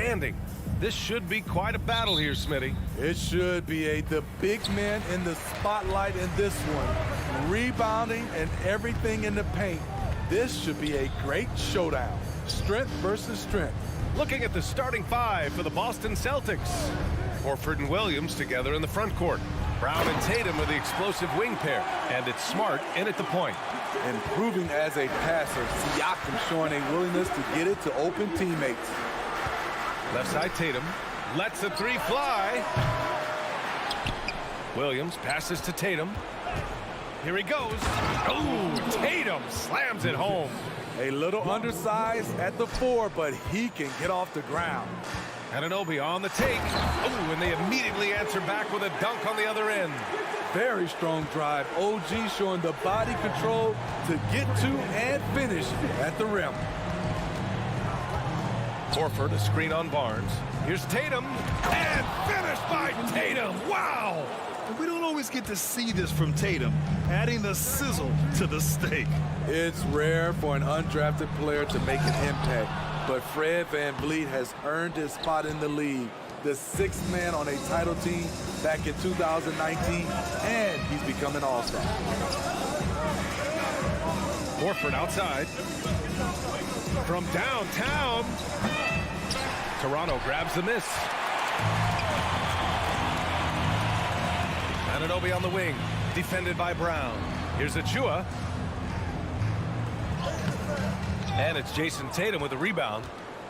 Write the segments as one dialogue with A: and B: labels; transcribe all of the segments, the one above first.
A: outstanding. This should be quite a battle here, Smitty.
B: It should be the big man in the spotlight in this one. Rebounding and everything in the paint. This should be a great showdown. Strength versus strength.
A: Looking at the starting five for the Boston Celtics. Horford and Williams together in the front court. Brown and Tatum are the explosive wing pair. And it's Smart in at the point.
B: Improving as a passer, Siakam showing a willingness to get it to open teammates.
A: Left side Tatum lets the three fly. Williams passes to Tatum. Here he goes. Oh, Tatum slams it home.
B: A little undersized at the four, but he can get off the ground.
A: Anunoby on the take. Oh, and they immediately answer back with a dunk on the other end.
B: Very strong drive. OG showing the body control to get to and finish at the rim.
A: Horford, a screen on Barnes. Here's Tatum, and finished by Tatum. Wow!
C: We don't always get to see this from Tatum, adding the sizzle to the steak.
B: It's rare for an undrafted player to make an impact, but Fred VanVleet has earned his spot in the league. The sixth man on a title team back in 2019, and he's become an all-star.
A: Horford outside. From downtown. Toronto grabs the miss. Anunoby on the wing, defended by Brown. Here's Achua. And it's Jason Tatum with the rebound.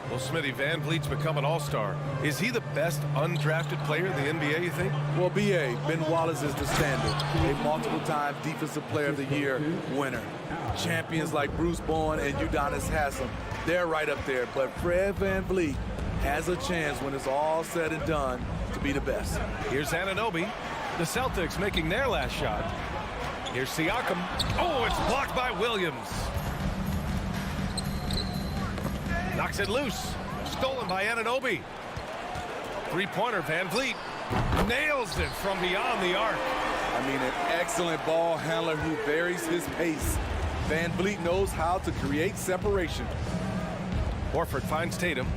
A: Well, Smitty, VanVleet's become an all-star. Is he the best undrafted player in the NBA, you think?
B: Well, B.A., Ben Wallace is the standard. A multiple-time Defensive Player of the Year winner. Champions like Bruce Bowen and Udonis Haslem, they're right up there. But Fred VanVleet has a chance when it's all said and done to be the best.
A: Here's Anunoby. The Celtics making their last shot. Here's Siakam. Oh, it's blocked by Williams. Knocks it loose. Stolen by Anunoby. Three-pointer, VanVleet. Nails it from beyond the arc.
B: I mean, an excellent ball handler who varies his pace. VanVleet knows how to create separation.
A: Horford finds Tatum.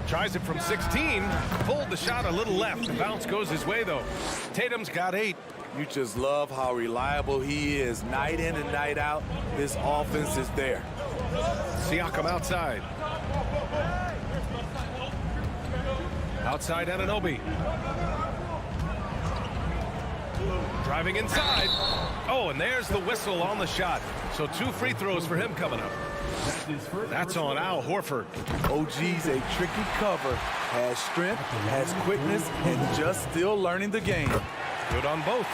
A: Tries it from 16. Pulled the shot a little left. The bounce goes his way, though. Tatum's got 8.
B: You just love how reliable he is. Night in and night out, this offense is there.
A: Siakam outside. Outside Anunoby. Driving inside. Oh, and there's the whistle on the shot. So 2 free throws for him coming up. That's on Al Horford.
B: OG's a tricky cover. Has strength, has quickness, and just still learning the game.
A: Good on both.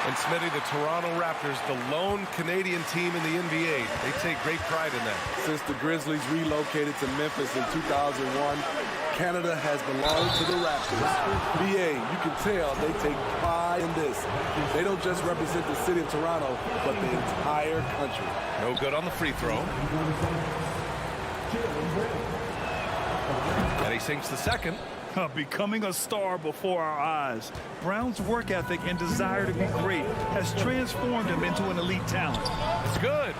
A: And Smitty, the Toronto Raptors, the lone Canadian team in the NBA. They take great pride in that.
B: Since the Grizzlies relocated to Memphis in 2001, Canada has belonged to the Raptors. BA, you can tell they take pride in this. They don't just represent the city of Toronto, but the entire country.
A: No good on the free throw. And he sinks the second.
C: Becoming a star before our eyes. Brown's work ethic and desire to be great has transformed him into an elite talent.
A: It's good.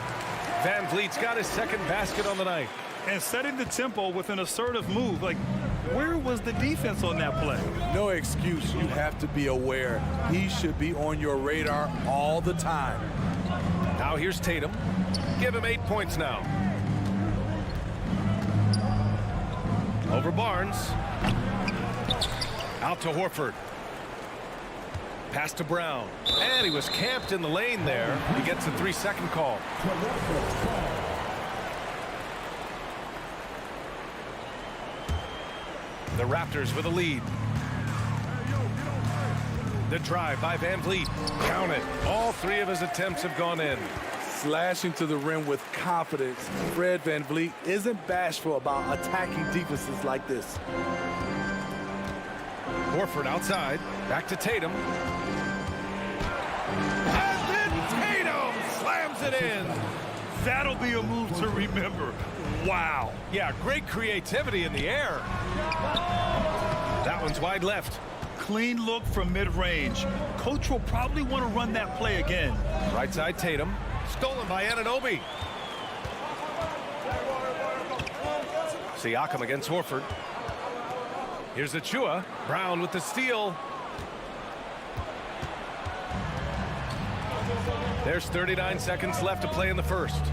A: VanVleet's got his second basket on the night.
C: And setting the tempo with an assertive move. Like, where was the defense on that play?
B: No excuse. You have to be aware. He should be on your radar all the time.
A: Now here's Tatum. Give him 8 points now. Over Barnes. Out to Horford. Pass to Brown. And he was camped in the lane there. He gets a 3-second call. The Raptors with a lead. The drive by VanVleet. Count it. All 3 of his attempts have gone in.
B: Slashing to the rim with confidence. Fred VanVleet isn't bashful about attacking defenses like this.
A: Horford outside. Back to Tatum. And then Tatum slams it in.
C: That'll be a move to remember. Wow.
A: Yeah, great creativity in the air. That one's wide left.
C: Clean look from mid-range. Coach will probably want to run that play again.
A: Right side Tatum. Stolen by Anunoby. Siakam against Horford. Here's Achua. Brown with the steal. There's 39 seconds left to play in the first.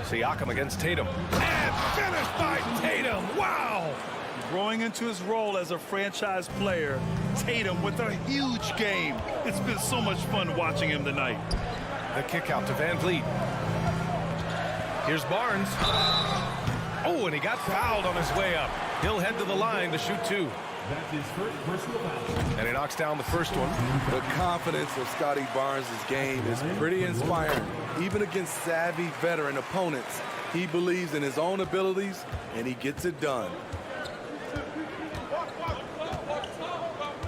A: Siakam against Tatum. And finished by Tatum. Wow!
C: Growing into his role as a franchise player, Tatum with a huge game. It's been so much fun watching him tonight.
A: The kick out to Van Vliet. Here's Barnes. Oh, and he got fouled on his way up. He'll head to the line to shoot two.
D: That's his first personal foul.
A: And he knocks down the first one.
B: The confidence of Scotty Barnes' game is pretty inspiring. Even against savvy veteran opponents, he believes in his own abilities, and he gets it done.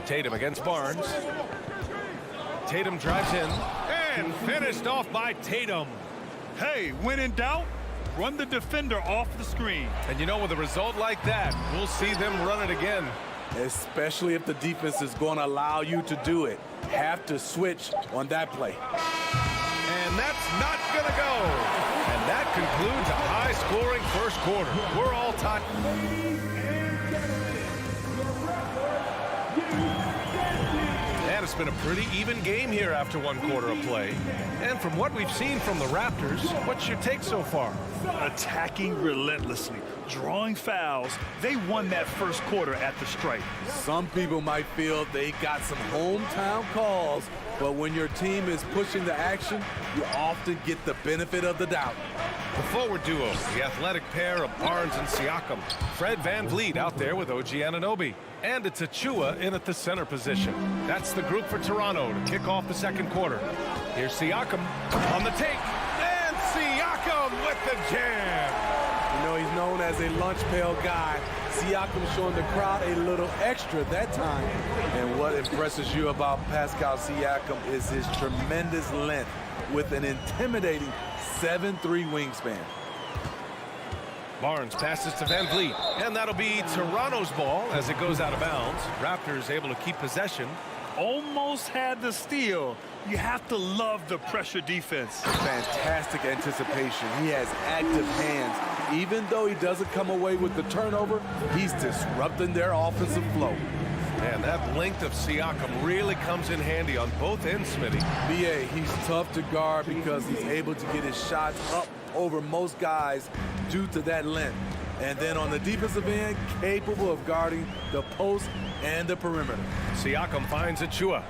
A: Tatum against Barnes. Tatum drives in and finished off by Tatum.
C: Hey, when in doubt, run the defender off the screen.
A: And you know, with a result like that, we'll see them run it again.
B: Especially if the defense is going to allow you to do it. Have to switch on that play.
A: And that's not going to go. And that concludes a high-scoring first quarter. We're all tied. And it's been a pretty even game here after one quarter of play. And from what we've seen from the Raptors, what's your take so far?
C: Attacking relentlessly, drawing fouls. They won that first quarter at the stripe.
B: Some people might feel they got some hometown calls, but when your team is pushing the action, you often get the benefit of the doubt.
A: The forward duo, the athletic pair of Barnes and Siakam. Fred Van Vliet out there with OG Anunoby. And it's Achua in at the center position. That's the group for Toronto to kick off the second quarter. Here's Siakam on the take. And Siakam with the jam.
B: You know, he's known as a lunch pail guy. Siakam showing the crowd a little extra that time. And what impresses you about Pascal Siakam is his tremendous length with an intimidating 7'3" wingspan.
A: Barnes passes to Van Vliet, and that'll be Toronto's ball as it goes out of bounds. Raptors able to keep possession.
C: Almost had the steal. You have to love the pressure defense.
B: Fantastic anticipation. He has active hands. Even though he doesn't come away with the turnover, he's disrupting their offensive flow.
A: And that length of Siakam really comes in handy on both ends, Smitty.
B: BA, he's tough to guard because he's able to get his shots up over most guys due to that length. And then on the defensive end, capable of guarding the post and the perimeter.
A: Siakam finds Achua.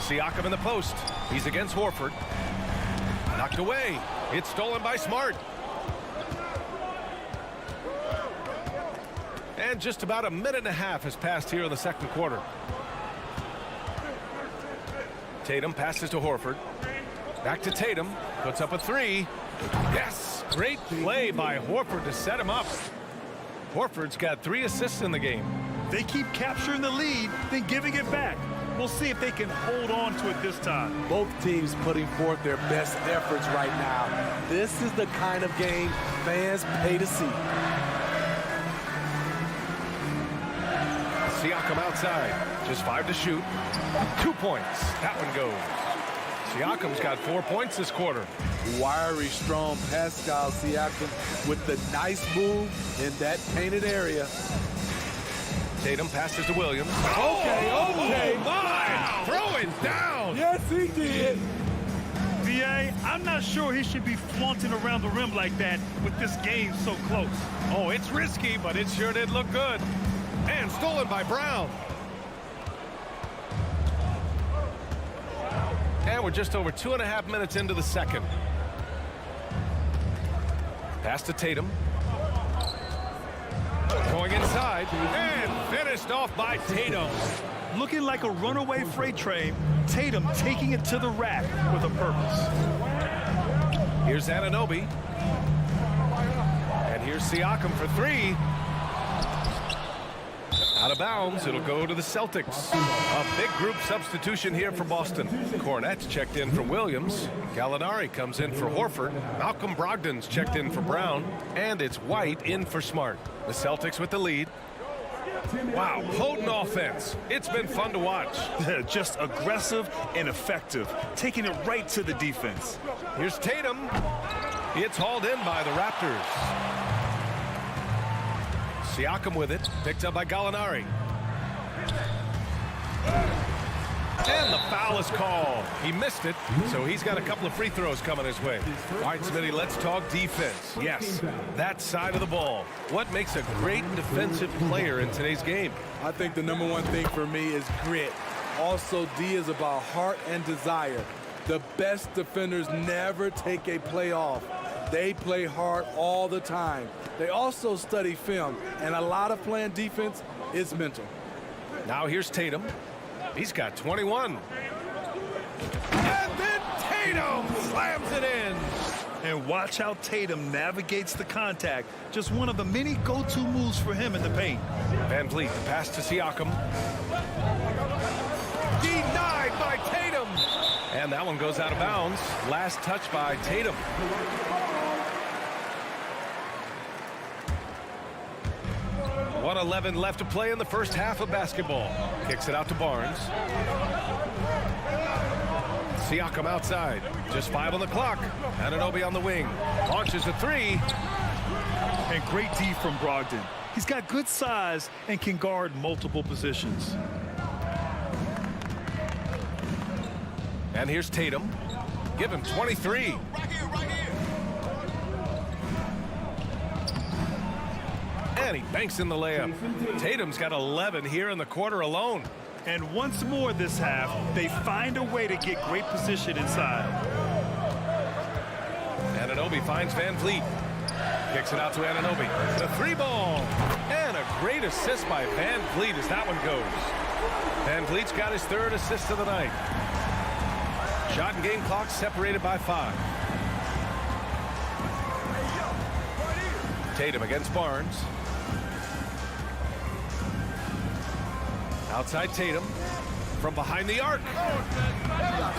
A: Siakam in the post. He's against Horford. Knocked away. It's stolen by Smart. And just about a minute and a half has passed here in the second quarter. Tatum passes to Horford. Back to Tatum. Puts up a three. Yes! Great play by Horford to set him up. Horford's got 3 assists in the game.
C: They keep capturing the lead, then giving it back. We'll see if they can hold on to it this time.
B: Both teams putting forth their best efforts right now. This is the kind of game fans pay to see.
A: Siakam outside. Just 5 to shoot. 2 points. That one goes. Siakam's got 4 points this quarter.
B: Wiry, strong Pascal Siakam with the nice move in that painted area.
A: Tatum passes to Williams.
B: Okay.
A: Oh my! Throw it down!
B: Yes, he did.
C: VA, I'm not sure he should be flaunting around the rim like that with this game so close.
A: Oh, it's risky, but it sure did look good. And stolen by Brown. And we're just over 2.5 minutes into the second. Pass to Tatum. Going inside and finished off by Tatum.
C: Looking like a runaway freight train, Tatum taking it to the rack with a purpose.
A: Here's Anunoby. And here's Siakam for 3. Out of bounds, it'll go to the Celtics. A big group substitution here for Boston. Cornette's checked in for Williams. Gallinari comes in for Horford. Malcolm Brogdon's checked in for Brown. And it's White in for Smart. The Celtics with the lead. Wow, potent offense. It's been fun to watch.
C: Just aggressive and effective, taking it right to the defense.
A: Here's Tatum. It's hauled in by the Raptors. Siakam with it, picked up by Gallinari. And the foul is called. He missed it, so he's got a couple of free throws coming his way. All right, Smitty, let's talk defense. Yes, that side of the ball. What makes a great defensive player in today's game?
B: I think the number one thing for me is grit. Also, D is about heart and desire. The best defenders never take a play off. They play hard all the time. They also study film, and a lot of playing defense is mental.
A: Now here's Tatum. He's got 21. And then Tatum slams it in.
C: And watch how Tatum navigates the contact. Just one of the many go-to moves for him in the paint.
A: Van Vliet, the pass to Siakam. Denied by Tatum. And that one goes out of bounds. Last touch by Tatum. .11 left to play in the first half of basketball. Kicks it out to Barnes. Siakam outside. Just 5 on the clock. Anunoby on the wing. Launches a 3.
C: And great D from Brogdon. He's got good size and can guard multiple positions.
A: And here's Tatum. Give him 23. And he banks in the layup. Tatum's got 11 here in the quarter alone.
C: And once more this half, they find a way to get great position inside.
A: Anunoby finds Van Vliet. Kicks it out to Anunoby. The 3-ball. And a great assist by Van Vliet as that one goes. Van Vliet's got his 3rd assist of the night. Shot and game clock separated by 5. Tatum against Barnes. Outside Tatum from behind the arc.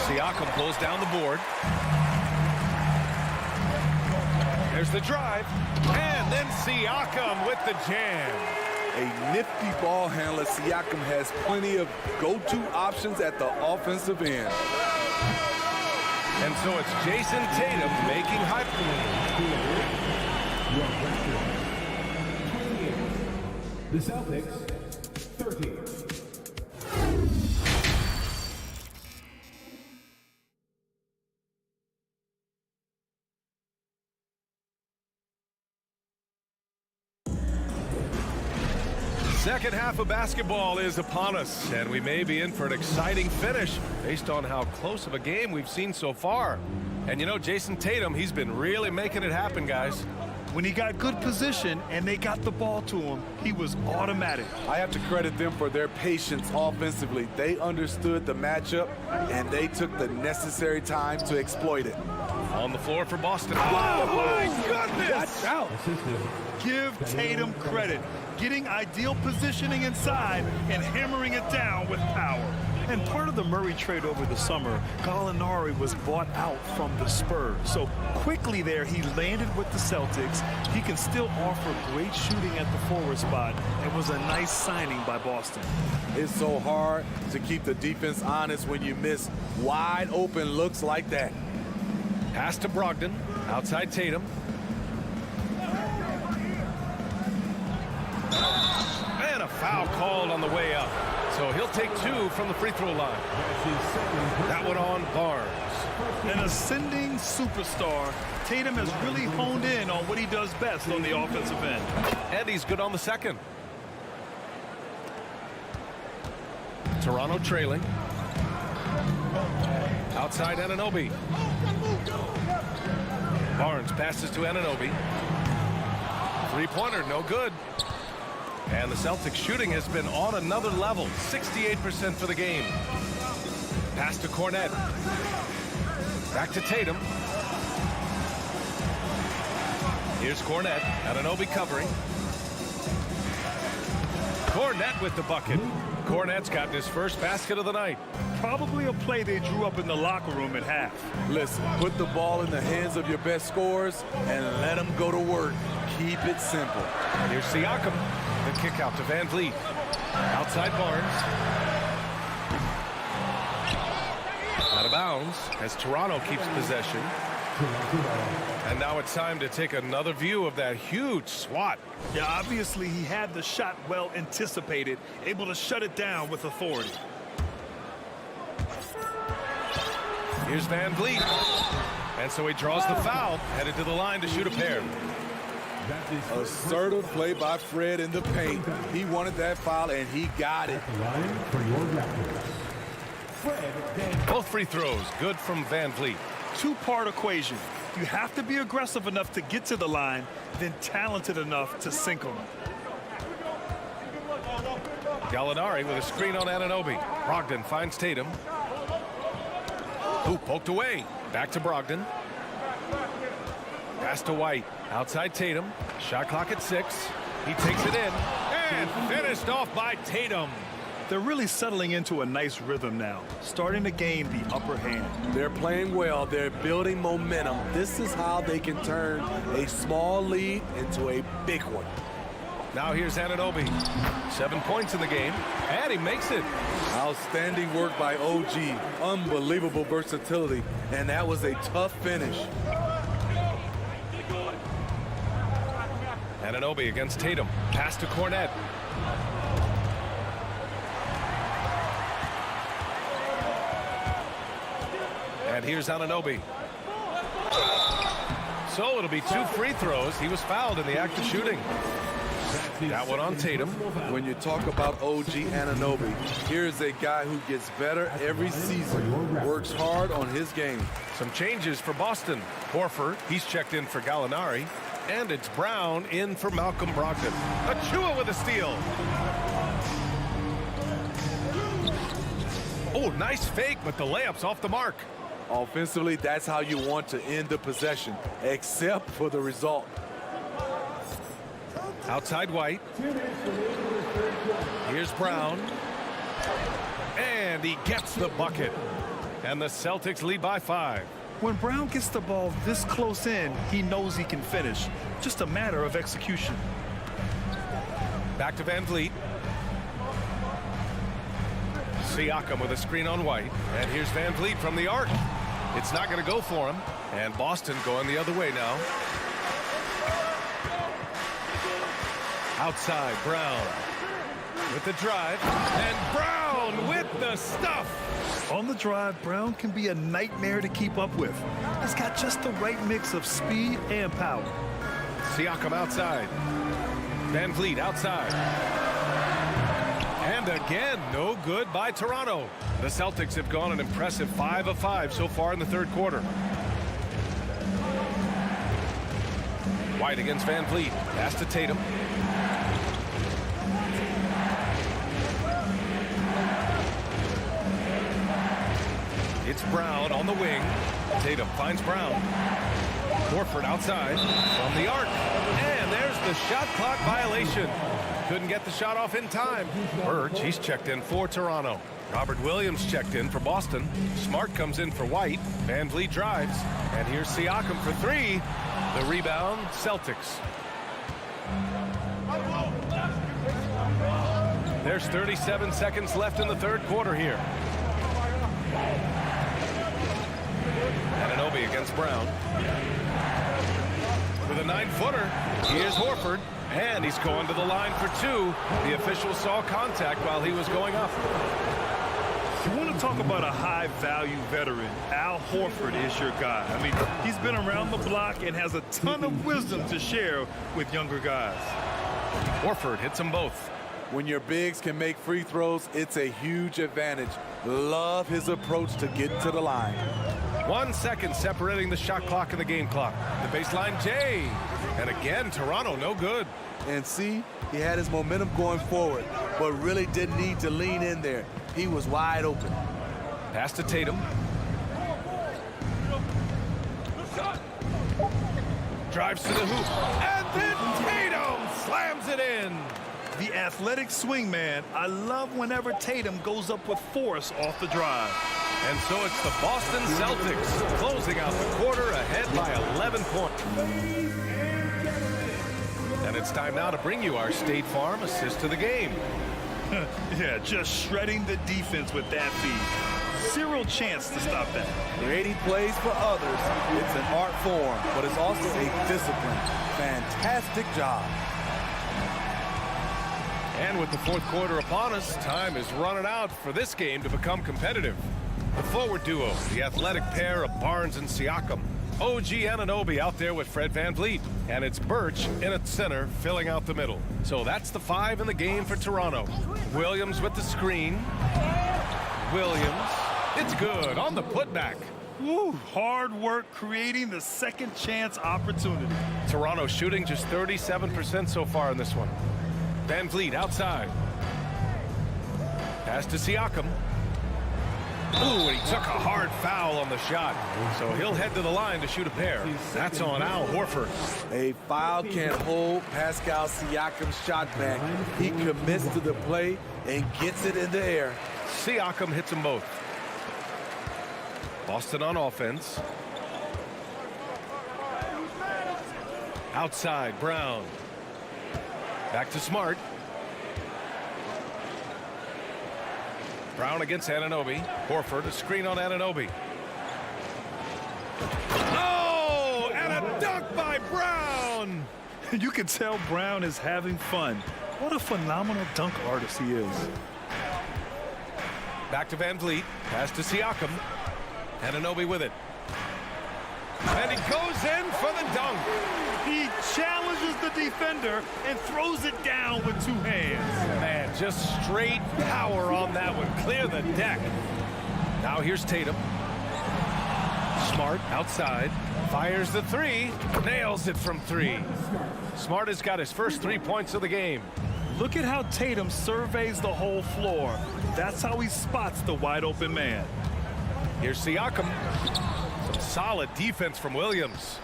A: Siakam pulls down the board. There's the drive. And then Siakam with the jam.
B: A nifty ball handler. Siakam has plenty of go-to options at the offensive end.
A: And so it's Jason Tatum making high.
D: The Celtics, 30.
A: Second half of basketball is upon us, and we may be in for an exciting finish based on how close of a game we've seen so far. And you know, Jason Tatum, he's been really making it happen, guys.
C: When he got good position and they got the ball to him, he was automatic.
B: I have to credit them for their patience offensively. They understood the matchup, and they took the necessary time to exploit it.
A: On the floor for Boston. Oh, my goodness!
B: Watch out!
C: Give Tatum credit. Getting ideal positioning inside and hammering it down with power. And part of the Murray trade over the summer, Gallinari was bought out from the Spurs. So quickly there, he landed with the Celtics. He can still offer great shooting at the forward spot. It was a nice signing by Boston.
B: It's so hard to keep the defense honest when you miss wide open looks like that.
A: Pass to Brogdon. Outside Tatum. And a foul called on the way up. So he'll take 2 from the free throw line. That one on Barnes.
C: An ascending superstar, Tatum has really honed in on what he does best on the offensive end.
A: And he's good on the second. Toronto trailing. Outside Anunoby. Barnes passes to Anunoby. 3-pointer, no good. And the Celtics shooting has been on another level. 68% for the game. Pass to Cornet. Back to Tatum. Here's Cornet. Anunoby covering. Cornet with the bucket. Cornet's gotten his first basket of the night.
C: Probably a play they drew up in the locker room at half.
B: Listen, put the ball in the hands of your best scorers and let them go to work. Keep it simple.
A: Here's Siakam. The kick out to Van Vliet. Outside Barnes. Out of bounds as Toronto keeps possession. And now it's time to take another view of that huge swat.
C: Yeah, obviously he had the shot well anticipated, able to shut it down with authority.
A: Here's Van Vliet. And so he draws the foul, headed to the line to shoot a pair.
B: Assertive play by Fred in the paint. He wanted that foul, and he got it.
D: Line for your Raptors. Fred.
A: Both free throws, good from Van Vliet.
C: Two-part equation. You have to be aggressive enough to get to the line, then talented enough to sink them.
A: Gallinari with a screen on Anunoby. Brogdon finds Tatum. Who poked away. Back to Brogdon. Pass to White. Outside Tatum. Shot clock at 6. He takes it in. And finished off by Tatum.
C: They're really settling into a nice rhythm now, starting to gain the upper hand.
B: They're playing well. They're building momentum. This is how they can turn a small lead into a big one.
A: Now here's Anunoby. 7 points in the game, and he makes it.
B: Outstanding work by OG. Unbelievable versatility, and that was a tough finish.
A: Anunoby against Tatum. Pass to Cornette. And here's Anunoby. So it'll be 2 free throws. He was fouled in the act of shooting. That one on Tatum.
B: When you talk about OG Anunoby, here's a guy who gets better every season, works hard on his game.
A: Some changes for Boston. Horford, he's checked in for Gallinari. And it's Brown in for Malcolm Brogdon. Achua with a steal. Oh, nice fake, but the layup's off the mark.
B: Offensively, that's how you want to end the possession, except for the result.
A: Outside White. Here's Brown. And he gets the bucket. And the Celtics lead by 5.
C: When Brown gets the ball this close in, he knows he can finish. Just a matter of execution.
A: Back to Van Vliet. Siakam with a screen on White. And here's Van Vliet from the arc. It's not going to go for him. And Boston going the other way now. Outside, Brown with the drive. And Brown with the stuff.
C: On the drive, Brown can be a nightmare to keep up with. He's got just the right mix of speed and power.
A: Siakam outside. Van Vliet outside. And again, no good by Toronto. The Celtics have gone an impressive 5 of 5 so far in the third quarter. White against Van Vliet. Pass to Tatum. It's Brown on the wing. Tatum finds Brown. Horford outside from the arc. And there's the shot clock violation. Couldn't get the shot off in time. Burge, he's checked in for Toronto. Robert Williams checked in for Boston. Smart comes in for White. Van Vliet drives. And here's Siakam for 3. The rebound, Celtics. There's 37 seconds left in the third quarter here. Anunoby against Brown. With a 9-footer, here's Horford. And he's going to the line for 2. The official saw contact while he was going up.
C: You want to talk about a high-value veteran, Al Horford is your guy. I mean, he's been around the block and has a ton of wisdom to share with younger guys.
A: Horford hits them both.
B: When your bigs can make free throws, it's a huge advantage. Love his approach to get to the line.
A: 1 second separating the shot clock and the game clock. The baseline, Jay. And again, Toronto, no good.
B: And see, he had his momentum going forward, but really didn't need to lean in there. He was wide open.
A: Pass to Tatum. Drives to the hoop. And then Tatum slams it in.
C: The athletic swingman. I love whenever Tatum goes up with force off the drive.
A: And so it's the Boston Celtics closing out the quarter ahead by 11 points. And it's time now to bring you our State Farm assist to the game.
C: Yeah, just shredding the defense with that feed. Zero chance to stop that.
B: Creating plays for others, it's an art form, but it's also a discipline. Fantastic job.
A: And with the fourth quarter upon us, time is running out for this game to become competitive. The forward duo, the athletic pair of Barnes and Siakam. OG Anunoby out there with Fred VanVleet. And it's Birch in at center, filling out the middle. So that's the 5 in the game for Toronto. Williams with the screen. Williams. It's good on the putback.
C: Woo, hard work creating the second chance opportunity.
A: Toronto shooting just 37% so far in this one. VanVleet outside. Pass to Siakam. Ooh, and he took a hard foul on the shot. So he'll head to the line to shoot a pair. That's on Al Horford.
B: A foul can't hold Pascal Siakam's shot back. He commits to the play and gets it in the air.
A: Siakam hits them both. Boston on offense. Outside, Brown. Back to Smart. Brown against Anunoby. Horford, a screen on Anunoby. Oh, and a dunk by Brown.
C: You can tell Brown is having fun. What a phenomenal dunk artist he is.
A: Back to VanVleet. Pass to Siakam. Anunoby with it. And he goes in for the dunk.
C: He challenges the defender and throws it down with 2 hands.
A: Man, just straight power on that one. Clear the deck. Now here's Tatum. Smart outside. Fires the 3. Nails it from 3. Smart has got his first 3 points of the game.
C: Look at how Tatum surveys the whole floor. That's how he spots the wide open man.
A: Here's Siakam. Some solid defense from Williams.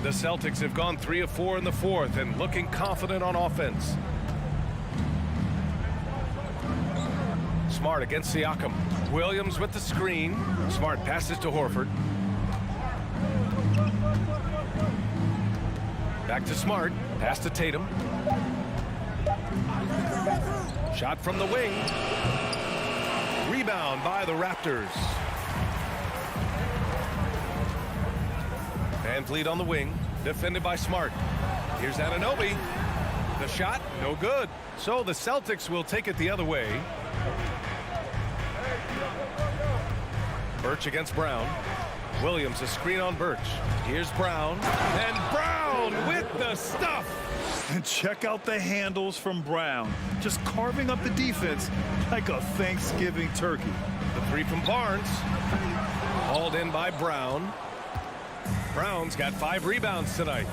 A: The Celtics have gone 3 of 4 in the fourth and looking confident on offense. Smart against Siakam. Williams with the screen. Smart passes to Horford. Back to Smart. Pass to Tatum. Shot from the wing. Rebound by the Raptors. VanVleet on the wing, defended by Smart. Here's Anunoby. The shot, no good. So the Celtics will take it the other way. Birch against Brown. Williams, a screen on Birch. Here's Brown. And Brown with the stuff.
C: And check out the handles from Brown. Just carving up the defense like a Thanksgiving turkey.
A: The 3 from Barnes. Hauled in by Brown. Brown's got 5 rebounds tonight.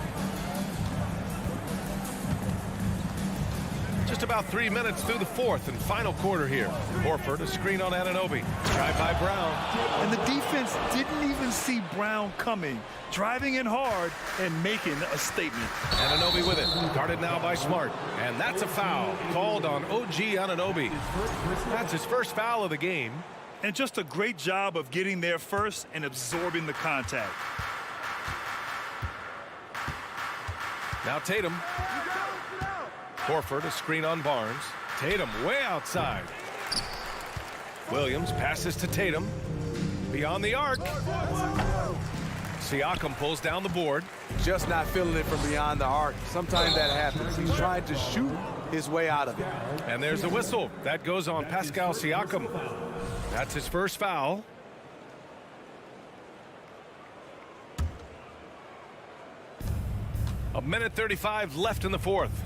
A: Just about 3 minutes through the fourth and final quarter here. Horford, a screen on Anunoby. Drive by Brown.
C: And the defense didn't even see Brown coming. Driving in hard and making a statement.
A: Anunoby with it. Guarded now by Smart. And that's a foul called on OG Anunoby. That's his first foul of the game.
C: And just a great job of getting there first and absorbing the contact.
A: Now Tatum. Horford, a screen on Barnes. Tatum way outside. Williams passes to Tatum. Beyond the arc. Siakam pulls down the board.
B: Just not feeling it from beyond the arc. Sometimes that happens. He's trying to shoot his way out of it.
A: And there's the whistle. That goes on Pascal Siakam. That's his first foul. A minute 35 left in the fourth.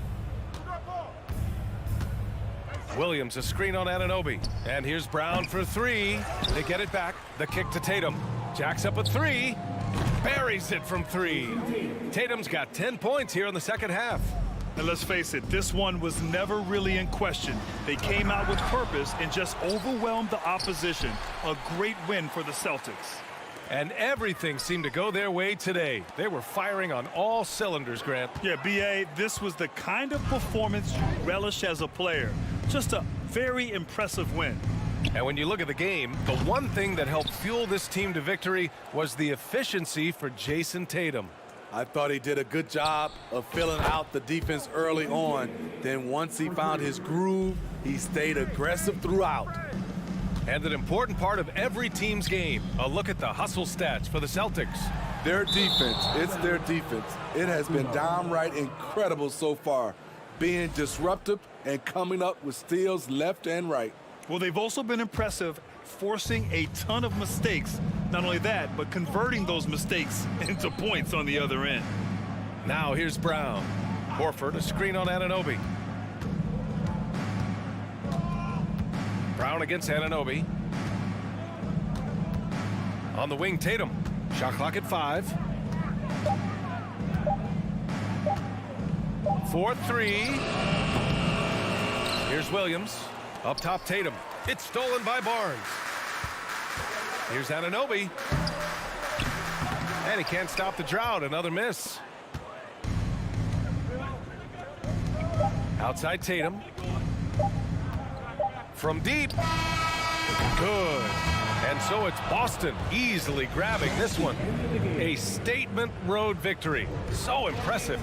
A: Williams, a screen on Anunoby. And here's Brown for 3. They get it back. The kick to Tatum. Jacks up a 3. Buries it from 3. Tatum's got 10 points here in the second half.
C: And let's face it, this one was never really in question. They came out with purpose and just overwhelmed the opposition. A great win for the Celtics.
A: And everything seemed to go their way today. They were firing on all cylinders, Grant.
C: Yeah, B.A., this was the kind of performance you relish as a player. Just a very impressive win.
A: And when you look at the game, the one thing that helped fuel this team to victory was the efficiency for Jason Tatum.
B: I thought he did a good job of filling out the defense early on. Then once he found his groove, he stayed aggressive throughout.
A: And an important part of every team's game, a look at the hustle stats for the Celtics.
B: Their defense, it's their defense. It has been downright incredible so far, being disruptive and coming up with steals left and right.
C: Well, they've also been impressive, forcing a ton of mistakes. Not only that, but converting those mistakes into points on the other end.
A: Now here's Brown. Horford, a screen on Anunoby. Brown against Anunoby. On the wing, Tatum. Shot clock at 5. 4-3. Here's Williams. Up top, Tatum. It's stolen by Barnes. Here's Anunoby. And he can't stop the drought. Another miss. Outside Tatum. From deep. Good. And so it's Boston easily grabbing this one. A statement road victory. So impressive.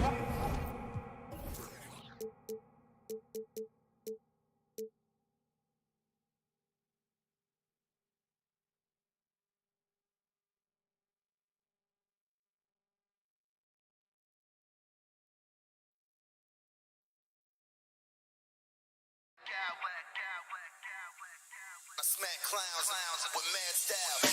E: I smack clowns with mad style.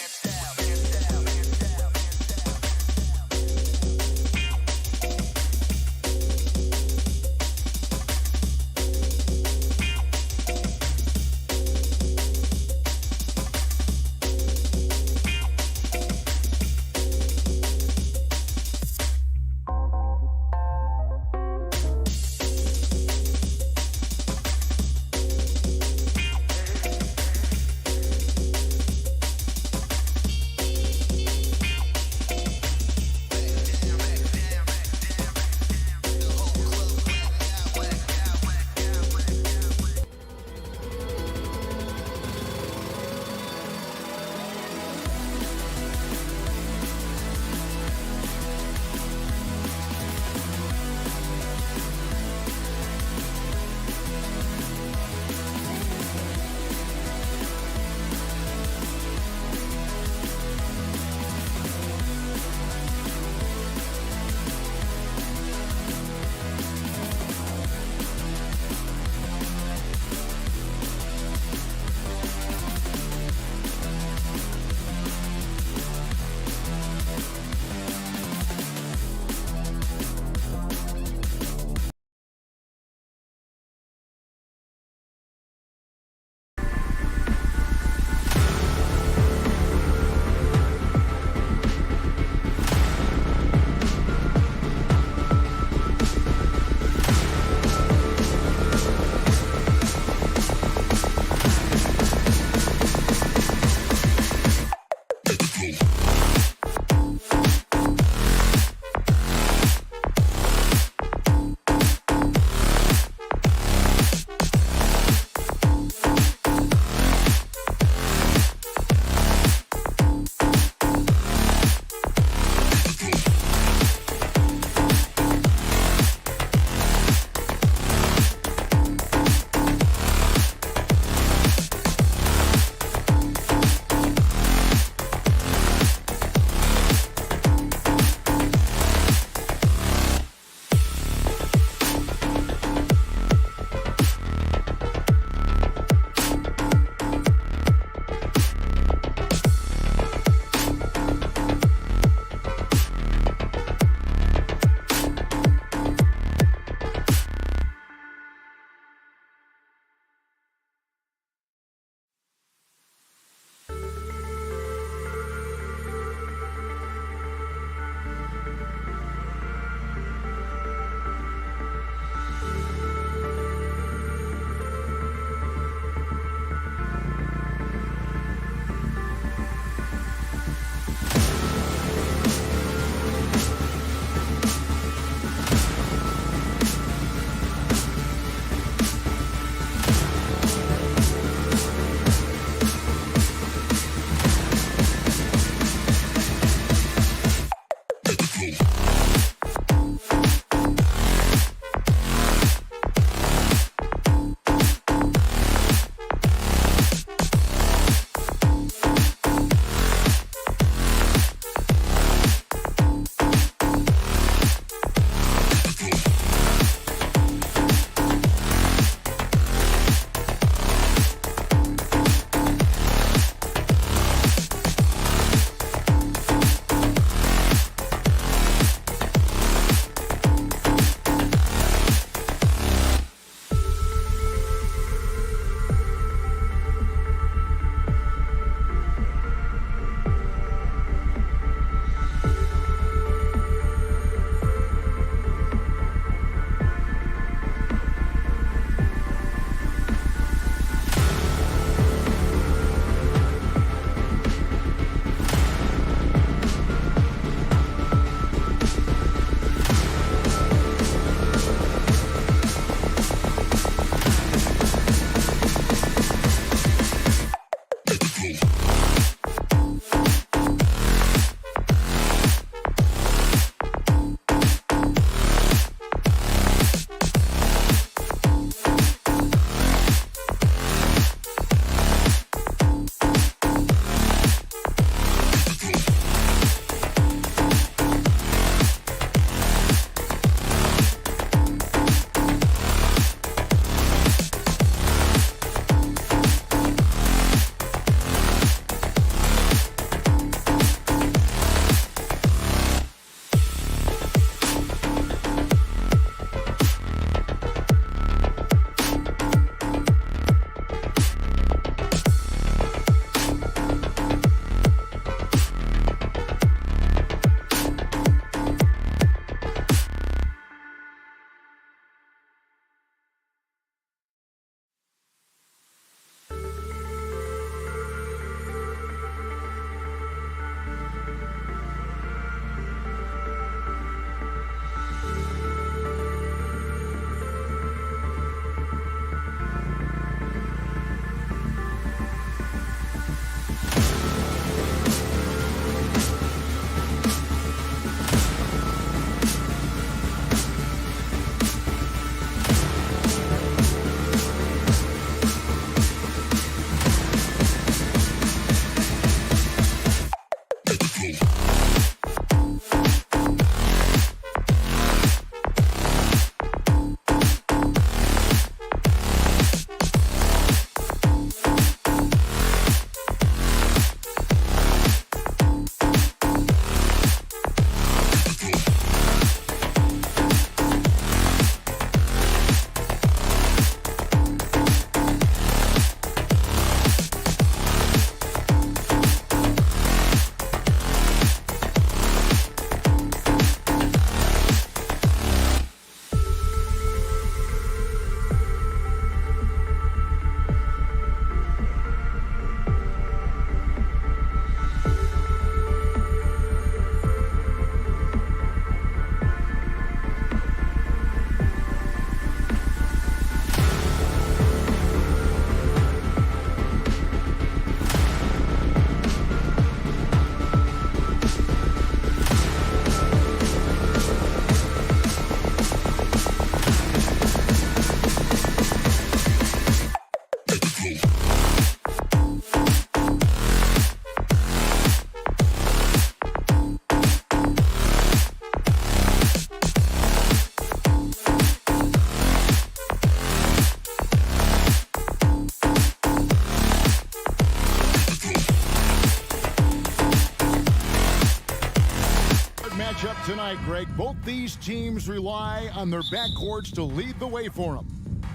F: matchup tonight, Greg. Both these teams rely on their backcourts to lead the way for them.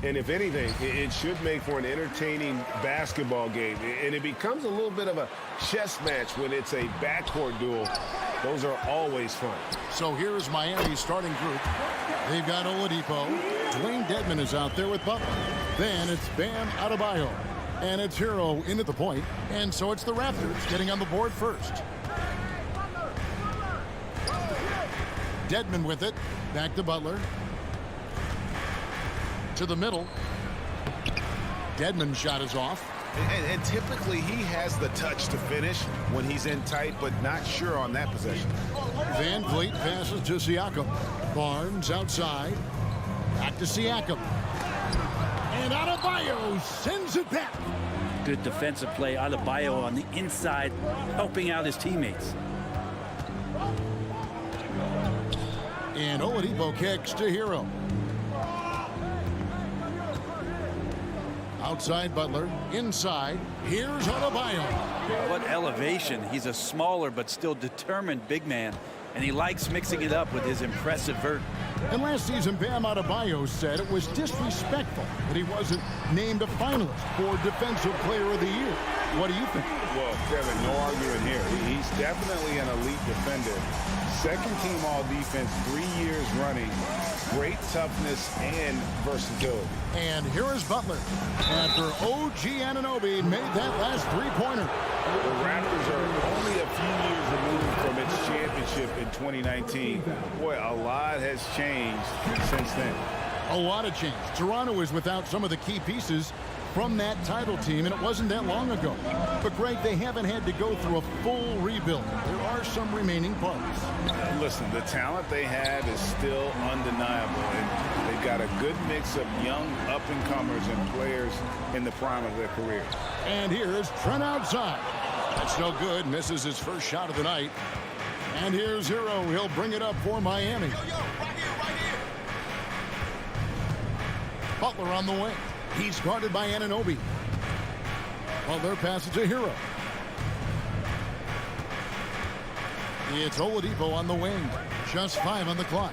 G: And if anything, it should make for an entertaining basketball game. And it becomes a little bit of a chess match when it's a backcourt duel. Those are always fun.
F: So here's Miami's starting group. They've got Oladipo. Dwayne Dedmon is out there with Butler. Then it's Bam Adebayo. And it's Hero in at the point. And so it's the Raptors getting on the board first. Dedmon with it. Back to Butler. To the middle. Dedmon's shot is off.
H: And typically he has the touch to finish when he's in tight, but not sure on that possession.
F: Van Vliet passes to Siakam. Barnes outside. Back to Siakam. And Adebayo sends it back.
I: Good defensive play. Adebayo on the inside, helping out his teammates.
F: And Oladipo kicks to Hero. Outside Butler, inside, here's Adebayo.
I: What elevation. He's a smaller but still determined big man, and he likes mixing it up with his impressive vert.
F: And last season, Bam Adebayo said it was disrespectful that he wasn't named a finalist for Defensive Player of the Year. What do you think?
G: Well, Kevin, no arguing here. He's definitely an elite defender. Second team all-defense 3 years running. Great toughness and versatility.
F: And here is Butler after OG Anunoby made that last three-pointer.
G: The Raptors are only a few years removed from its championship in 2019. Boy, a lot has changed since then.
F: A lot of change. Toronto is without some of the key pieces from that title team, and it wasn't that long ago. But, Greg, they haven't had to go through a full rebuild. There are some remaining parts.
G: Listen, the talent they have is still undeniable, and they've got a good mix of young up-and-comers and players in the prime of their career.
F: And here's Trent outside. That's no good. Misses his first shot of the night. And here's Hero. He'll bring it up for Miami.
E: Right here.
F: Butler on the wing. He's guarded by Anunoby. Butler passes to Hero. It's Oladipo on the wing. Just 5 on the clock.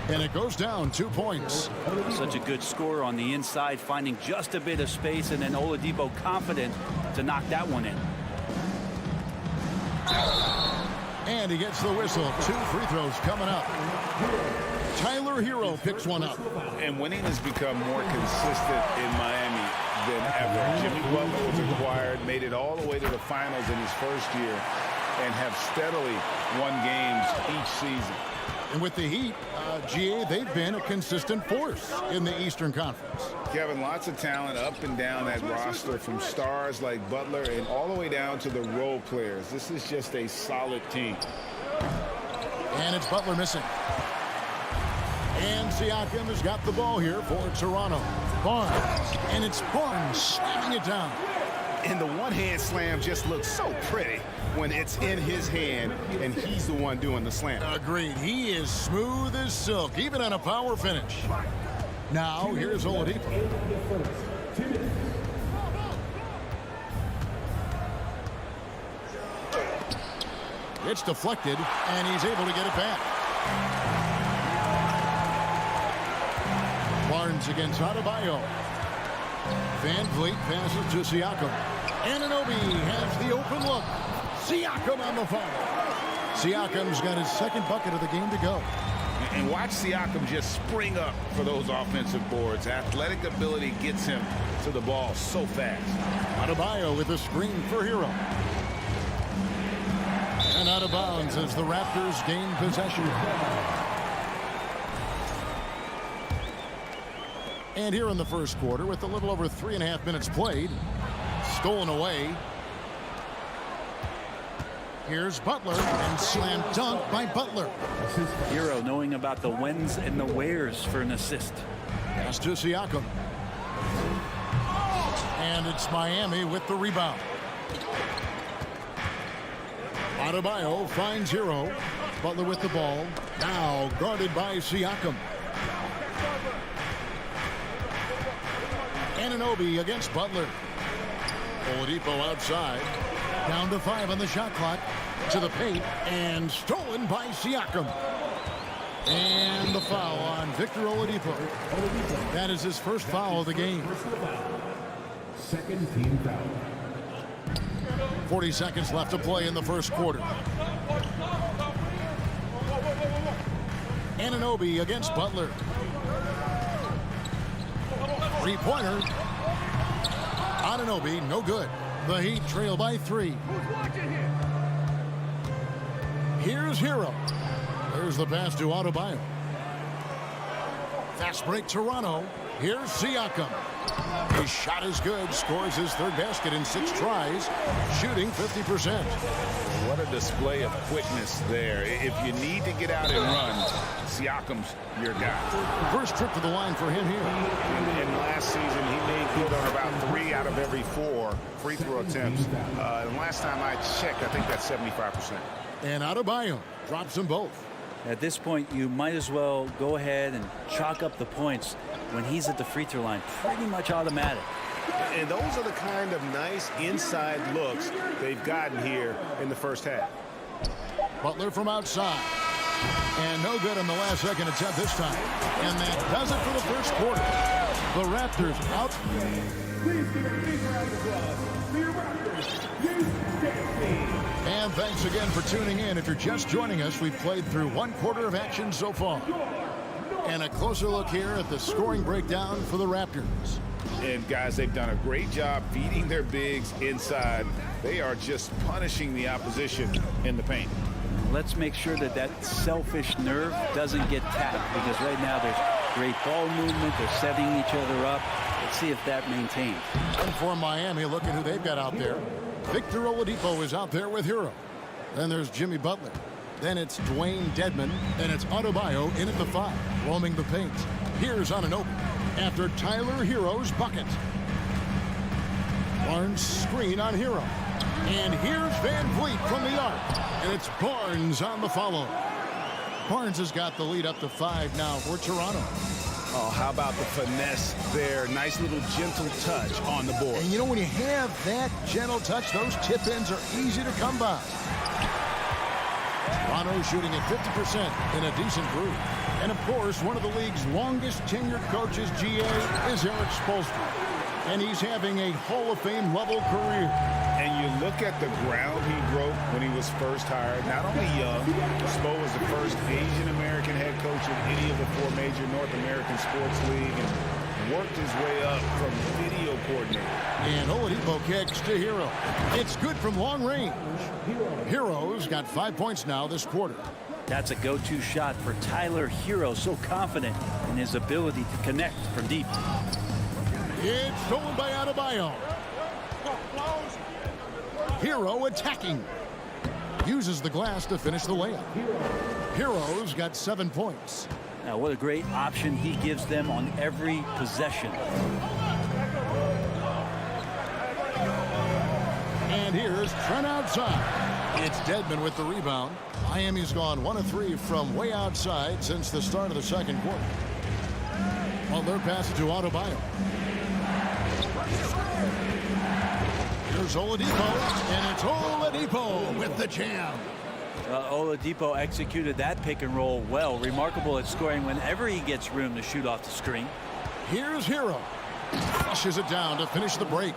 F: And it goes down 2 points.
I: Such a good score on the inside, finding just a bit of space, and then Oladipo confident to knock that one in.
F: And he gets the whistle. 2 free throws coming up. Tyler Hero picks one up.
G: And winning has become more consistent in Miami than ever. Jimmy Butler was acquired, made it all the way to the finals in his first year, and have steadily won games each season.
F: And with the Heat, GA, they've been a consistent force in the Eastern Conference.
G: Kevin, lots of talent up and down that roster, from stars like Butler and all the way down to the role players. This is just a solid team.
F: And it's Butler missing. And Siakam has got the ball here for Toronto. Barnes. And it's Barnes slamming it down.
H: And the one-hand slam just looks so pretty when it's in his hand and he's the one doing the slam.
F: Agreed. He is smooth as silk, even on a power finish. Now, here's Oladipo. It's deflected, and he's able to get it back. Barnes against Adebayo. Van Vliet passes to Siakam. Anunoby has the open look. Siakam on the foul. Siakam's got his second bucket of the game to go.
H: And watch Siakam just spring up for those offensive boards. Athletic ability gets him to the ball so fast.
F: Adebayo with a screen for Hero. And out of bounds as the Raptors gain possession. And here in the first quarter, with a little over 3.5 minutes played, stolen away. Here's Butler, and slam dunk by Butler.
I: Hero knowing about the whens and the wheres for an assist.
F: Pass to Siakam. And it's Miami with the rebound. Adebayo finds Hero. Butler with the ball. Now guarded by Siakam. Anunoby against Butler. Oladipo outside. Down to 5 on the shot clock. to the paint and stolen by Siakam. And the foul on Victor Oladipo. That is his first foul of the game.
D: Second team foul.
F: 40 seconds left to play in the first quarter. Anunoby against Butler. Three-pointer. Anunoby, no good. The Heat trail by 3. Here's Hero. There's the pass to Adebayo. Fast break Toronto. Here's Siakam. His shot is good. Scores his third basket in 6 tries. Shooting 50%.
H: What a display of quickness there. If you need to get out and run, Siakam's your guy.
F: First trip to the line for him here.
H: And last season, he made good on about 3 out of every 4 free throw attempts. And last time I checked, I think that's 75%.
F: And Adebayo drops them both.
I: At this point, you might as well go ahead and chalk up the points when he's at the free throw line. Pretty much automatic.
H: And those are the kind of nice inside looks they've gotten here in the first half.
F: Butler from outside. And no good on the last second attempt this time. And that does it for the first quarter. The Raptors out.
D: Please give a big round of applause for your Raptors.
F: And thanks again for tuning in. If you're just joining us, we've played through 1 quarter of action so far. And a closer look here at the scoring breakdown for the Raptors.
H: And guys, they've done a great job feeding their bigs inside. They are just punishing the opposition in the paint.
I: Let's make sure that that selfish nerve doesn't get tapped, because right now there's great ball movement. They're setting each other up. Let's see if that maintains.
F: And for Miami, look at who they've got out there. Victor Oladipo is out there with Hero. Then there's Jimmy Butler. Then it's Dwayne Dedmon. Then it's Adebayo in at the 5, roaming the paint. Here's Anunoby after Tyler Hero's bucket. Barnes screen on Hero. And here's Van Vliet from the arc. And it's Barnes on the follow. Barnes has got the lead up to 5 now for Toronto.
H: Oh, how about the finesse there? Nice little gentle touch on the board.
F: And you know, when you have that gentle touch, those tip-ins are easy to come by. Toronto shooting at 50% in a decent groove. And of course, one of the league's longest tenured coaches, GA, is Eric Spoelstra. And he's having a Hall of Fame level career.
H: And you look at the ground he broke when he was first hired. Not only young, Spo was the first Asian-American head coach in any of the 4 major North American sports league, and worked his way up from video coordinator.
F: And Oladipo kicks to Hero. It's good from long range. Hero's got 5 points now this quarter.
I: That's a go-to shot for Tyler Hero, so confident in his ability to connect from deep.
F: It's stolen by Adebayo. Hero attacking. Uses the glass to finish the layup. Hero's got 7 points.
I: Now, what a great option he gives them on every possession.
F: And here's Trent outside. It's Dedmon with the rebound. Miami's gone 1 of 3 from way outside since the start of the second quarter. Butler passes to Adebayo. Here's Oladipo, and it's Oladipo with the jam.
I: Oladipo executed that pick and roll well. Remarkable at scoring whenever he gets room to shoot off the screen.
F: Here's Hero. Flushes it down to finish the break.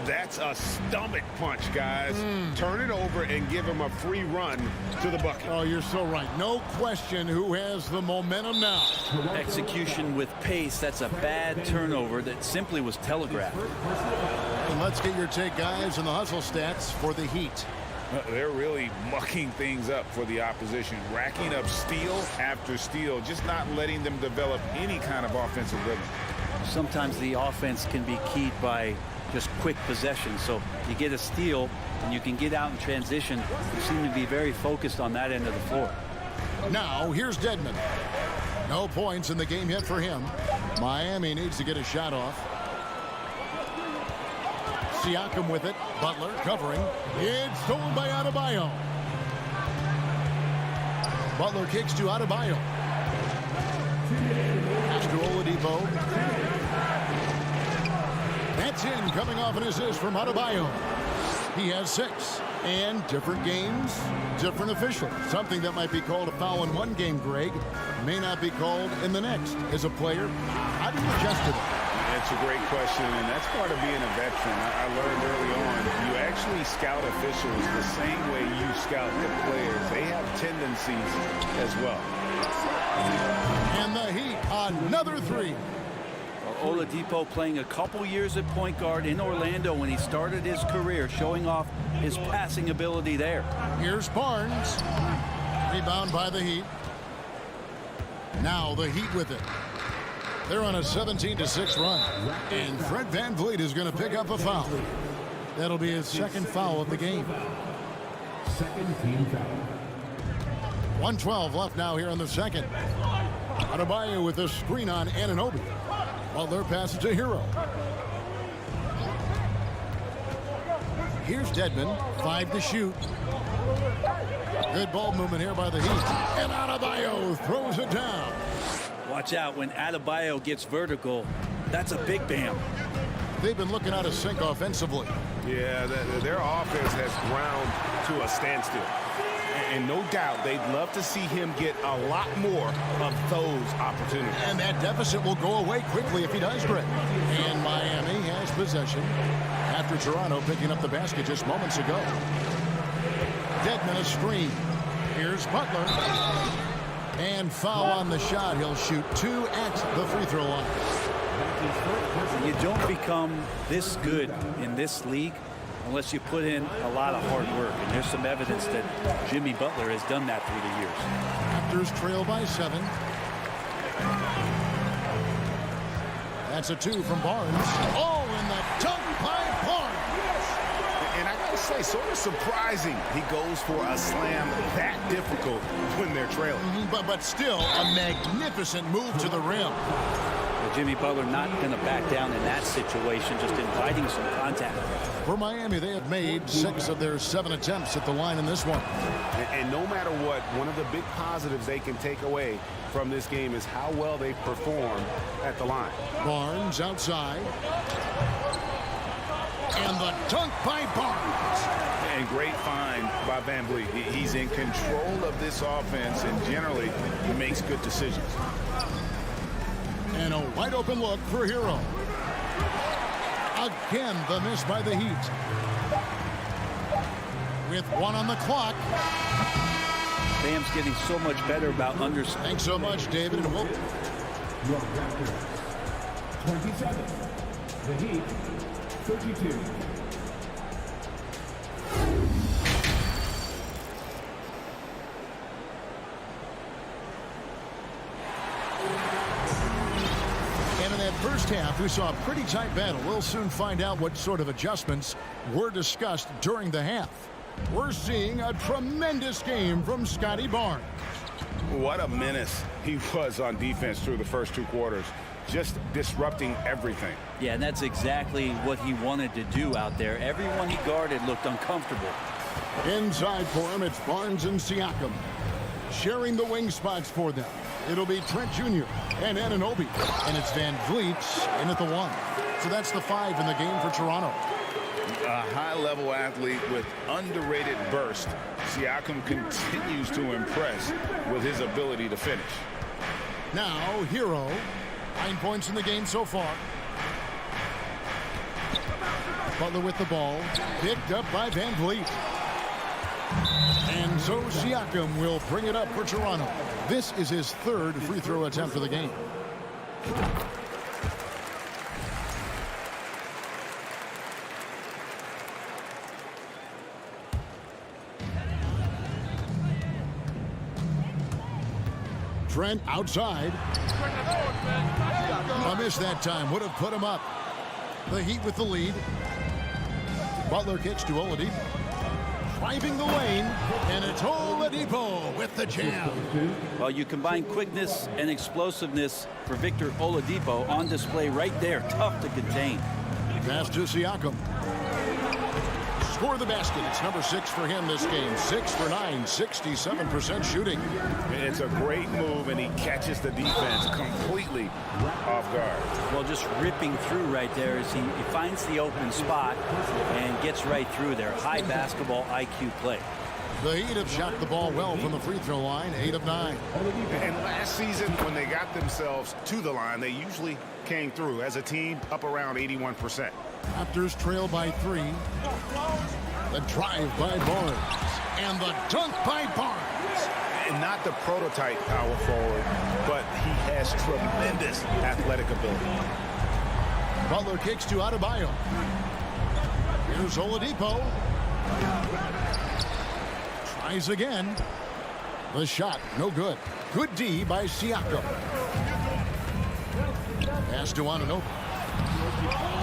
H: That's a stomach punch, guys. Turn it over and give him a free run to the bucket.
F: Oh, you're so right. No question who has the momentum now.
I: Execution with pace. That's a bad turnover that simply was telegraphed.
F: And let's get your take, guys, on the hustle stats for the Heat.
H: They're really mucking things up for the opposition, racking up steal after steal, just not letting them develop any kind of offensive rhythm.
I: Sometimes the offense can be keyed by just quick possession. So you get a steal and you can get out in transition. You seem to be very focused on that end of the floor.
F: Now here's Dedmon. No points in the game yet for him. Miami needs to get a shot off. Siakam with it. Butler covering. It's stolen by Adebayo. Butler kicks to Adebayo. Pass to Oladipo. That's in, coming off an assist from Adebayo. He has 6. And different games, different officials. Something that might be called a foul in one game, Greg, may not be called in the next. As a player, how do you adjust to that?
G: That's a great question, and that's part of being a veteran. I learned early on, you actually scout officials the same way you scout the players. They have tendencies as well.
F: And the Heat, another 3.
I: Oladipo playing a couple years at point guard in Orlando when he started his career, showing off his passing ability there.
F: Here's Barnes. Rebound by the Heat. Now the Heat with it. They're on a 17-6 run. And Fred VanVleet is going to pick up a foul. That'll be his second foul of the game.
D: Second team foul.
F: 1:12 left now here in the second. Adebayo with a screen on Anunoby. Butler passes to Hero. Here's Dedmon. 5 to shoot. Good ball movement here by the Heat. And Adebayo throws it down.
I: Watch out when Adebayo gets vertical. That's a big bam.
F: They've been looking out of sync offensively.
H: Yeah, their offense has ground to a standstill. And no doubt they'd love to see him get a lot more of those opportunities.
F: And that deficit will go away quickly if he does, Greg. And Miami has possession after Toronto picking up the basket just moments ago. Dedmon a screen. Here's Butler. And foul on the shot. He'll shoot 2 at the free throw line.
I: You don't become this good in this league unless you put in a lot of hard work. And there's some evidence that Jimmy Butler has done that through the years.
F: Raptors trail by 7. That's a 2 from Barnes. Oh, and the dunk by Barnes.
H: And I gotta say, sort of surprising he goes for a slam that difficult when they're trailing.
F: But still a magnificent move to the rim.
I: Well, Jimmy Butler not going to back down in that situation, just inviting some contact.
F: For Miami, they have made 6 of their 7 attempts at the line in this one.
H: And no matter what, one of the big positives they can take away from this game is how well they perform at the line.
F: Barnes outside. And the dunk by Barnes.
G: And great find by VanVleet. He's in control of this offense, and generally he makes good decisions.
F: And a wide open look for Hero. Again, the miss by the Heat. With 1 on the clock.
I: Bam's getting so much better about understanding.
F: Thanks so much, David. And we'll...
D: Your Raptors. 27. The Heat. 32.
F: First half, we saw a pretty tight battle. We'll soon find out what sort of adjustments were discussed during the half. We're seeing a tremendous game from Scotty Barnes.
G: What a menace he was on defense through the first 2 quarters, just disrupting everything.
I: Yeah, and that's exactly what he wanted to do out there. Everyone he guarded looked uncomfortable.
F: Inside for him, it's Barnes and Siakam. Sharing the wing spots for them. It'll be Trent Jr. and Anunoby. And it's VanVleet in at the 1. So that's the 5 in the game for Toronto.
G: A high-level athlete with underrated burst. Siakam continues to impress with his ability to finish.
F: Now, Hero. 9 points in the game so far. Butler with the ball. Picked up by VanVleet. And so Siakam will bring it up for Toronto. This is his 3rd free throw attempt of the game. Trent outside. A miss that time. Would have put him up. The Heat with the lead. Butler kicks to Oladipo. Driving the lane, and it's Oladipo with the jam.
I: Well, you combine quickness and explosiveness for Victor Oladipo on display right there. Tough to contain.
F: Pass to Siakam. score the basket. It's number 6 for him this game. 6 for 9, 67% shooting.
G: It's a great move, and he catches the defense completely off guard.
I: Well, just ripping through right there as he finds the open spot and gets right through there. High basketball IQ play.
F: The Heat have shot the ball well from the free throw line, 8 of 9.
G: And last season, when they got themselves to the line, they usually came through as a team up around 81%.
F: Raptors trail by 3. The drive by Barnes. And the dunk by Barnes.
G: And not the prototype power forward, but he has tremendous athletic ability.
F: Butler kicks to Adebayo. Here's Oladipo. Tries again. The shot, no good. Good D by Siakam. Pass to Anunoby.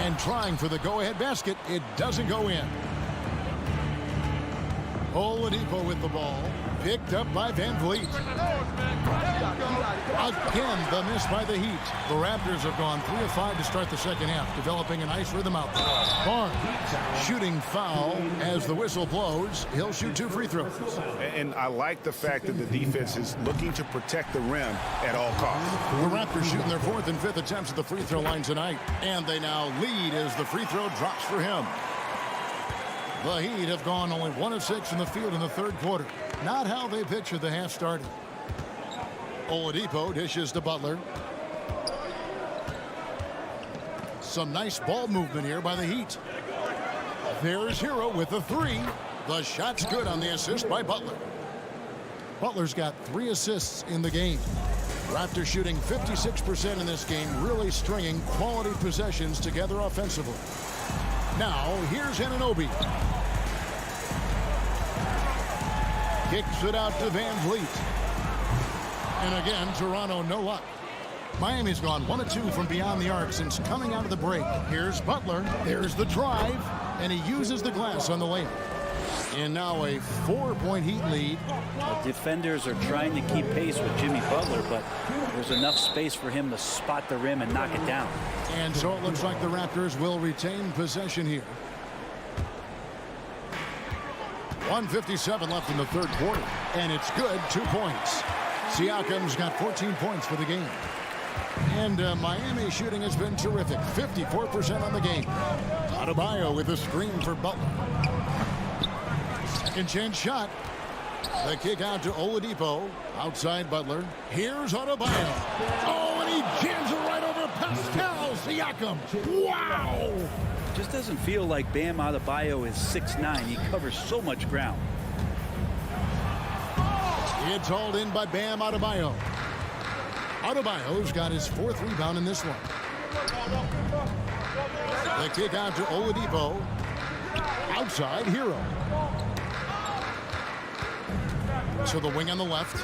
F: And trying for the go-ahead basket. It doesn't go in. Oladipo with the ball. Picked up by Van Vliet. Again, the miss by the Heat. The Raptors have gone 3 of 5 to start the second half, developing a nice rhythm out there. Barnes shooting foul as the whistle blows. He'll shoot 2 free throws.
G: And I like the fact that the defense is looking to protect the rim at all costs.
F: The Raptors shooting their 4th and 5th attempts at the free throw line tonight. And they now lead as the free throw drops for him. The Heat have gone only 1 of 6 in the field in the third quarter. Not how they pictured the half started. Oladipo dishes to Butler. Some nice ball movement here by the Heat. There's Hero with the 3. The shot's good on the assist by Butler. Butler's got 3 assists in the game. Raptors shooting 56% in this game, really stringing quality possessions together offensively. Now, here's Anunoby. Kicks it out to Van Vliet. And again, Toronto no luck. Miami's gone 1 of 2 from beyond the arc since coming out of the break. Here's Butler. There's the drive. And he uses the glass on the layup. And now a 4-point Heat lead.
I: The defenders are trying to keep pace with Jimmy Butler, but there's enough space for him to spot the rim and knock it down.
F: And so it looks like the Raptors will retain possession here. 1:57 left in the third quarter. And it's good, 2 points. Siakam's got 14 points for the game. And Miami shooting has been terrific. 54% on the game. Adebayo with a screen for Butler. Second chance shot. The kick out to Oladipo. Outside Butler. Here's Adebayo. Oh, and he jams it right over Pascal Siakam. Wow!
I: Just doesn't feel like Bam Adebayo is 6'9". He covers so much ground.
F: It's hauled in by Bam Adebayo. Adebayo's got his 4th rebound in this one. The kick out to Oladipo. Outside, Hero. To the wing on the left.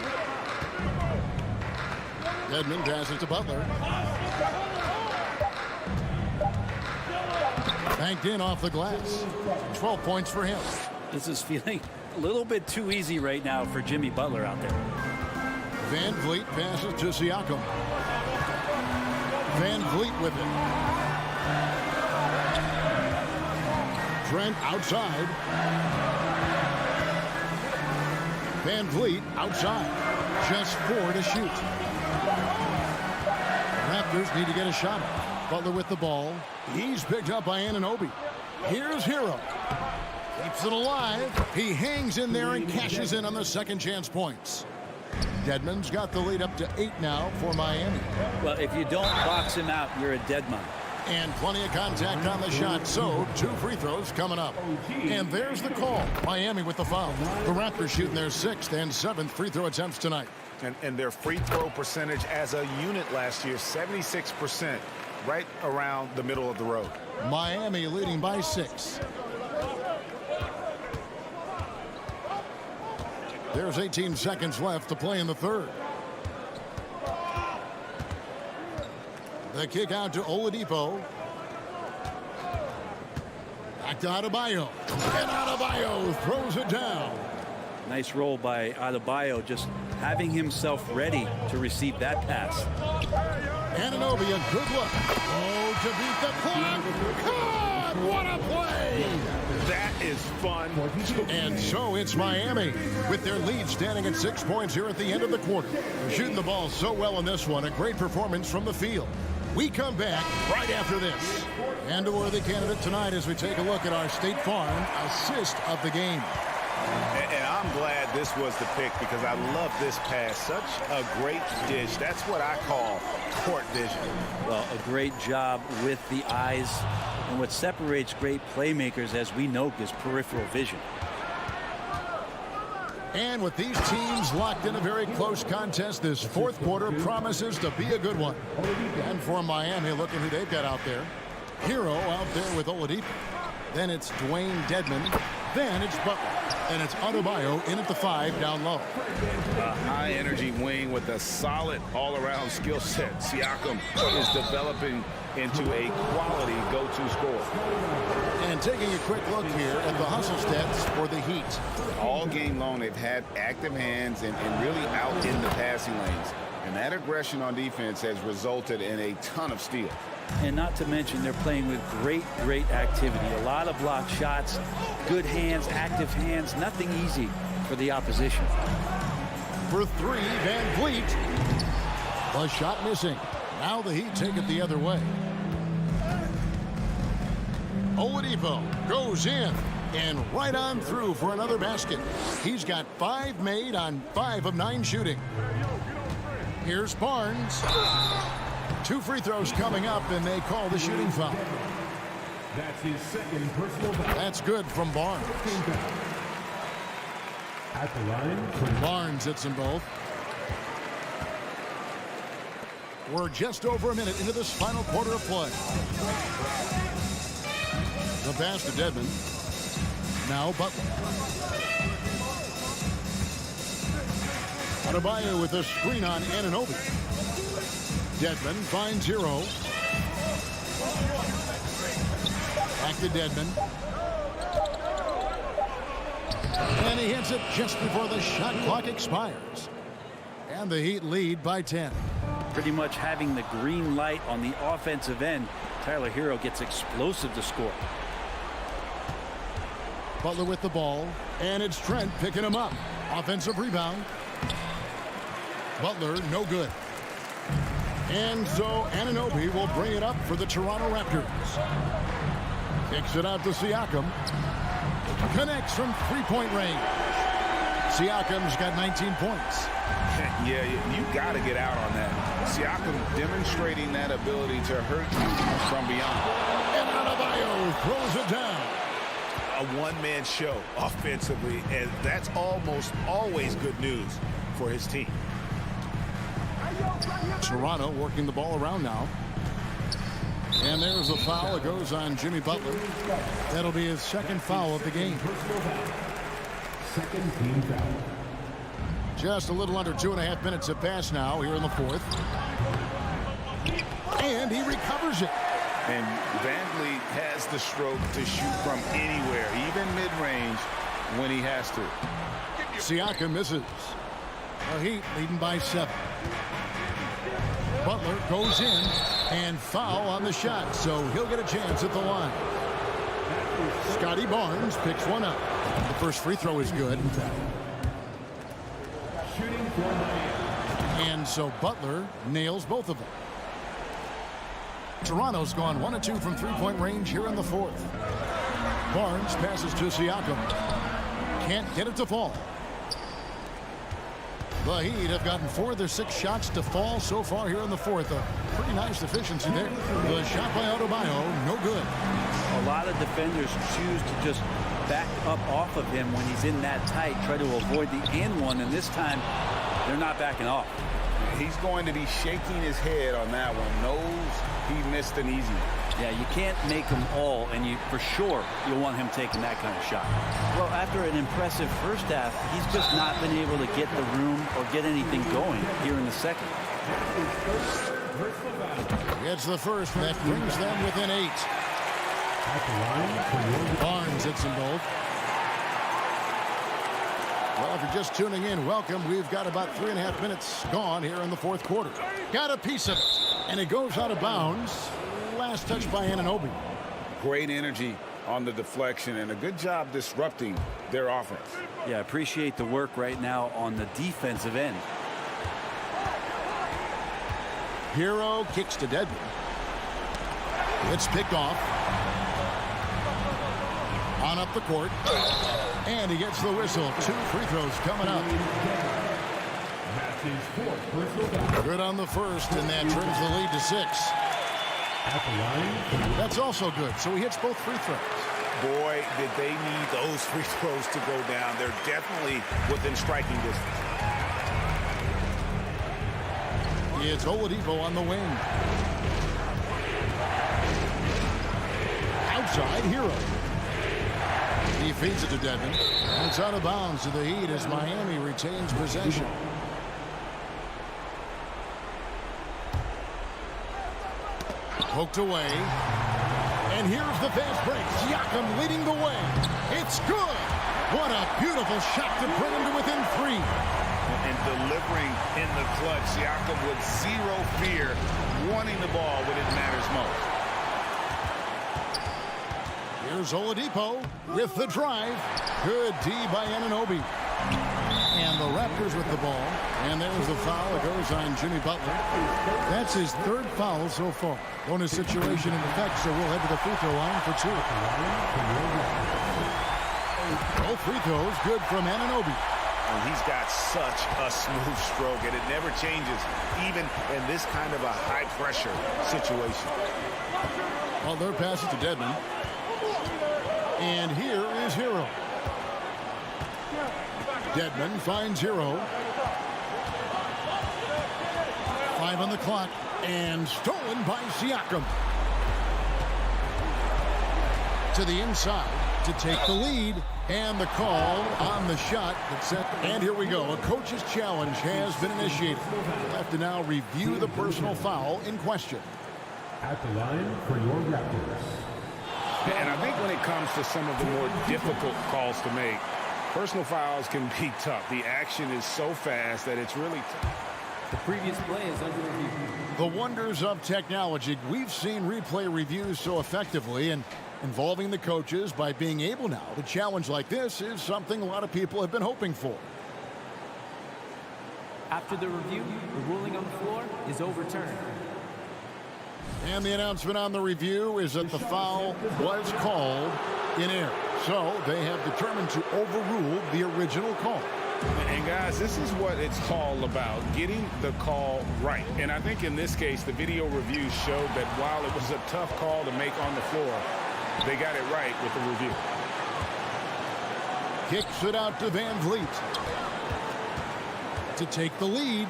F: Dedmon passes to Butler. Banked in off the glass. 12 points for him.
I: This is feeling a little bit too easy right now for Jimmy Butler out there.
F: Van Vliet passes to Siakam. Van Vliet with it. Trent outside. Van Vliet outside. Just 4 to shoot. Raptors need to get a shot. Butler with the ball. He's picked up by Anunoby. Here's Hero. Keeps it alive. He hangs in there and cashes in on the second chance points. Dedmon's got the lead up to 8 now for Miami.
I: Well, if you don't box him out, you're a dead man.
F: And plenty of contact on the shot, so 2 free throws coming up. And there's the call. Miami with the foul. The Raptors shooting their 6th and 7th free throw attempts tonight.
G: And their free throw percentage as a unit last year, 76%, right around the middle of the road.
F: Miami leading by 6. There's 18 seconds left to play in the third. The kick out to Oladipo. Back to Adebayo. And Adebayo throws it down.
I: Nice roll by Adebayo, just having himself ready to receive that pass.
F: Anunoby, a good look. Oh, to beat the clock. God, what a play.
G: That is fun.
F: And so it's Miami with their lead standing at 6 points here at the end of the quarter. They're shooting the ball so well in this one. A great performance from the field. We come back right after this. And a worthy candidate tonight as we take a look at our State Farm assist of the game.
G: And I'm glad this was the pick because I love this pass. Such a great dish. That's what I call court vision.
I: Well, a great job with the eyes. And what separates great playmakers, as we know, is peripheral vision.
F: And with these teams locked in a very close contest, this fourth quarter promises to be a good one. And for Miami, look at who they've got out there. Hero out there with Oladipo. Then it's Dwayne Dedmon. Then it's Butler. And it's Adebayo in at the 5 down low.
G: A high-energy wing with a solid all-around skill set. Siakam is developing into a quality go-to scorer.
F: And taking a quick look here at the hustle stats for the Heat.
G: All game long, they've had active hands and really out in the passing lanes. And that aggression on defense has resulted in a ton of steals.
I: And not to mention, they're playing with great activity. A lot of block shots, good hands, active hands. Nothing easy for the opposition.
F: For 3, Van Vliet. The shot missing. Now the Heat take it the other way. Oladipo goes in and right on through for another basket. He's got 5 made on 5 of 9 shooting. Here's Barnes. 2 free throws coming up, and they call the shooting foul.
D: That's his second personal foul.
F: That's good from Barnes.
D: At the line,
F: Barnes hits them both. We're just over a minute into this final quarter of play. The pass to Dedmon. Now Butler. Adebayo with a screen on Anunoby. Dedmon finds Hero. Back to Dedmon. And he hits it just before the shot clock expires. And the Heat lead by 10.
I: Pretty much having the green light on the offensive end. Tyler Hero gets explosive to score.
F: Butler with the ball. And it's Trent picking him up. Offensive rebound. Butler, no good. And so Anunoby will bring it up for the Toronto Raptors. Kicks it out to Siakam. Connects from three-point range. Siakam's got 19 points.
G: Yeah, you got to get out on that. Siakam demonstrating that ability to hurt you from beyond.
F: And Adebayo throws it down.
G: A one-man show offensively, and that's almost always good news for his team.
F: Toronto working the ball around now. And there's a foul. It goes on Jimmy Butler. That'll be his second foul of the game.
D: second team foul.
F: Just a little under 2.5 minutes have passed now here in the fourth. And he recovers it.
G: And Van Vliet has the stroke to shoot from anywhere, even mid-range, when he has to.
F: Siakam misses. The Heat leading by 7. Butler goes in and foul on the shot, so he'll get a chance at the line. Scotty Barnes picks one up. The first free throw is good. And so Butler nails both of them. Toronto's gone 1 of 2 from three-point range here in the fourth. Barnes passes to Siakam. Can't get it to fall. The Heat have gotten 4 of their 6 shots to fall so far here in the fourth. A pretty nice efficiency there. The shot by Adebayo, no good.
I: A lot of defenders choose to just back up off of him when he's in that tight, try to avoid the and one, and this time they're not backing off.
G: He's going to be shaking his head on that one. Knows he missed an easy one.
I: Yeah, you can't make them all, and for sure you'll want him taking that kind of shot. Well, after an impressive first half, he's just not been able to get the room or get anything going here in the second.
F: It's the first that brings them within 8. Barnes hits them both. Well, if you're just tuning in, welcome. We've got about 3.5 minutes gone here in the fourth quarter. Got a piece of it, and it goes out of bounds. Last touch by Anunoby.
G: Great energy on the deflection, and a good job disrupting their offense.
I: Yeah, appreciate the work right now on the defensive end.
F: Hero kicks to Dedmon. It's picked off. On up the court. And he gets the whistle. 2 free throws coming up. Good on the first, and that turns the lead to 6. That's also good, so he hits both free throws.
G: Boy, did they need those free throws to go down. They're definitely within striking distance.
F: It's Oladipo on the wing. Outside, Hero. He feeds it to Dedmon. And it's out of bounds to the Heat as Miami retains possession. Poked away. And here's the fast break. Siakam leading the way. It's good. What a beautiful shot to bring him to within 3.
G: And delivering in the clutch. Siakam with zero fear, wanting the ball when it matters most.
F: Here's Oladipo with the drive. Good D by Anunoby. And the Raptors with the ball. And there's the foul. It goes on Jimmy Butler. That's his 3rd foul so far. Bonus situation in effect, so we'll head to the free throw line for 2. Both free throws good from Anunoby.
G: And he's got such a smooth stroke, and it never changes, even in this kind of a high-pressure situation.
F: Well, they're passing to Dedmon. And here is Hero. Dedmon finds Hero. 5 on the clock. And stolen by Siakam. To the inside to take the lead. And the call on the shot. And here we go. A coach's challenge has been initiated. We'll have to now review the personal foul in question.
D: At the line for your Raptors.
G: And I think when it comes to some of the more difficult calls to make, personal fouls can be tough. The action is so fast that it's really tough.
J: The previous play is under review.
F: The wonders of technology. We've seen replay reviews so effectively, and involving the coaches by being able now to challenge like this is something a lot of people have been hoping for.
J: After the review, the ruling on the floor is overturned.
F: And the announcement on the review is that the foul was called in air. So they have determined to overrule the original call.
G: And guys, this is what it's all about, getting the call right. And I think in this case, the video review showed that while it was a tough call to make on the floor, they got it right with the review.
F: Kicks it out to Van Vliet to take the lead.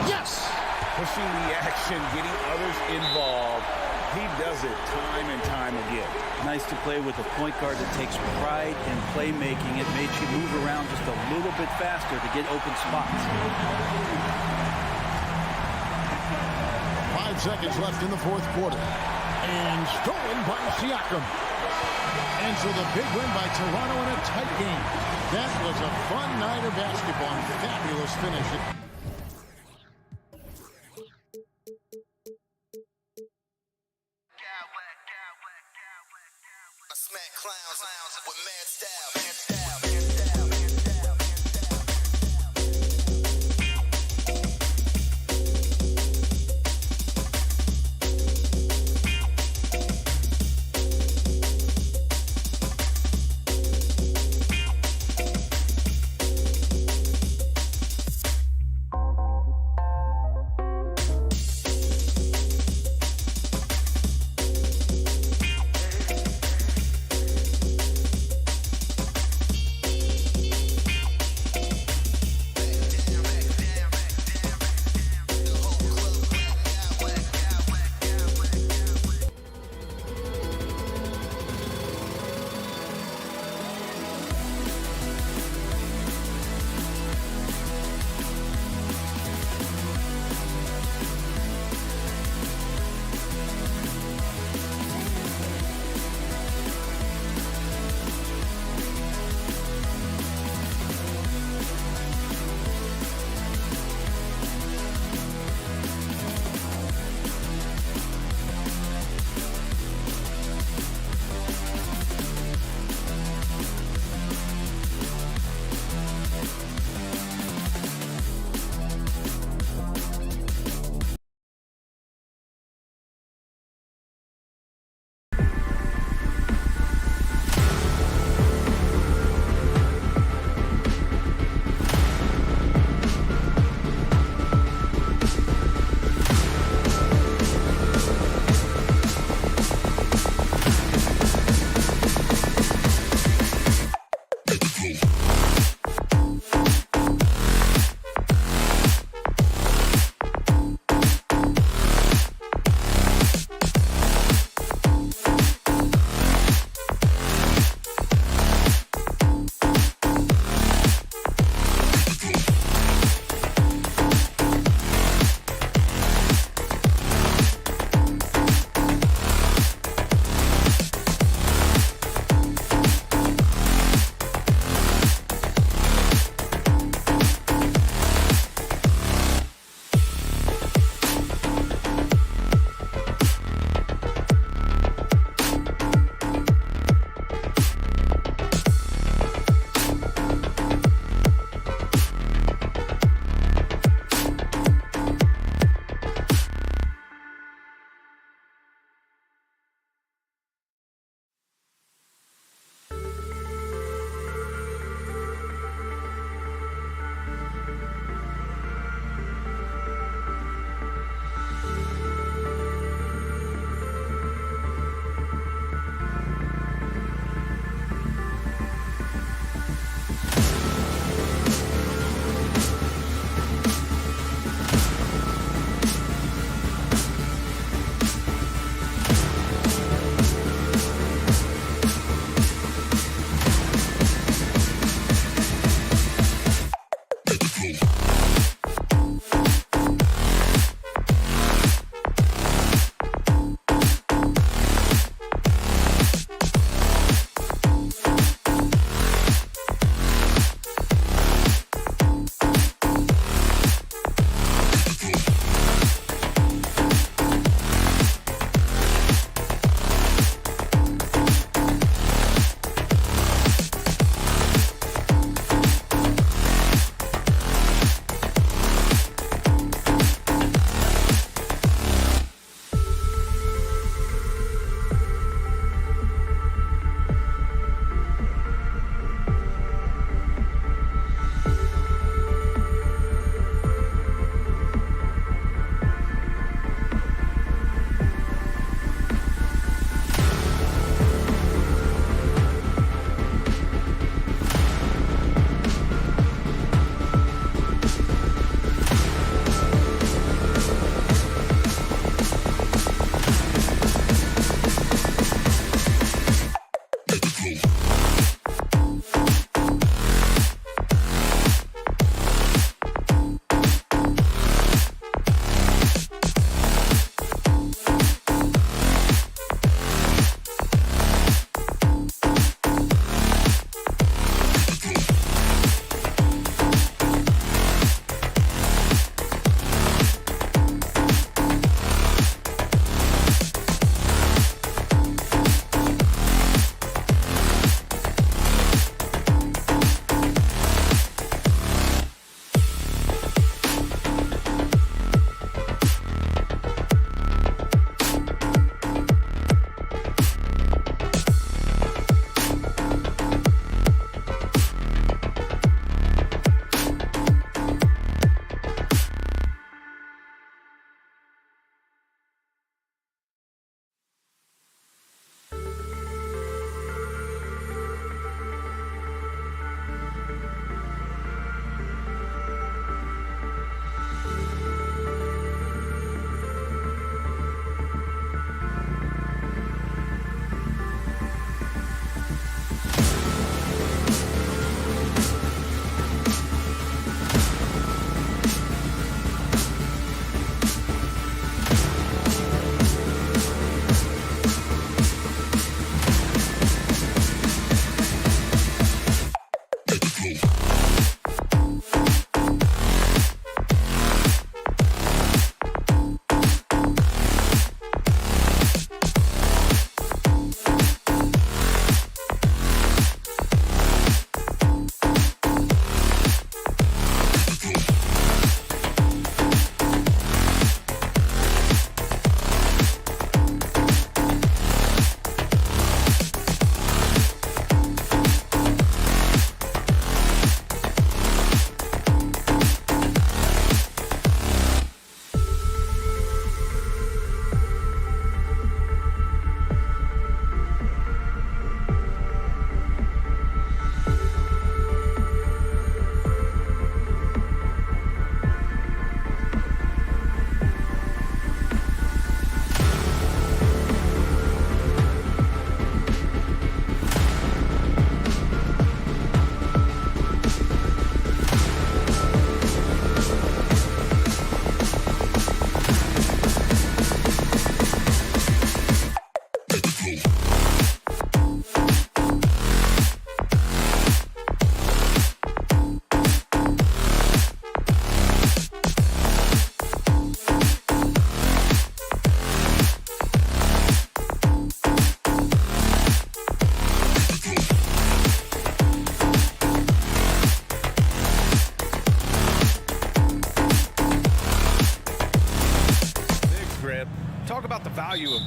F: Yes!
G: Pushing the action, getting others involved. He does it time and time again.
I: Nice to play with a point guard that takes pride in playmaking. It makes you move around just a little bit faster to get open spots.
F: 5 seconds left in the 4th quarter. And stolen by Siakam. And so the big win by Toronto in a tight game. That was a fun night of basketball. Fabulous finish.
E: I smack clowns with mad style.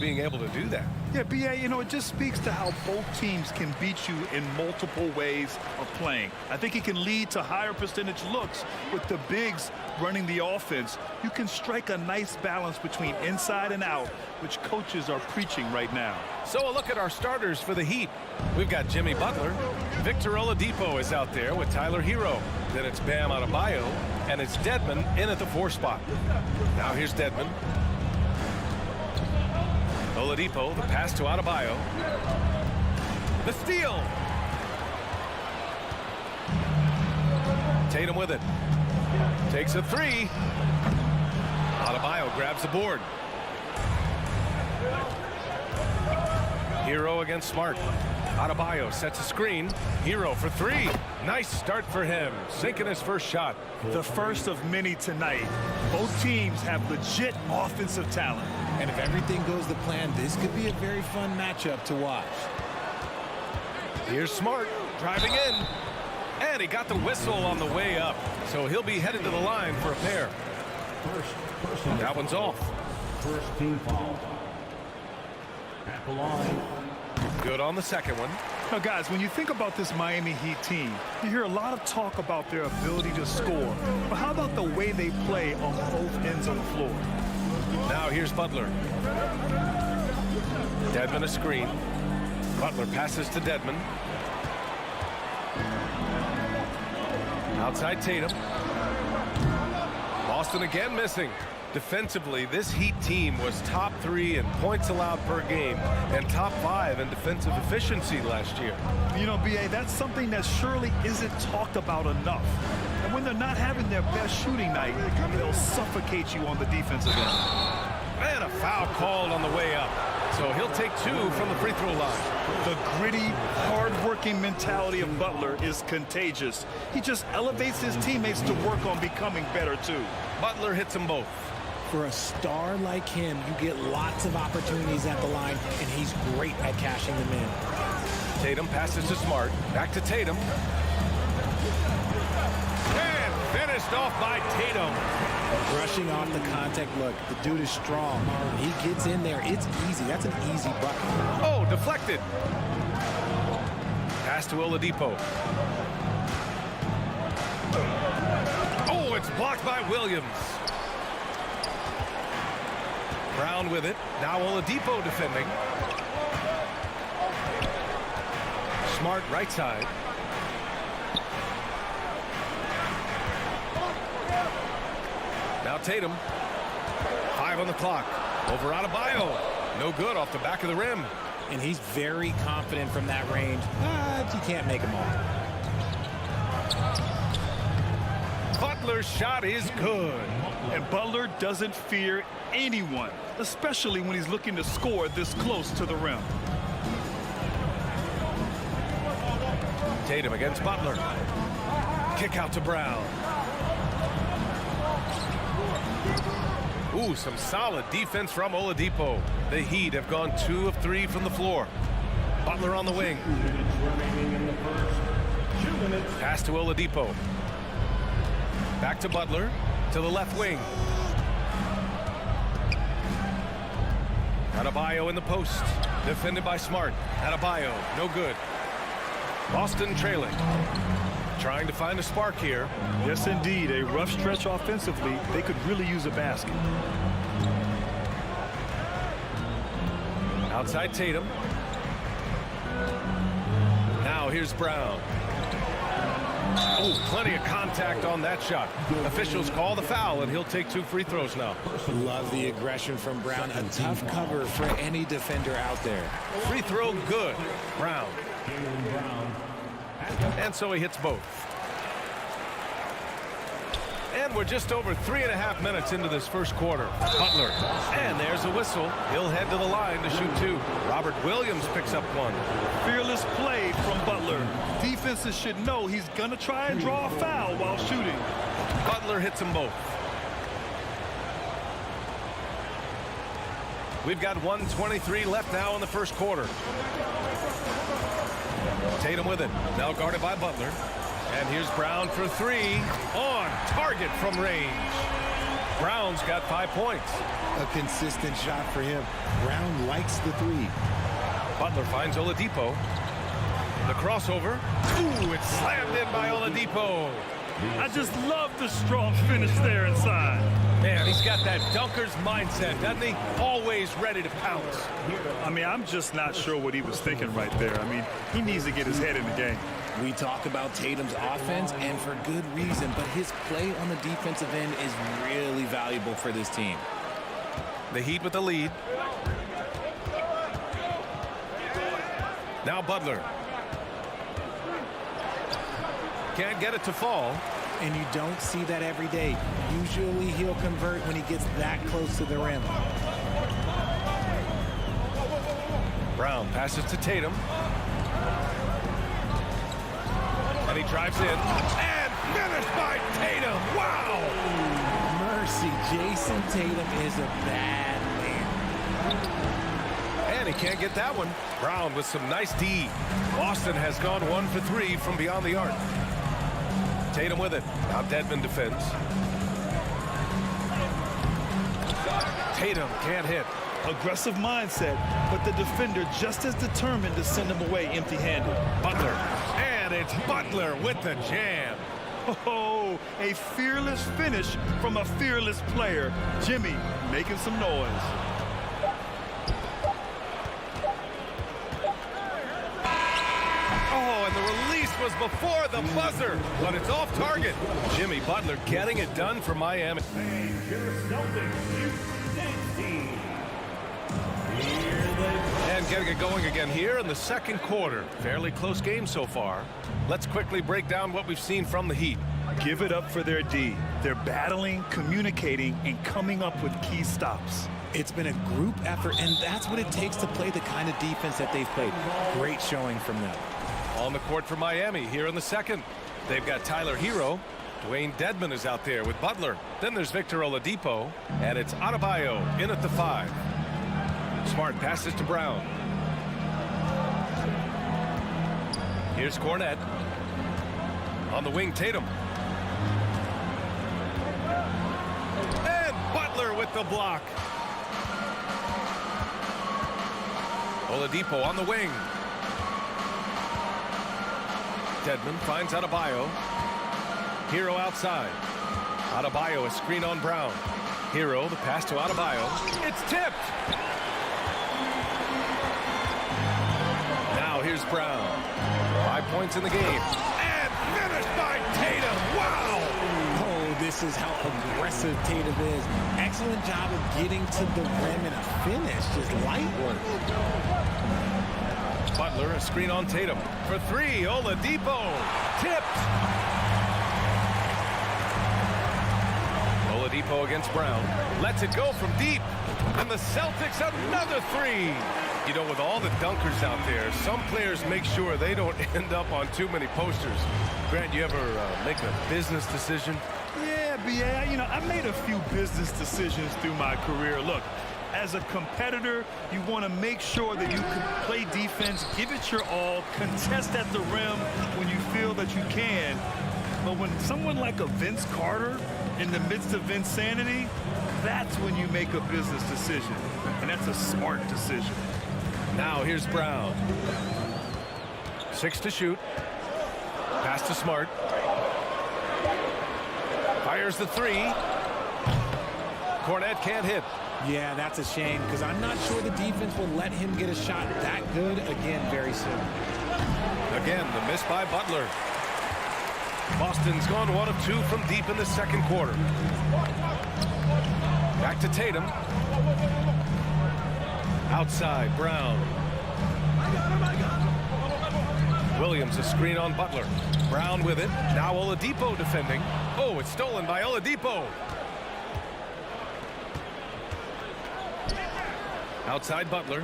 A: being able to do that.
C: Yeah, B.A., you know, it just speaks to how both teams can beat you in multiple ways of playing. I think it can lead to higher percentage looks with the bigs running the offense. You can strike a nice balance between inside and out, which coaches are preaching right now.
A: So a look at our starters for the Heat. We've got Jimmy Butler. Victor Oladipo is out there with Tyler Hero. Then it's Bam Adebayo, and it's Dedmon in at the 4 spot. Now here's Dedmon. Oladipo, the pass to Adebayo. The steal. Tatum with it. Takes a 3. Adebayo grabs the board. Hero against Smart. Adebayo sets a screen. Hero for 3. Nice start for him. Sinking his first shot.
C: The first of many tonight. Both teams have legit offensive talent.
K: And if everything goes to plan, this could be a very fun matchup to watch.
A: Here's Smart driving in. And he got the whistle on the way up. So he'll be headed to the line for a pair. That one's off.
D: First team foul. At the line.
A: Good on the second one.
C: Now, guys, when you think about this Miami Heat team, you hear a lot of talk about their ability to score. But how about the way they play on both ends of the floor?
A: Now here's Butler. Dedmon a screen. Butler passes to Dedmon. Outside Tatum. Boston again missing. Defensively, this Heat team was top 3 in points allowed per game and top 5 in defensive efficiency last year.
C: You know, B.A., that's something that surely isn't talked about enough. And when they're not having their best shooting night, they'll suffocate you on the defensive end.
A: And a foul called on the way up. So he'll take 2 from the free throw line.
C: The gritty, hard-working mentality of Butler is contagious. He just elevates his teammates to work on becoming better, too.
A: Butler hits them both.
K: For a star like him, you get lots of opportunities at the line, and he's great at cashing them in.
A: Tatum passes to Smart. Back to Tatum. And finished off by Tatum.
K: Brushing off the contact. Look, the dude is strong. When he gets in there, it's easy. That's an easy bucket.
A: Oh, deflected. Pass to Oladipo. Oh, it's blocked by Williams. Brown with it. Now Oladipo defending. Smart right side. Now Tatum. 5 on the clock. Over Adebayo. No good off the back of the rim.
K: And he's very confident from that range. But you can't make him all.
A: Butler's shot is good.
C: And Butler doesn't fear anyone, especially when he's looking to score this close to the rim.
A: Tatum against Butler. Kick out to Brown. Ooh, some solid defense from Oladipo. The Heat have gone 2 of 3 from the floor. Butler on the wing. Pass to Oladipo. Back to Butler. To the left wing. Adebayo in the post. Defended by Smart. Adebayo, no good. Boston trailing. Trying to find a spark here.
C: Yes, indeed. A rough stretch offensively. They could really use a basket.
A: Outside Tatum. Now here's Brown. Oh, plenty of contact on that shot. Officials call the foul, and he'll take 2 free throws now.
K: Love the aggression from Brown. A tough cover for any defender out there.
A: Free throw good. Brown. And so he hits both. And we're just over 3.5 minutes into this first quarter. Butler. And there's a whistle. He'll head to the line to shoot 2. Robert Williams picks up 1.
C: Fearless play from Butler. Defenses should know he's going to try and draw a foul while shooting.
A: Butler hits them both. We've got 1:23 left now in the first quarter. Tatum with it. Now guarded by Butler. And here's Brown for 3. On target from range. Brown's got 5 points.
K: A consistent shot for him. Brown likes the three.
A: Butler finds Oladipo. The crossover. Ooh, it's slammed in by Oladipo.
C: I just love the strong finish there inside.
A: Man, he's got that dunker's mindset, doesn't he? Always ready to pounce.
C: I mean, I'm just not sure what he was thinking right there. I mean, he needs to get his head in the game.
K: We talk about Tatum's offense, and for good reason, but his play on the defensive end is really valuable for this team.
A: The Heat with the lead. Now Butler. Can't get it to fall.
K: And you don't see that every day. Usually he'll convert when he gets that close to the rim.
A: Brown passes to Tatum. And he drives in. And finished by Tatum. Wow!
K: Mercy, Jason Tatum is a bad man.
A: And he can't get that one. Brown with some nice D. Boston has gone 1 for 3 from beyond the arc. Tatum with it. Now Dedmon defends. Tatum can't hit.
C: Aggressive mindset, but the defender just as determined to send him away empty-handed.
A: Butler. And it's Butler with the jam.
C: Oh, a fearless finish from a fearless player. Jimmy making some noise.
A: Oh, and the release was before the buzzer, but it's off target. Jimmy Butler getting it done for Miami. And getting it going again here in the second quarter. Fairly close game so far. Let's quickly break down what we've seen from the Heat.
C: Give it up for their D. They're battling, communicating, and coming up with key stops.
K: It's been a group effort, and that's what it takes to play the kind of defense that they've played. Great showing from them.
A: On the court for Miami here in the second. They've got Tyler Hero. Dwayne Dedmon is out there with Butler. Then there's Victor Oladipo. And it's Adebayo in at the 5. Smart passes to Brown. Here's Cornette. On the wing, Tatum. And Butler with the block. Oladipo on the wing. Dedmon finds Adebayo. Hero outside. Adebayo, a screen on Brown. Hero, the pass to Adebayo. It's tipped. Now here's Brown. 5 points in the game. And finished by Tatum. Wow!
K: Oh, this is how aggressive Tatum is. Excellent job of getting to the rim and a finish. Just light work.
A: Butler, a screen on Tatum. For 3, Oladipo. Tipped. Oladipo against Brown. Lets it go from deep. And the Celtics another 3. You know, with all the dunkers out there, some players make sure they don't end up on too many posters. Grant, you ever make a business decision?
C: Yeah, B.A., you know, I made a few business decisions through my career. Look, as a competitor, you want to make sure that you can play defense, give it your all, contest at the rim when you feel that you can. But when someone like a Vince Carter in the midst of insanity, that's when you make a business decision. And that's a smart decision.
A: Now here's Brown. 6 to shoot. Pass to Smart. Fires the 3. Cornette can't hit.
K: Yeah, that's a shame because I'm not sure the defense will let him get a shot that good again very soon.
A: Again, the miss by Butler. Boston's gone 1 of 2 from deep in the second quarter. Back to Tatum. Outside, Brown. Williams, a screen on Butler. Brown with it. Now Oladipo defending. Oh, it's stolen by Oladipo. Outside Butler.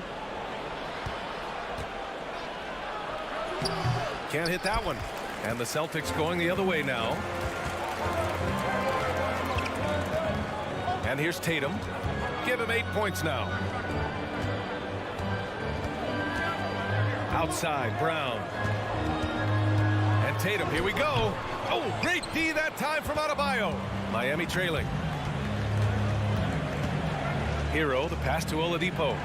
A: Can't hit that one. And the Celtics going the other way now. And here's Tatum. Give him 8 points now. Outside, Brown. And Tatum, here we go. Oh, great D that time from Adebayo. Miami trailing. Hero, the pass to Oladipo.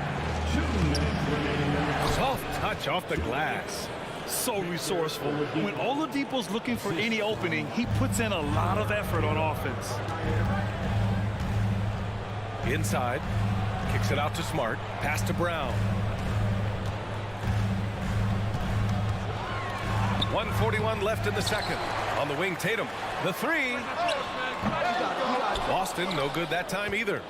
A: Soft touch off the glass.
C: So resourceful. When Oladipo's looking for any opening, he puts in a lot of effort on offense.
A: Inside. Kicks it out to Smart. Pass to Brown. 1:41 left in the second. On the wing, Tatum. The three. Boston, no good that time either.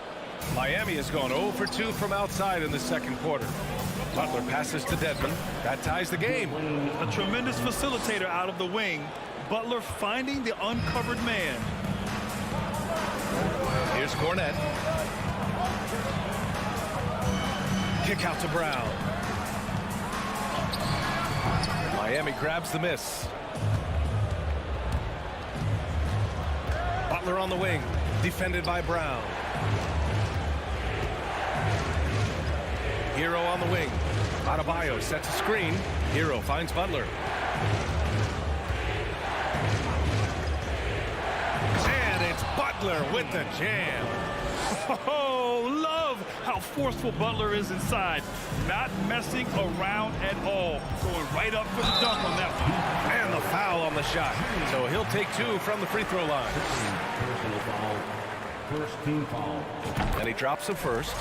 A: Miami has gone 0 for 2 from outside in the second quarter. Butler passes to Dedmon. That ties the game.
C: A tremendous facilitator out of the wing. Butler finding the uncovered man.
A: Here's Cornette. Kick out to Brown. Miami grabs the miss. Butler on the wing. Defended by Brown. Hero on the wing. Adebayo sets a screen. Hero finds Butler. And it's Butler with the jam.
C: Oh, love how forceful Butler is inside. Not messing around at all. Going right up for the dunk on that one.
A: And the foul on the shot. So he'll take 2 from the free throw line.
D: Personal foul. First team foul.
A: And he drops the first.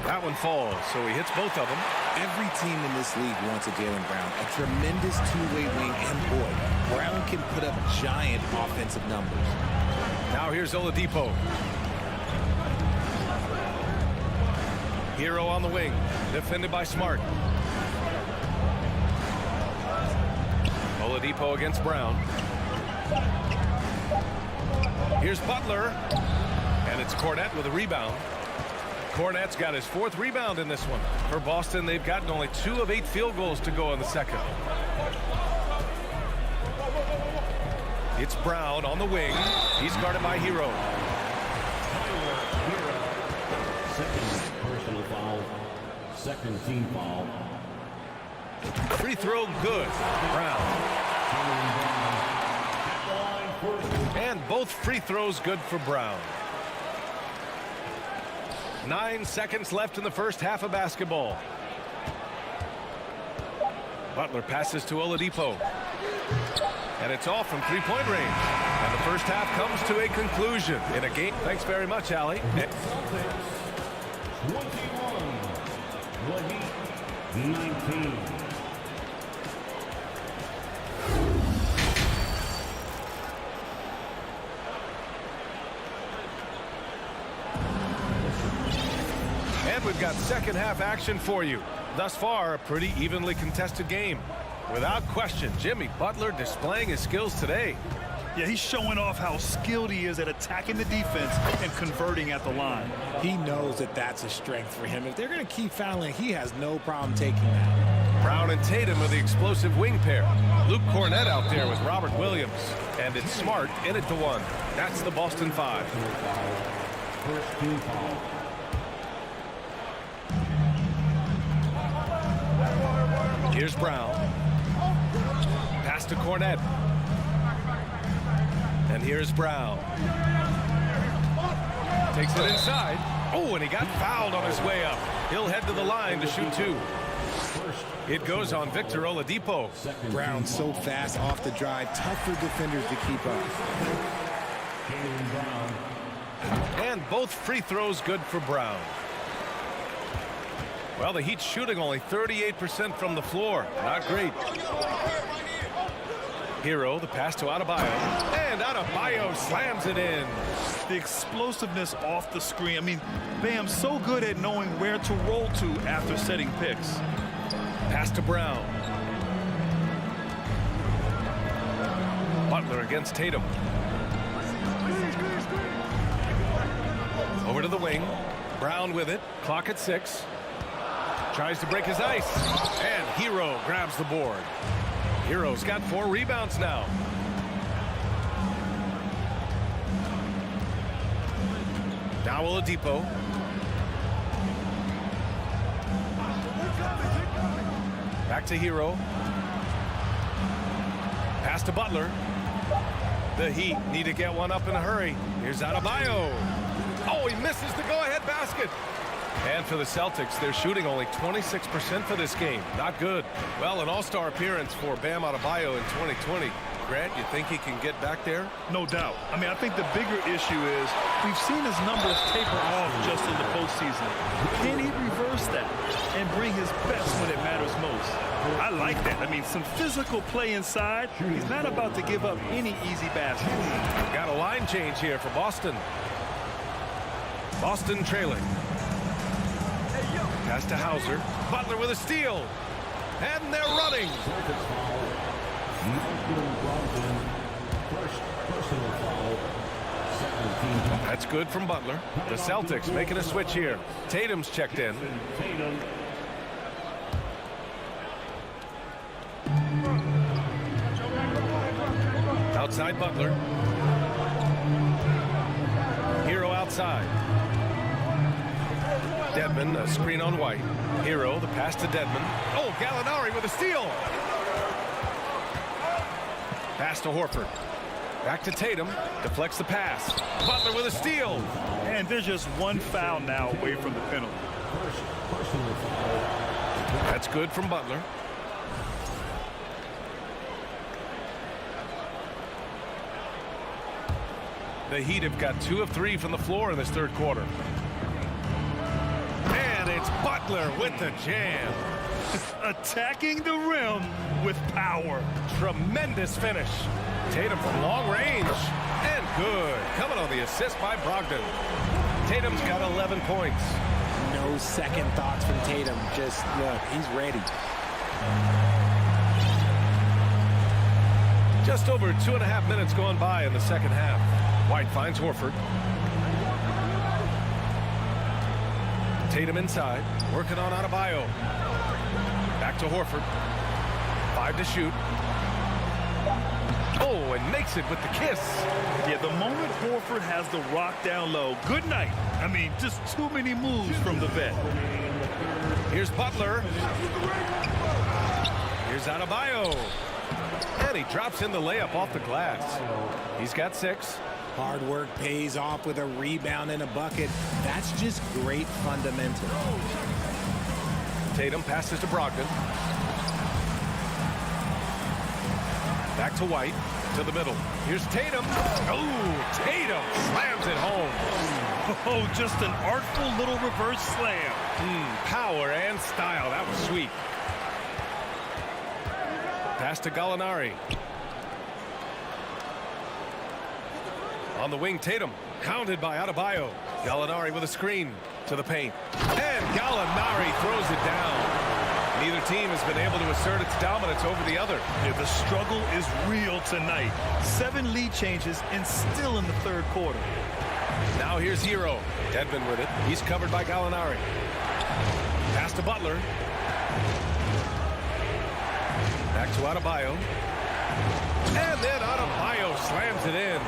A: That one falls, so he hits both of them.
K: Every team in this league wants a Jaylen Brown, a tremendous two-way wing, and boy, Brown can put up giant offensive numbers.
A: Now here's Oladipo. Hero on the wing, defended by Smart. Oladipo against Brown. Here's Butler. And it's Cornette with a rebound. Cornette's got his 4th rebound in this one. For Boston, they've gotten only 2 of 8 field goals to go in the second. It's Brown on the wing. He's guarded by Hero.
D: Second personal foul. Second team foul.
A: Free throw good. Brown. And both free throws good for Brown. 9 seconds left in the first half of basketball. Butler passes to Oladipo. And it's off from three-point range. And the first half comes to a conclusion in a game. Thanks very much, Allie.
D: 19.
A: And we've got second half action for you. Thus far, a pretty evenly contested game. Without question, Jimmy Butler displaying his skills today.
C: Yeah, he's showing off how skilled he is at attacking the defense and converting at the line.
K: He knows that that's a strength for him. If they're going to keep fouling, he has no problem taking that.
A: Brown and Tatum are the explosive wing pair. Luke Cornette out there with Robert Williams. And it's Smart in it to 1. That's the Boston 5.
D: First team foul.
A: Here's Brown. Pass to Cornette. And here's Brown. Takes it inside. Oh, and he got fouled on his way up. He'll head to the line to shoot 2. It goes on Victor Oladipo.
K: Brown so fast off the drive. Tough for defenders to keep up.
A: And both free throws good for Brown. Well, the Heat's shooting only 38% from the floor. Not great. Hero, the pass to Adebayo. And Adebayo slams it in.
C: The explosiveness off the screen. I mean, Bam's so good at knowing where to roll to after setting picks.
A: Pass to Brown. Butler against Tatum. Over to the wing. Brown with it. Clock at 6. Tries to break his ice. And Hero grabs the board. Hero's got 4 rebounds now. Now Oladipo. Back to Hero. Pass to Butler. The Heat need to get one up in a hurry. Here's Adebayo. Oh, he misses the go-ahead basket. And for the Celtics, they're shooting only 26% for this game. Not good. Well, an all-star appearance for Bam Adebayo in 2020. Grant, you think he can get back there?
C: No doubt. I mean, I think the bigger issue is we've seen his numbers taper off just in the postseason. Can he reverse that and bring his best when it matters most? I like that. I mean, some physical play inside. He's not about to give up any easy baskets.
A: Got a line change here for Boston. Boston trailing. Pass to Hauser. Butler with a steal. And they're running. That's good from Butler. The Celtics making a switch here. Tatum's checked in. Outside Butler. Hero outside. Dedmon, a screen on White. Hero, the pass to Dedmon. Oh, Gallinari with a steal. Pass to Horford. Back to Tatum. Deflects the pass. Butler with a steal.
C: And there's just one foul now away from the penalty.
A: That's good from Butler. The Heat have got 2 of 3 from the floor in this third quarter. And it's Butler with the jam.
C: Attacking the rim with power.
A: Tremendous finish. Tatum from long range. And good. Coming on the assist by Brogdon. Tatum's got 11 points.
K: No second thoughts from Tatum. Just look, he's ready.
A: Just over 2.5 minutes gone by in the second half. White finds Horford. Tatum inside. Working on Adebayo. Back to Horford. 5 to shoot. Oh, and makes it with the kiss.
C: Yeah, the moment Horford has the rock down low, good night. I mean, just too many moves from the vet.
A: Here's Butler. Here's Adebayo. And he drops in the layup off the glass. He's got 6.
K: Hard work pays off with a rebound and a bucket. That's just great fundamental.
A: Tatum passes to Brogdon. Back to White, to the middle. Here's Tatum. Oh, Tatum slams it home.
C: Oh, just an artful little reverse slam.
A: Power and style. That was sweet. Pass to Gallinari. On the wing, Tatum. Hounded by Adebayo. Gallinari with a screen to the paint. And Gallinari throws it down. Neither team has been able to assert its dominance over the other.
C: Yeah, the struggle is real tonight. 7 lead changes and still in the third quarter.
A: Now here's Hero. Dedmon with it. He's covered by Gallinari. Pass to Butler. Back to Adebayo. And then Adebayo slams it in.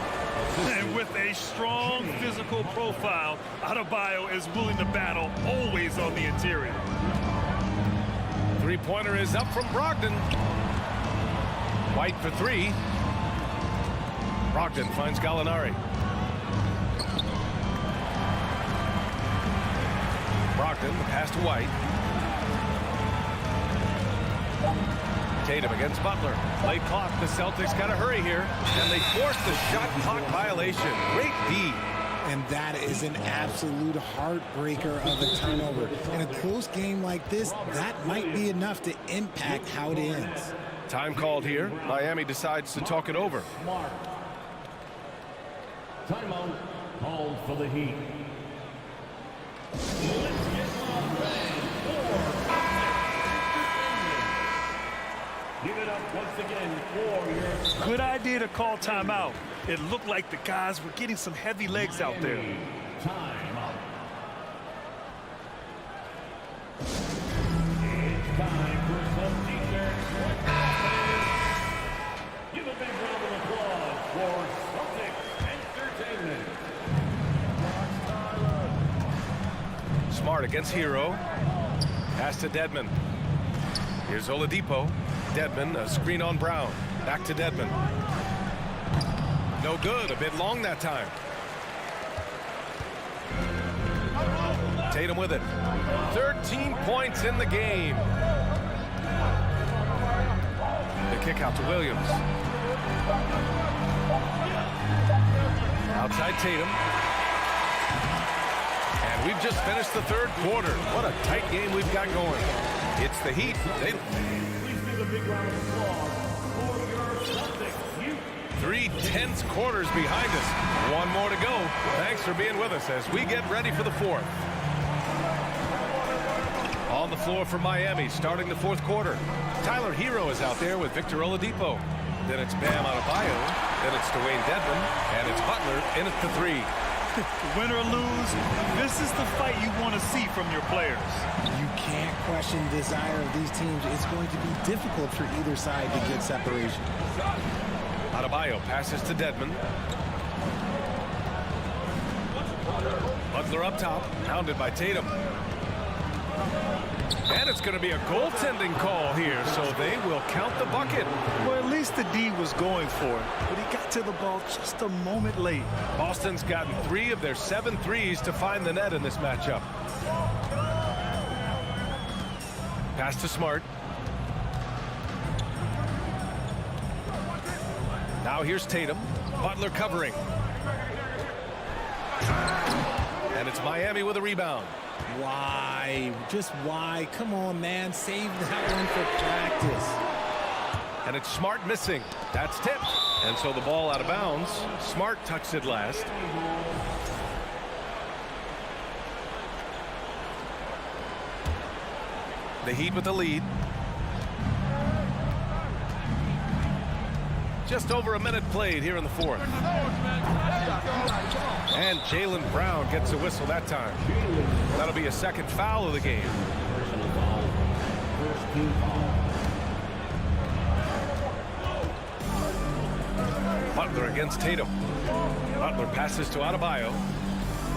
C: And with a strong physical profile, Adebayo is willing to battle, always on the interior.
A: Three-pointer is up from Brogdon. White for 3. Brogdon finds Gallinari. Brogdon, the pass to White. Tatum against Butler. Late clock. The Celtics got to hurry here. And they force the shot clock violation. Great D.
K: And that is an absolute heartbreaker of a turnover. In a close game like this, that might be enough to impact how it ends.
A: Time called here. Miami decides to talk it over.
D: Timeout called for the Heat. Give it up once again for your...
C: Good idea to call timeout. It looked like the guys were getting some heavy legs out there.
D: Timeout. It's time for some defense. Give a big round of applause for Celtics Entertainment.
A: Smart against Hero. Pass to Dedmon. Here's Oladipo. Dedmon, a screen on Brown. Back to Dedmon. No good. A bit long that time. Tatum with it. 13 points in the game. The kick out to Williams. Outside Tatum. And we've just finished the third quarter. What a tight game we've got going. It's the Heat.
D: Please give a big round of applause for your Celtics.
A: 3 tense quarters behind us. One more to go. Thanks for being with us as we get ready for the fourth. On the floor for Miami, starting the fourth quarter. Tyler Hero is out there with Victor Oladipo. Then it's Bam Adebayo. Then it's Dwayne Dedmon. And it's Butler in at the 3.
C: Win or lose, this is the fight you want to see from your players.
K: You can't question the desire of these teams. It's going to be difficult for either side to get separation.
A: Adebayo passes to Dedmon. Butler up top, hounded by Tatum. And it's going to be a goaltending call here, so they will count the bucket.
C: Well, at least the D was going for it, but he got to the ball just a moment late.
A: Boston's gotten 3 of their 7 threes to find the net in this matchup. Pass to Smart. Now here's Tatum. Butler covering. And it's Miami with a rebound.
K: Why? Just why? Come on, man. Save that one for practice.
A: And it's Smart missing. That's tipped. And so the ball out of bounds. Smart touched it last. The Heat with the lead. Just over a minute played here in the fourth. And Jaylen Brown gets a whistle that time. That'll be a second foul of the game. Butler against Tatum. Butler passes to Adebayo.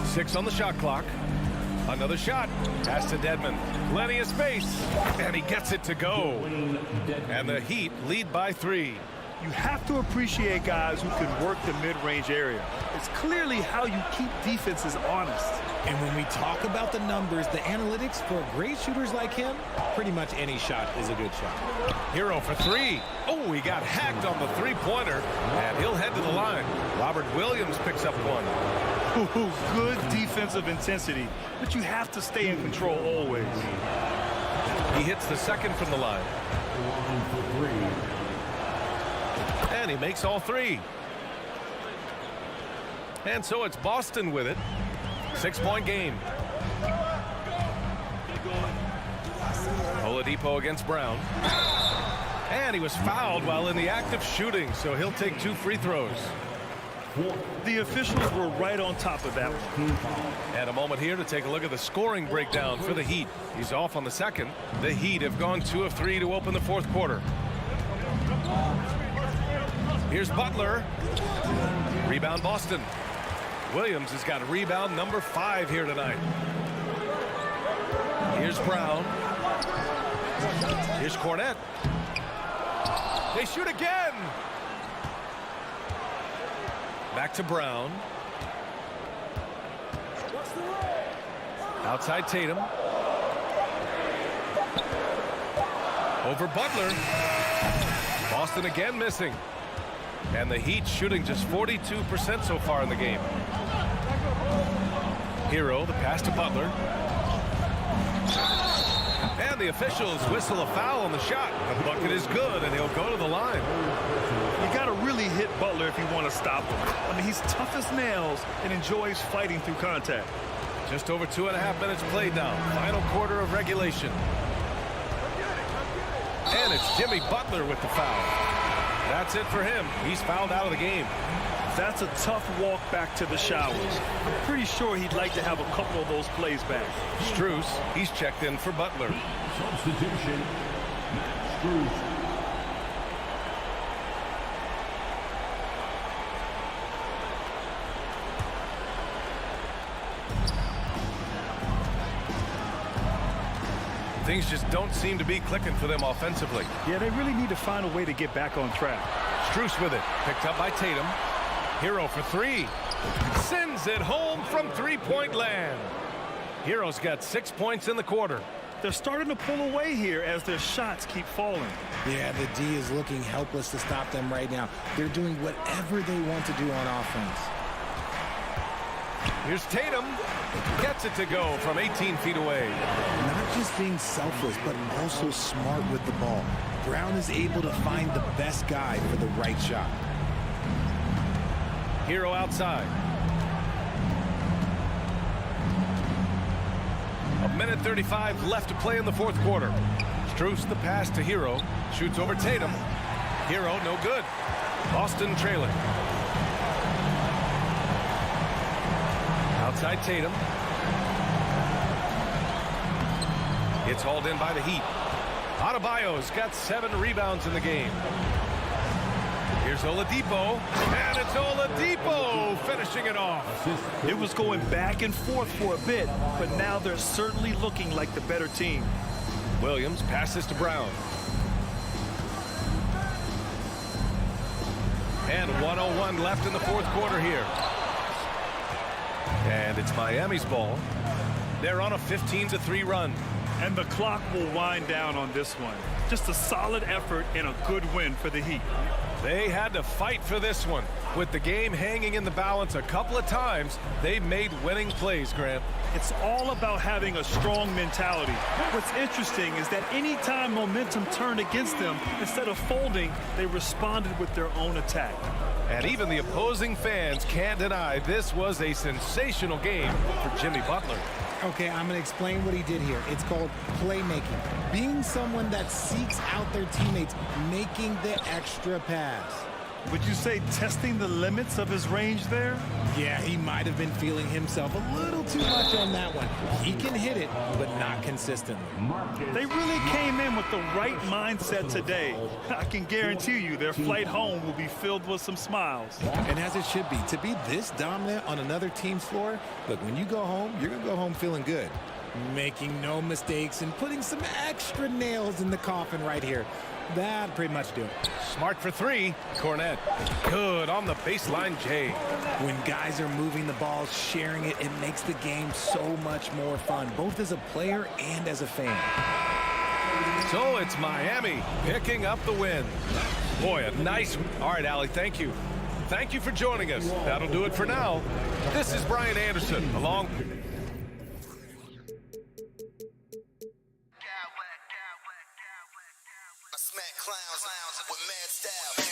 A: 6 on the shot clock. Another shot. Pass to Dedmon. Plenty of space. And he gets it to go. And the Heat lead by 3.
C: You have to appreciate guys who can work the mid-range area. It's clearly how you keep defenses honest.
K: And when we talk about the numbers, the analytics for great shooters like him, pretty much any shot is a good shot.
A: Hero for 3. Oh, he got hacked on the three-pointer, and he'll head to the line. Robert Williams picks up one.
C: Ooh, good defensive intensity, but you have to stay in control always.
A: He hits the second from the line. And he makes all 3. And so it's Boston with it. 6-point game. Oladipo against Brown. And he was fouled while in the act of shooting, so he'll take 2 free throws.
C: The officials were right on top of that one.
A: And a moment here to take a look at the scoring breakdown for the Heat. He's off on the second. The Heat have gone 2 of 3 to open the fourth quarter. Here's Butler. Rebound Boston. Williams has got rebound number 5 here tonight. Here's Brown. Here's Cornette. They shoot again. Back to Brown. Outside Tatum. Over Butler. Boston again missing. And the Heat shooting just 42% so far in the game. Hero, the pass to Butler. And the officials whistle a foul on the shot. The bucket is good, and he'll go to the line.
C: You got to really hit Butler if you want to stop him. I mean, he's tough as nails and enjoys fighting through contact.
A: Just over 2.5 minutes played now. Final quarter of regulation. And it's Jimmy Butler with the foul. That's it for him. He's fouled out of the game.
C: That's a tough walk back to the showers. I'm pretty sure he'd like to have a couple of those plays back.
A: Strus, he's checked in for Butler.
D: Substitution. Strus.
A: Things just don't seem to be clicking for them offensively.
C: Yeah, they really need to find a way to get back on track.
A: Strus with it. Picked up by Tatum. Hero for three. Sends it home from three-point land. Hero's got 6 points in the quarter.
C: They're starting to pull away here as their shots keep falling.
K: Yeah, the D is looking helpless to stop them right now. They're doing whatever they want to do on offense.
A: Here's Tatum. Gets it to go from 18 feet away.
K: Not just being selfless, but also smart with the ball. Brown is able to find the best guy for the right shot.
A: Hero outside. A minute 35 left to play in the fourth quarter. Strus the pass to Hero. Shoots over Tatum. Hero no good. Boston trailing. Outside Tatum. It's hauled in by the Heat. Adebayo's got 7 rebounds in the game. Here's Oladipo, and it's Oladipo finishing it off.
C: It was going back and forth for a bit, but now they're certainly looking like the better team.
A: Williams passes to Brown. And 1:01 left in the fourth quarter here. And it's Miami's ball. They're on a 15-3 run.
C: And the clock will wind down on this one. Just a solid effort and a good win for the Heat.
A: They had to fight for this one. With the game hanging in the balance a couple of times, they made winning plays, Grant.
C: It's all about having a strong mentality. What's interesting is that anytime momentum turned against them, instead of folding, they responded with their own attack.
A: And even the opposing fans can't deny this was a sensational game for Jimmy Butler.
K: Okay, I'm going to explain what he did here. It's called playmaking. Being someone that seeks out their teammates, making the extra pass.
C: Would you say testing the limits of his range there?
K: Yeah, he might have been feeling himself a little too much on that one. He can hit it, but not consistently.
C: They really came in with the right mindset today. I can guarantee you their flight home will be filled with some smiles.
K: And as it should be, to be this dominant on another team's floor, look, when you go home, you're going to go home feeling good. Making no mistakes and putting some extra nails in the coffin right here. That'd pretty much do it.
A: Smart for three. Cornette. Good on the baseline, Jay.
K: When guys are moving the ball, sharing it, it makes the game so much more fun, both as a player and as a fan.
A: So it's Miami picking up the win. Boy, a nice... All right, Allie, thank you. Thank you for joining us. That'll do it for now. This is Brian Anderson, along...
E: Smack clowns with mad style.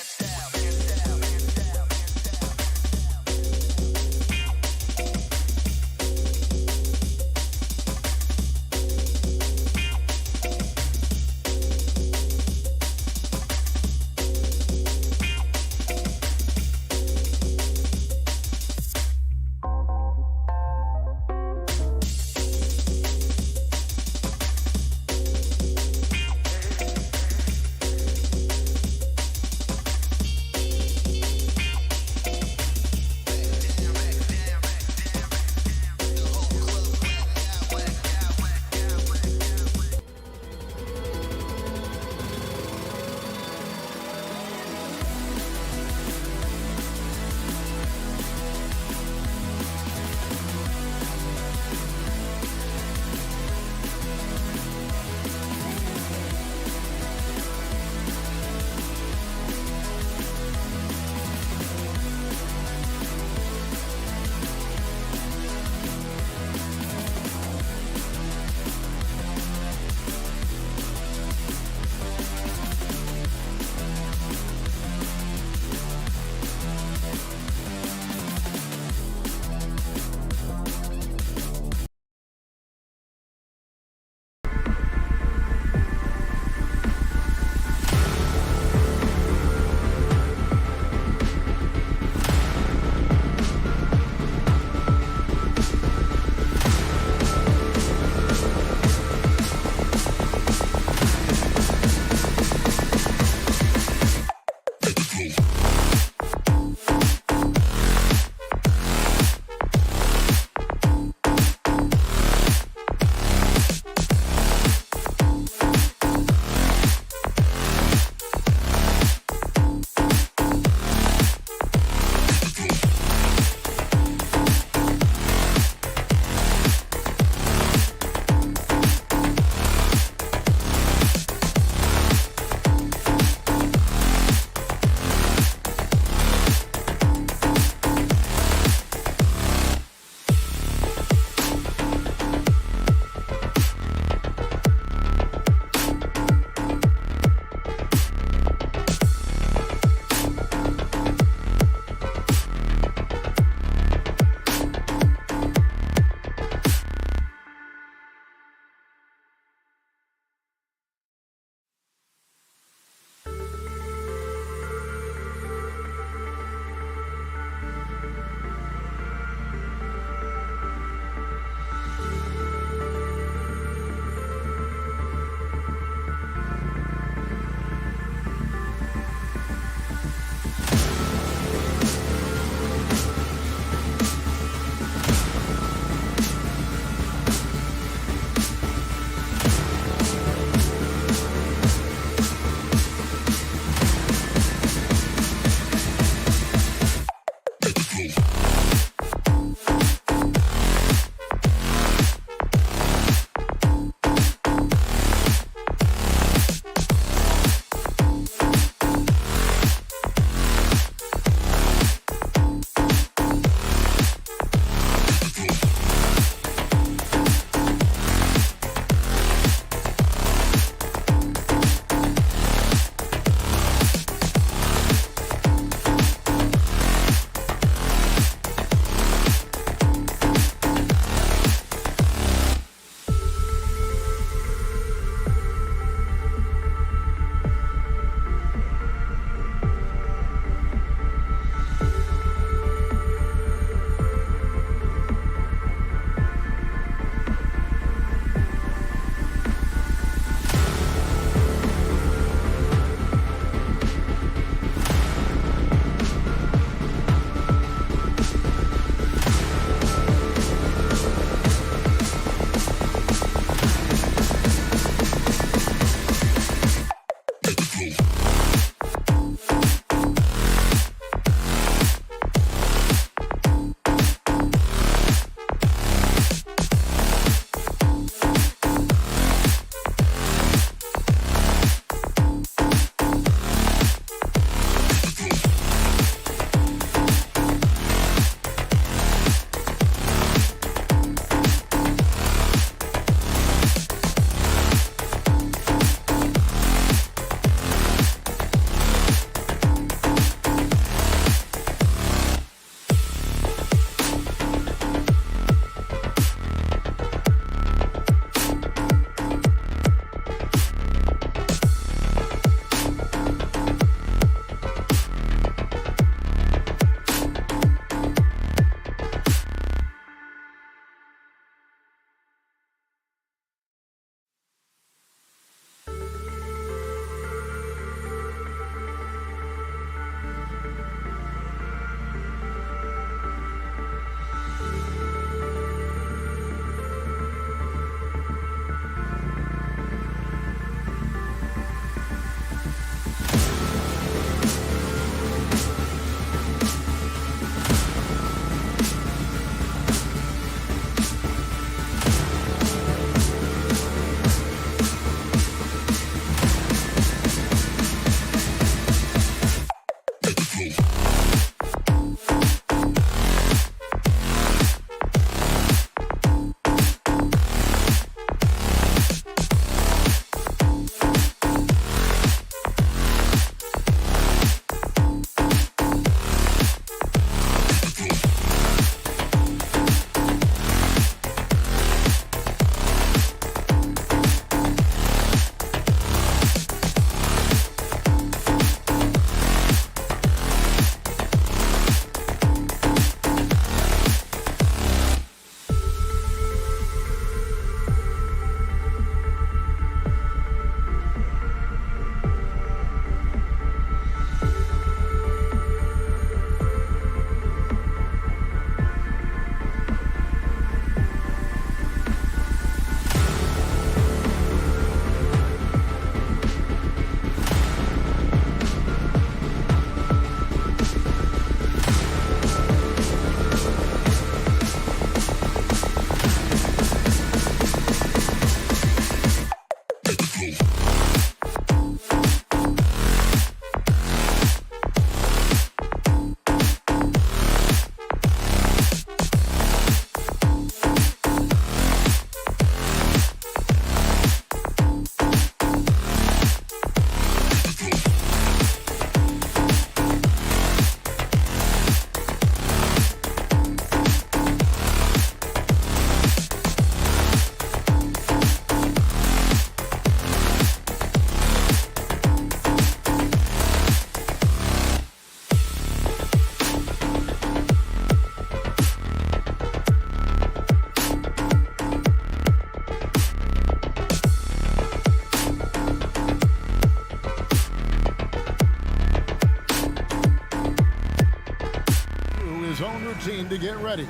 F: routine to get ready.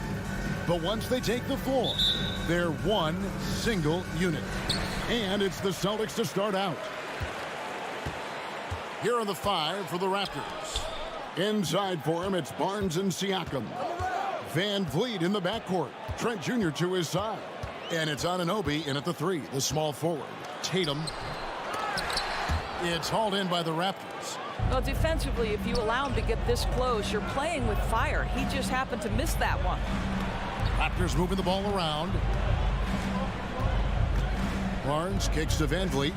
F: But once they take the floor, they're one single unit. And it's the Celtics to start out. Here are the 5 for the Raptors. Inside for him, it's Barnes and Siakam. Van Vliet in the backcourt. Trent Jr. to his side. And it's Anunoby in at the 3, the small forward. Tatum. It's hauled in by the Raptors.
L: Well, defensively, if you allow him to get this close, you're playing with fire. He just happened to miss that one.
F: Raptors moving the ball around. Barnes kicks to Van Vliet.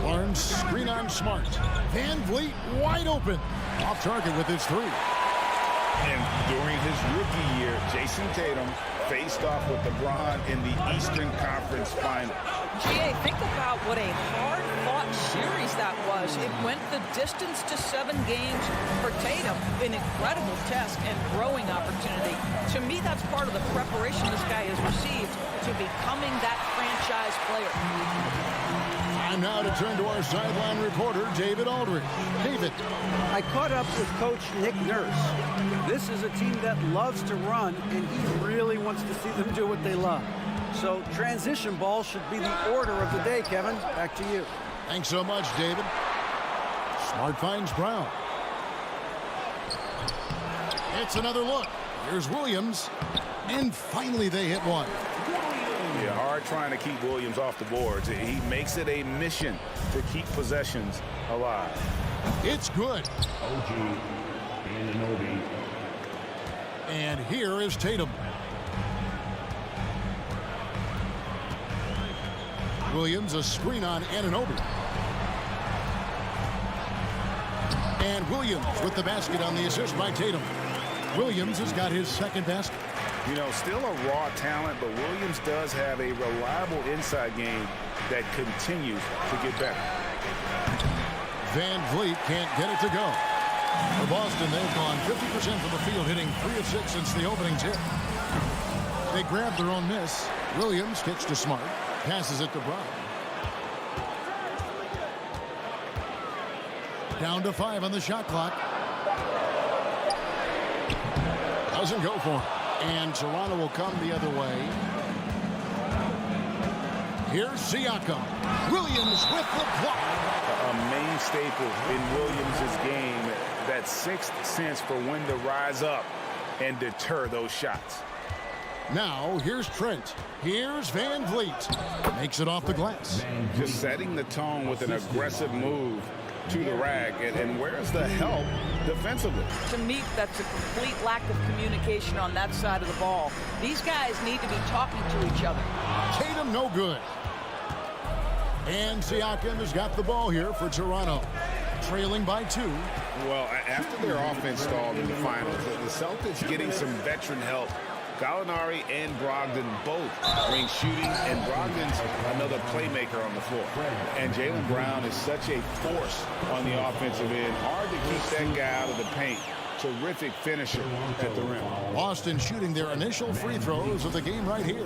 F: Barnes screen on Smart. Van Vliet wide open. Off target with his 3.
G: And during his rookie year, Jason Tatum faced off with LeBron in the Eastern Conference Final.
L: GA, think about what a hard-fought series that was. It went the distance to 7 games for Tatum. An incredible test and growing opportunity. To me, that's part of the preparation this guy has received to becoming that franchise player.
F: Time now to turn to our sideline reporter, David Aldridge. David.
M: I caught up with Coach Nick Nurse. This is a team that loves to run, and he really wants to see them do what they love. So transition ball should be the order of the day, Kevin. Back to you.
F: Thanks so much, David. Smart finds Brown. It's another look. Here's Williams. And finally they hit one.
G: Yeah, hard trying to keep Williams off the boards. He makes it a mission to keep possessions alive.
F: It's good.
D: OG Anunoby.
F: And here is Tatum. Williams, a screen on Anunoby. And Williams with the basket on the assist by Tatum. Williams has got his second basket.
G: You know, still a raw talent, but Williams does have a reliable inside game that continues to get better.
F: Van Vliet can't get it to go. For Boston, they've gone 50% from the field, hitting 3 of 6 since the opening tip. They grab their own miss. Williams kicks to Smart. Passes it to Brown. Down to 5 on the shot clock. Doesn't go for him. And Toronto will come the other way. Here's Siakam. Williams with the block.
G: A main staple in Williams' game, that 6th sense for when to rise up and deter those shots.
F: Now, here's Trent. Here's Van Vliet. Makes it off the glass.
G: Just setting the tone with an aggressive move to the rack. And where's the help defensively?
L: To me, that's a complete lack of communication on that side of the ball. These guys need to be talking to each other.
F: Tatum, no good. And Siakam has got the ball here for Toronto. Trailing by 2.
G: Well, after their offense stalled in the finals, the Celtics getting some veteran help. Gallinari and Brogdon both bring shooting, and Brogdon's another playmaker on the floor. And Jaylen Brown is such a force on the offensive end. Hard to keep that guy out of the paint. Terrific finisher at the rim.
F: Boston shooting their initial free throws of the game right here.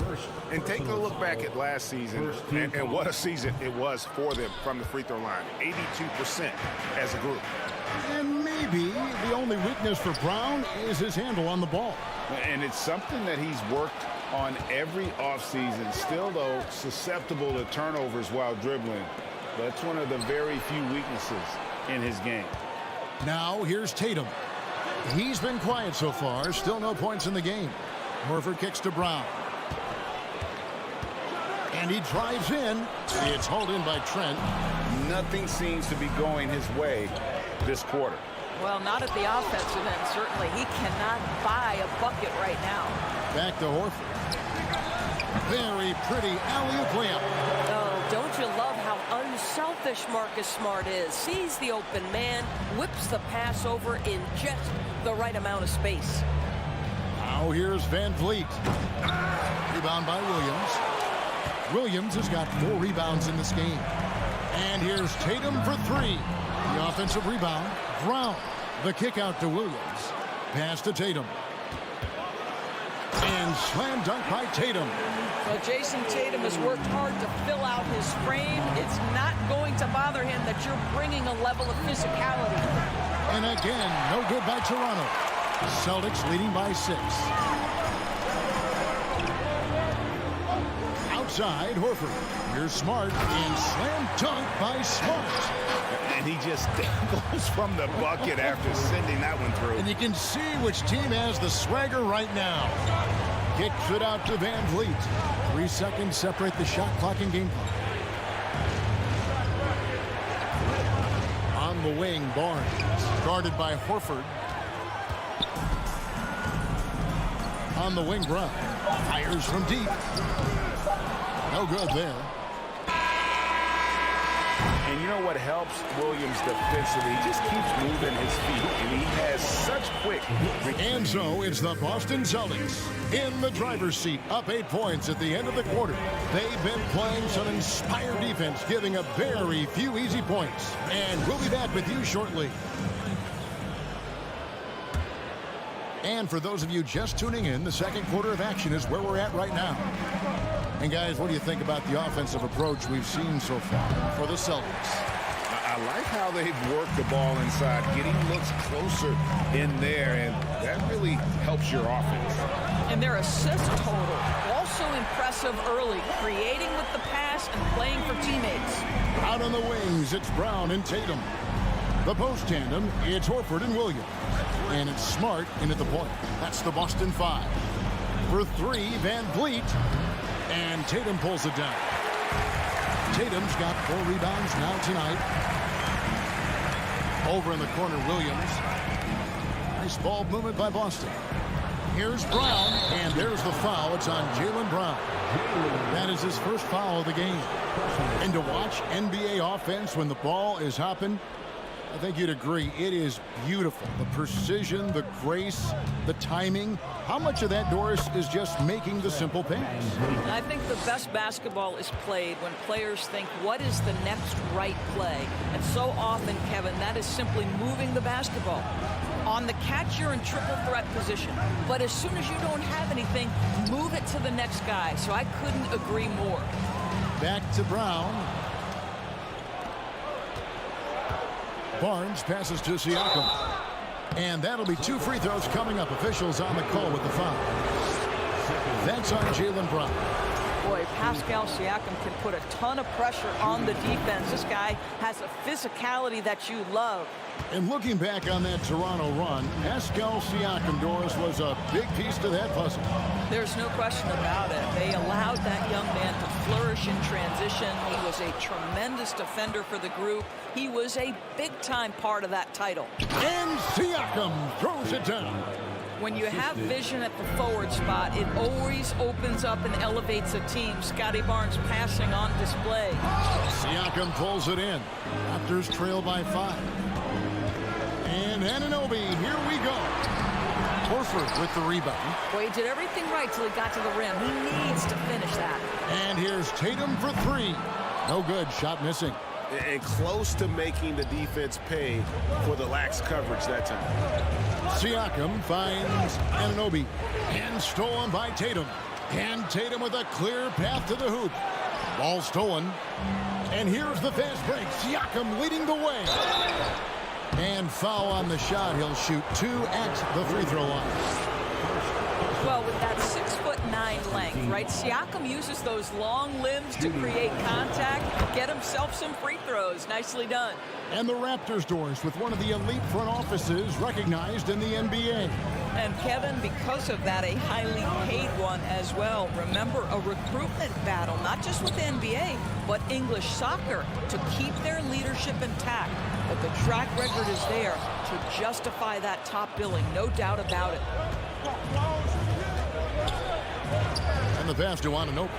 G: And take a look back at last season, and what a season it was for them from the free throw line. 82% as a group.
F: And maybe the only weakness for Brown is his handle on the ball.
G: And it's something that he's worked on every offseason. Still, though, susceptible to turnovers while dribbling. That's one of the very few weaknesses in his game.
F: Now, here's Tatum. He's been quiet so far. Still no points in the game. Horford kicks to Brown. And he drives in. It's hauled in by Trent.
G: Nothing seems to be going his way this quarter.
L: Well, not at the offensive end, certainly. He cannot buy a bucket right now.
F: Back to Horford. Very pretty alley-oop layup.
L: Oh, don't you love how unselfish Marcus Smart is? Sees the open man, whips the pass over in just the right amount of space.
F: Now here's Van Vliet. Rebound by Williams. Williams has got 4 rebounds in this game. And here's Tatum for 3. The offensive rebound. Brown. The kick out to Williams. Pass to Tatum. And slam dunk by Tatum.
L: Well, Jason Tatum has worked hard to fill out his frame. It's not going to bother him that you're bringing a level of physicality.
F: And again, no good by Toronto. Celtics leading by 6. Outside, Horford. Here's Smart, and slam dunk by Smart.
G: And he just goes from the bucket after sending that one through.
F: And you can see which team has the swagger right now. Kicks it out to Van Vliet. 3 seconds separate the shot clock and game clock. On the wing, Barnes. Guarded by Horford. On the wing, Brown. Fires from deep. No good there.
G: And you know what helps Williams defensively? He just keeps moving his feet, and he has such quick.
F: And so it's the Boston Celtics in the driver's seat, up 8 points at the end of the quarter. They've been playing some inspired defense, giving up very few easy points. And we'll be back with you shortly. And for those of you just tuning in, the second quarter of action is where we're at right now. And guys, what do you think about the offensive approach we've seen so far for the Celtics?
G: I like how they've worked the ball inside, getting looks closer in there, and that really helps your offense.
L: And their assist total, also impressive early, creating with the pass and playing for teammates.
F: Out on the wings, it's Brown and Tatum. The post tandem, it's Horford and Williams. And it's Smart in at the point. That's the Boston 5. For 3, Van Vliet. And Tatum pulls it down. Tatum's got 4 rebounds now tonight. Over in the corner, Williams. Nice ball movement by Boston. Here's Brown, and there's the foul. It's on Jaylen Brown. That is his first foul of the game. And to watch NBA offense when the ball is hopping, I think you'd agree, it is beautiful. The precision, the grace, the timing. How much of that, Doris, is just making the simple pass?
L: I think the best basketball is played when players think, what is the next right play? And so often, Kevin, that is simply moving the basketball. On the catch, you're in triple threat position. But as soon as you don't have anything, move it to the next guy. So I couldn't agree more.
F: Back to Brown. Barnes passes to Siakam. And that'll be 2 free throws coming up. Officials on the call with the foul. That's on Jaylen Brown.
L: Boy, Pascal Siakam can put a ton of pressure on the defense. This guy has a physicality that you love.
F: And looking back on that Toronto run, Pascal Siakam, Doris, was a big piece to that puzzle.
L: There's no question about it. They allowed that young man to flourish in transition. He was a tremendous defender for the group. He was a big-time part of that title.
F: And Siakam throws it down.
L: When you have vision at the forward spot, it always opens up and elevates a team. Scotty Barnes passing on display.
F: Siakam pulls it in. Raptors trail by 5. And Anunoby, here we go. Horford with the rebound.
L: Well, he did everything right till he got to the rim. He needs to finish that.
F: And here's Tatum for 3. No good. Shot missing.
H: And close to making the defense pay for the lax coverage that time.
F: Siakam finds Anunoby. And stolen by Tatum. And Tatum with a clear path to the hoop. Ball stolen. And here's the fast break. Siakam leading the way. And foul on the shot. He'll shoot 2 at the free throw line.
L: Well, with that 6'9" length, right? Siakam uses those long limbs to create contact, get himself some free throws. Nicely done.
F: And the Raptors, Doris, with one of the elite front offices recognized in the NBA.
L: And Kevin, because of that, a highly paid one as well. Remember, a recruitment battle, not just with the NBA, but English soccer, to keep their leadership intact. But the track record is there to justify that top billing, no doubt about it.
F: And the pass to Anunoby.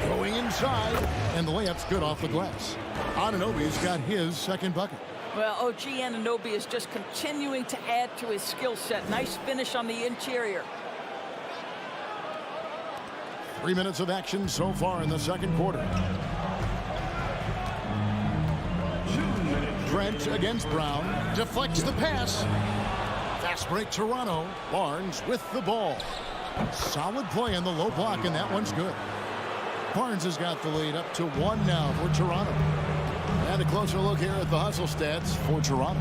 F: Going inside, and the layup's good off the glass. Anunoby's got his second bucket.
L: Well, OG Anunoby is just continuing to add to his skill set. Nice finish on the interior.
F: 3 minutes of action so far in the second quarter. Trent against Brown. Deflects the pass. Fast break Toronto. Barnes with the ball. Solid play in the low block, and that one's good. Barnes has got the lead up to 1 now for Toronto. And a closer look here at the hustle stats for Toronto.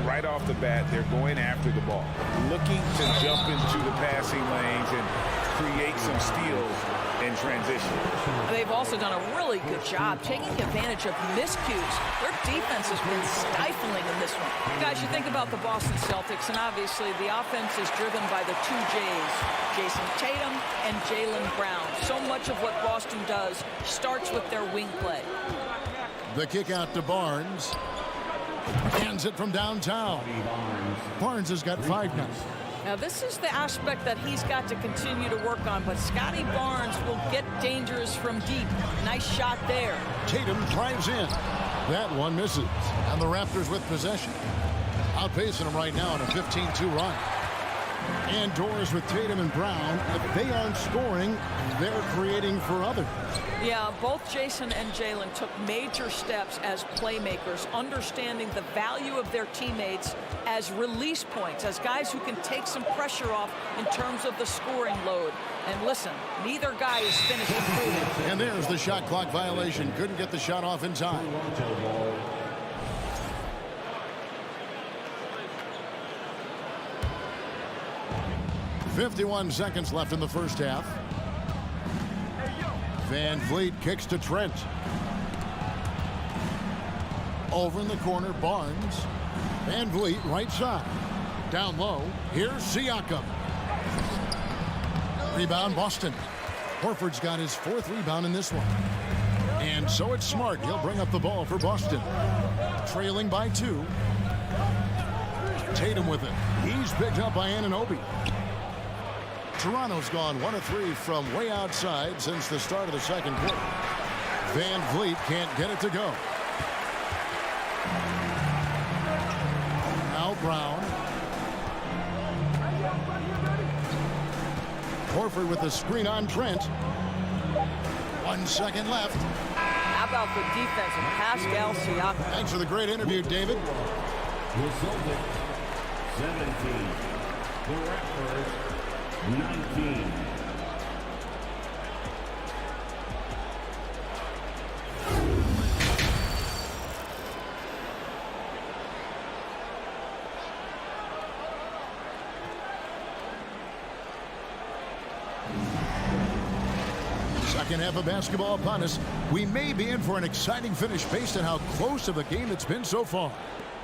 G: right off the bat, they're going after the ball, looking to jump into the passing lanes and create some steals in transition.
L: They've also done a really good job taking advantage of miscues. Their defense has been stifling in this one. Guys, you think about the Boston Celtics, and obviously the offense is driven by the two J's, Jason Tatum and Jaylen Brown. So much of what Boston does starts with their wing play.
F: The kick out to Barnes. Hands it from downtown. Barnes has got 5 now.
L: Now, this is the aspect that he's got to continue to work on, but Scotty Barnes will get dangerous from deep. Nice shot there.
F: Tatum drives in. That one misses. And the Raptors with possession. Outpacing them right now on a 15-2 run. Indoors with Tatum and Brown. If they aren't scoring, they're creating for others.
L: Yeah, both Jason and Jaylen took major steps as playmakers, understanding the value of their teammates as release points, as guys who can take some pressure off in terms of the scoring load. And listen, neither guy is finished improving.
F: And there's the shot clock violation. Couldn't get the shot off in time. 51 seconds left in the first half. Van Vliet kicks to Trent. Over in the corner, Barnes. Van Vliet right side. Down low, here's Siakam. Rebound, Boston. Horford's got his 4th rebound in this one. And so it's Smart. He'll bring up the ball for Boston. Trailing by 2. Tatum with it. He's picked up by Anunoby. Toronto's gone 1 of 3 from way outside since the start of the second quarter. Van Vliet can't get it to go. Now Brown. Horford with the screen on Trent. 1 second left.
L: How about the defense of Pascal Siakam?
F: Thanks for the great interview, David.
D: The Celtics, 17. The Raptors, 19.
F: Second half of basketball upon us. We may be in for an exciting finish based on how close of a game it's been so far.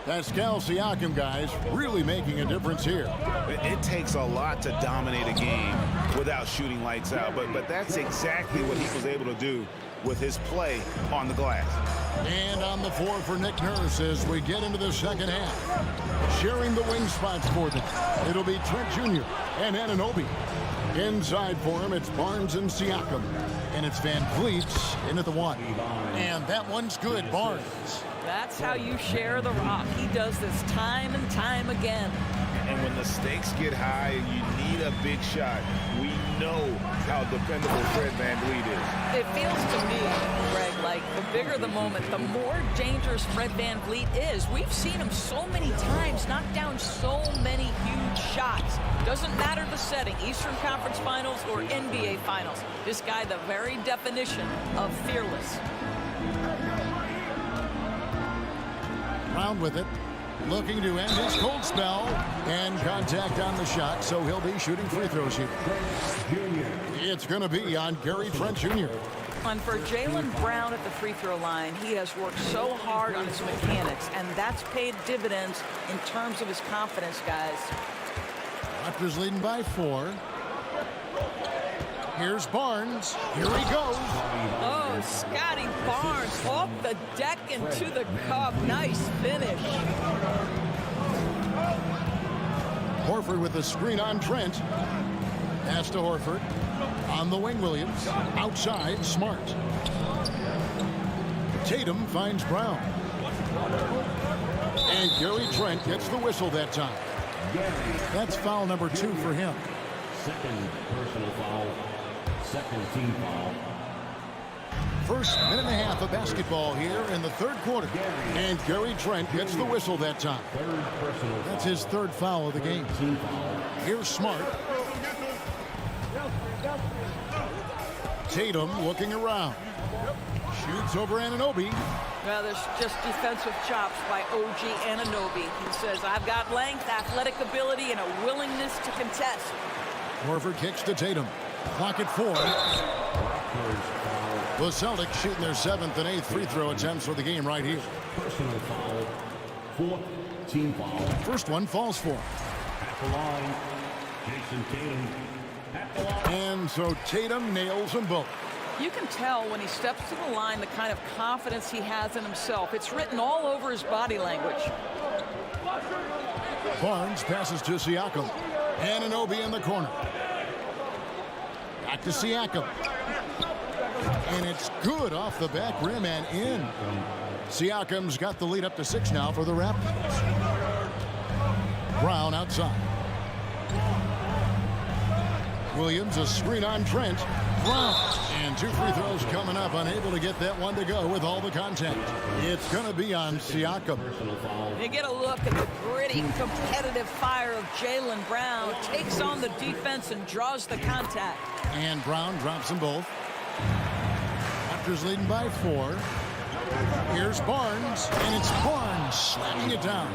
F: Pascal Siakam, guys, really making a difference here.
G: It takes a lot to dominate a game without shooting lights out, but that's exactly what he was able to do with his play on the glass.
F: And on the floor for Nick Nurse as we get into the second half. Sharing the wing spots for them. It'll be Trent Jr. and Anunoby. Inside for him, it's Barnes and Siakam. And it's Van Vliet into the 1. And that one's good, Barnes.
L: That's how you share the rock. He does this time and time again.
G: And when the stakes get high and you need a big shot, we know how dependable Fred Van Vliet is.
L: It feels to me, Greg, like the bigger the moment, the more dangerous Fred Van Vliet is. We've seen him so many times knock down so many huge shots. Doesn't matter the setting, Eastern Conference Finals or NBA Finals. This guy, the very definition of fearless.
F: Brown with it. Looking to end his cold spell. And contact on the shot, so he'll be shooting free throws here. It's going to be on Gary Trent Jr.
L: And for Jaylen Brown at the free throw line, he has worked so hard on his mechanics, and that's paid dividends in terms of his confidence, guys.
F: Raptors leading by 4. Here's Barnes. Here he goes.
L: Oh, Scotty Barnes off the deck into the cup. Nice finish.
F: Horford with the screen on Trent. Pass to Horford. On the wing, Williams. Outside, Smart. Tatum finds Brown. And Gary Trent gets the whistle that time. That's foul number 2 for him.
D: Second personal foul. Second team foul.
F: First minute and a half of basketball here in the third quarter. And Gary Trent gets the whistle that time. That's his 3rd foul of the game. Here's Smart. Tatum looking around. Shoots over Anunoby.
L: Well, there's just defensive chops by OG Anunoby. He says, I've got length, athletic ability, and a willingness to contest.
F: Horford kicks to Tatum. Clock at 4. The Celtics shooting their 7th and 8th free throw attempts for the game right here.
D: Personal foul. 4th team foul.
F: First one falls for him.
D: At the line, Jason Tatum. At the line.
F: And so Tatum nails them both.
L: You can tell when he steps to the line the kind of confidence he has in himself. It's written all over his body language.
F: Barnes passes to Siakam. Anunoby in the corner. Back to Siakam. And it's good off the back rim and in. Siakam's got the lead up to 6 now for the Raptors. Brown outside. Williams, a screen on Trent. Brown. And 2 free throws coming up. Unable to get that one to go with all the contact. It's going to be on Siakam.
L: You get a look at the gritty, competitive fire of Jaylen Brown. Takes on the defense and draws the contact.
F: And Brown drops them both. Raptors leading by 4. Here's Barnes, and it's Barnes slamming it down.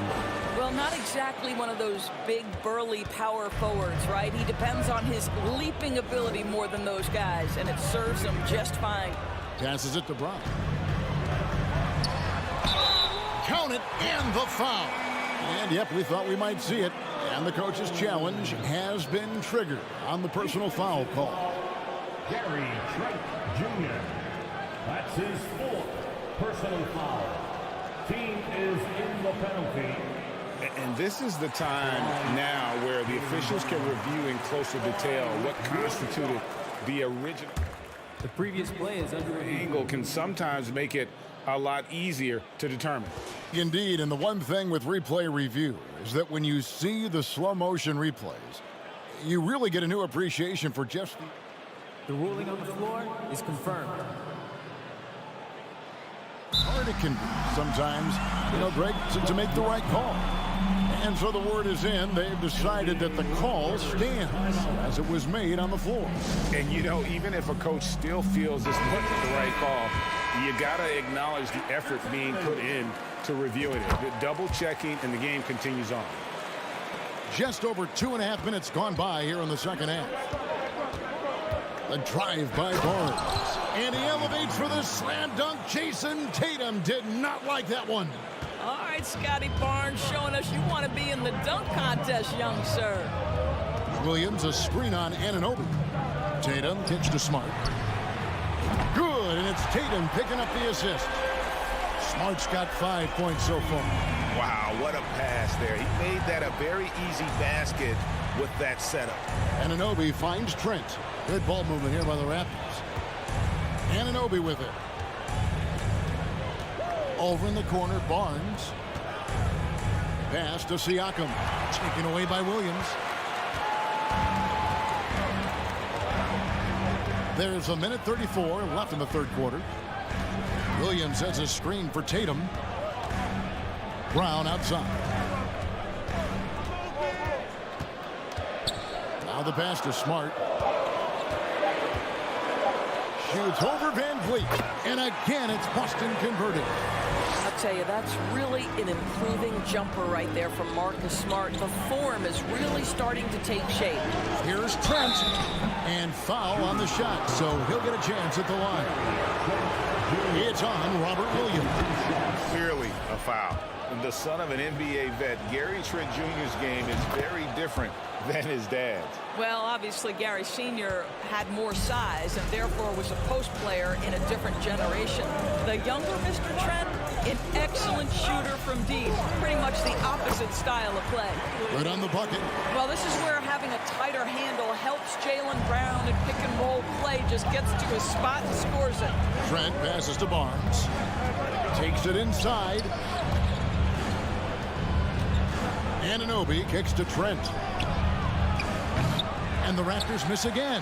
L: Well, not exactly one of those big, burly power forwards, right? He depends on his leaping ability more than those guys, and it serves him just fine.
F: Passes it to Brown. Count it, and the foul. And, yep, we thought we might see it. And the coach's challenge has been triggered on the personal foul call.
D: Gary Trent Jr. That's his 4th personal foul. Team is in the penalty.
G: And this is the time now where the officials can review in closer detail what constituted the original.
J: The previous play is under
G: angle can sometimes make it a lot easier to determine.
F: Indeed, and the one thing with replay review is that when you see the slow motion replays, you really get a new appreciation for just
J: the ruling on the floor is confirmed.
F: Hard it can be sometimes, Greg, to make the right call. And so the word is in. They've decided that the call stands as it was made on the floor.
G: And, even if a coach still feels this wasn't the right call, you got to acknowledge the effort being put in to reviewing it. The double checking, and the game continues on.
F: Just over 2.5 minutes gone by here in the second half. A drive by Barnes. And he elevates for the slam dunk. Jason Tatum did not like that one.
L: All right, Scotty Barnes showing us you want to be in the dunk contest, young sir.
F: Williams, a screen on Anunoby. Tatum kicks to Smart. Good, and it's Tatum picking up the assist. Smart's got 5 points so far.
G: Wow, what a pass there. He made that a very easy basket with that setup.
F: Anunoby finds Trent. Good ball movement here by the Raptors. Anunoby with it. Over in the corner, Barnes. Pass to Siakam. Taken away by Williams. There's 1:34 left in the third quarter. Williams has a screen for Tatum. Brown outside. Now the pass to Smart. Shoots over Van Vliet. And again, it's Boston converted.
L: I'll tell you, that's really an improving jumper right there from Marcus Smart. The form is really starting to take shape.
F: Here's Trent. And foul on the shot, so he'll get a chance at the line. It's on Robert Williams.
G: Clearly a foul. The son of an NBA vet, Gary Trent Jr.'s game is very different than his dad's.
L: Well, obviously, Gary Sr. had more size and therefore was a post player in a different generation. The younger Mr. Trent, an excellent shooter from deep. Pretty much the opposite style of play.
F: Right on the bucket.
L: Well, this is where having a tighter handle helps Jaylen Brown in pick and roll play. Just gets to his spot and scores it.
F: Trent passes to Barnes. Takes it inside. Anunoby kicks to Trent. And the Raptors miss again.